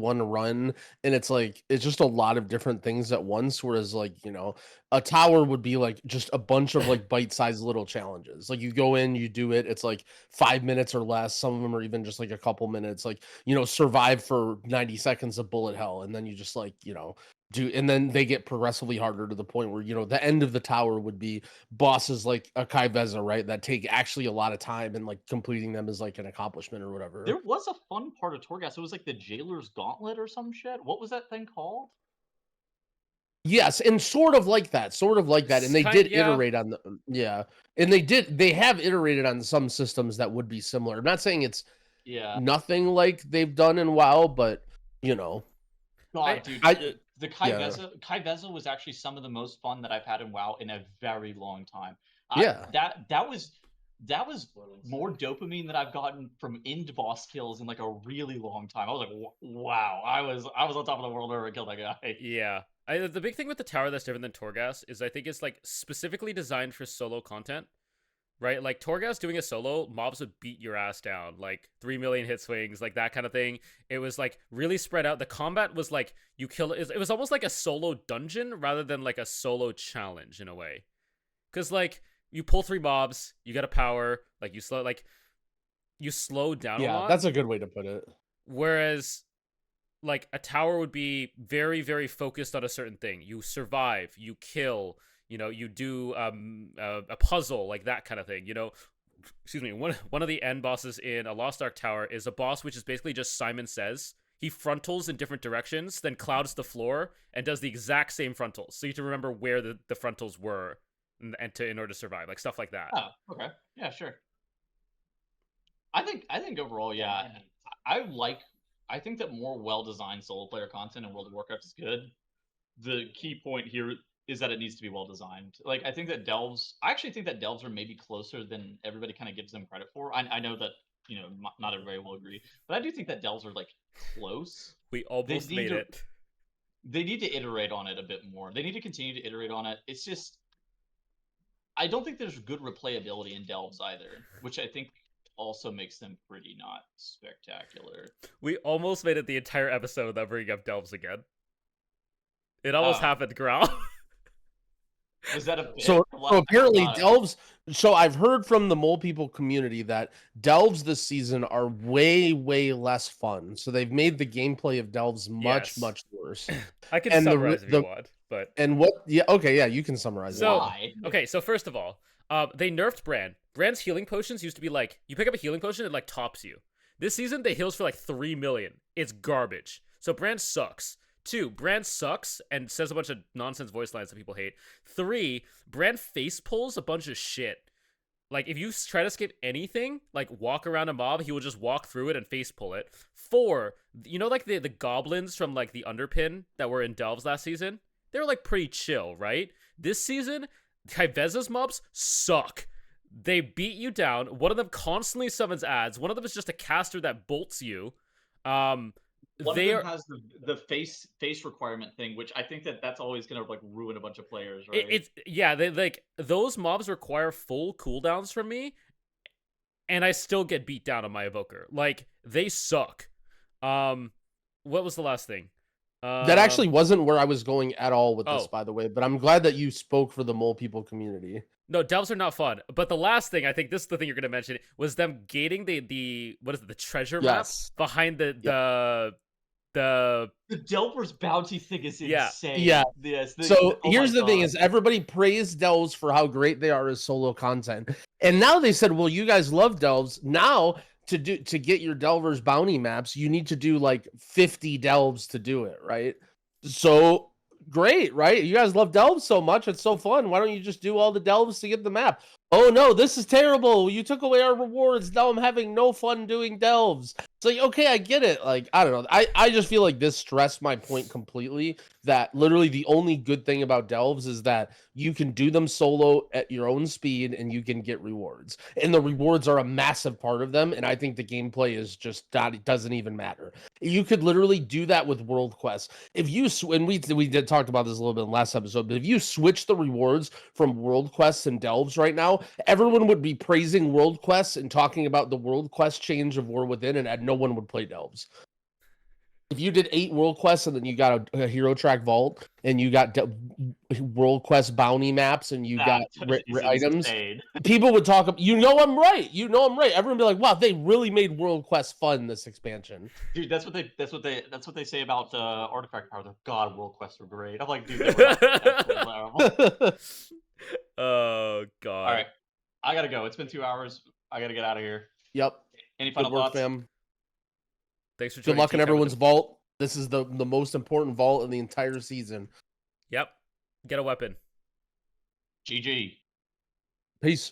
one run, and it's like it's just a lot of different things at once. Whereas like, you know, a tower would be like just a bunch of like bite-sized little challenges. Like you go in, you do it, it's like 5 minutes or less. Some of them are even just like a couple minutes, like, you know, survive for 90 seconds of bullet hell, and then you just like, you know, and then they get progressively harder to the point where, you know, the end of the tower would be bosses like a Kai'Veza, right? That take actually a lot of time, and like completing them is like an accomplishment or whatever. There was a fun part of Torghast. It was like the Jailer's Gauntlet or some shit. What was that thing called? Yes, and sort of like that. And they did iterate on and they have iterated on some systems that would be similar. I'm not saying it's nothing like they've done in WoW, but you know. God, dude. The Kai'Veza was actually some of the most fun that I've had in WoW in a very long time. That was more dopamine that I've gotten from end boss kills in like a really long time. I was like, wow, I was on top of the world whenever I killed that guy. Yeah. The big thing with the tower that's different than Torghast is I think it's like specifically designed for solo content. Right, like Torghast doing a solo, mobs would beat your ass down, like 3 million hit swings, like that kind of thing. It was like really spread out. The combat was like you kill it. It was almost like a solo dungeon rather than like a solo challenge in a way. Because like you pull 3 mobs, you get a power, like you slow down a lot. Yeah, that's a good way to put it. Whereas like a tower would be very, very focused on a certain thing. You survive, you kill. You know, you do a puzzle, like that kind of thing. You know, excuse me. One of the end bosses in a Lost Ark tower is a boss which is basically just Simon Says. He frontals in different directions, then clouds the floor and does the exact same frontals. So you have to remember where the frontals were in order to survive, like stuff like that. Oh, okay, yeah, sure. I think overall, yeah, I think that more well-designed solo player content in World of Warcraft is good. The key point here is that it needs to be well designed. Like I actually think that Delves are maybe closer than everybody kind of gives them credit for. I know that, you know, not everybody will agree, but I do think that Delves are like close. We almost made it. They need to iterate on it a bit more. They need to continue to iterate on it. It's just, I don't think there's good replayability in Delves either, which I think also makes them pretty not spectacular. We almost made it the entire episode without bringing up Delves again. It almost happened, Growl. Was that a bit? So apparently So I've heard from the mole people community that delves this season are way, way less fun. So they've made the gameplay of delves much, Yes. much worse. I can And summarize if you want, but and what? Yeah, okay, yeah, you can summarize so it. Why? okay. So first of all, they nerfed Bran. Bran's healing potions used to be like you pick up a healing potion, it like tops you. This season, they heals for like 3 million. It's garbage. So Bran sucks. 2, Bran sucks and says a bunch of nonsense voice lines that people hate. 3, Bran face pulls a bunch of shit. Like, if you try to skip anything, like walk around a mob, he will just walk through it and face pull it. 4, you know, like the goblins from like the Underpin that were in Delves last season? They were like pretty chill, right? This season, Tyveza's mobs suck. They beat you down. One of them constantly summons ads. One of them is just a caster that bolts you. One They of are them has the face requirement thing, which I think that's always gonna like ruin a bunch of players, right? it's yeah, they like those mobs require full cooldowns from me, and I still get beat down on my evoker. Like they suck. What was the last thing? That actually wasn't where I was going at all with this, Oh. by the way. But I'm glad that you spoke for the mole people community. No, delves are not fun. But the last thing, I think this is the thing you're gonna mention, was them gating the what is it, the treasure Yes. map behind the The Delver's bounty thing is Yeah. insane. Yeah. Yes. So oh here's my the thing: God. is everybody praised delves for how great they are as solo content, and now they said, "Well, you guys love delves. Now to get your delvers bounty maps, you need to do like 50 delves to do it, right?" So great, right? You guys love delves so much; it's so fun. Why don't you just do all the delves to get the map? Oh no, this is terrible. You took away our rewards. Now I'm having no fun doing delves. It's like, okay, I get it. Like, I don't know. I just feel like this stressed my point completely, that literally the only good thing about delves is that you can do them solo at your own speed and you can get rewards. And the rewards are a massive part of them. And I think the gameplay is just not, it doesn't even matter. You could literally do that with world quests. If you, and we did talk about this a little bit in the last episode, but if you switch the rewards from world quests and delves right now, everyone would be praising world quests and talking about the world quest change of War Within, and no one would play delves. If you did 8 world quests and then you got a hero track vault and you got world quest bounty maps and you got items, people would talk. You know I'm right. You know I'm right. Everyone would be like, "Wow, they really made world quest fun this expansion." Dude, that's what they say about artifact power. They're, God, world quests are great. I'm like, dude, they were absolutely terrible. Oh God. All right, I gotta go. It's been 2 hours. I gotta get out of here. Yep. Any final Good work, thoughts? fam. Thanks for Good joining luck in Tea Time with everyone's the- vault. This is the most important vault in the entire season. Yep. Get a weapon. GG. Peace.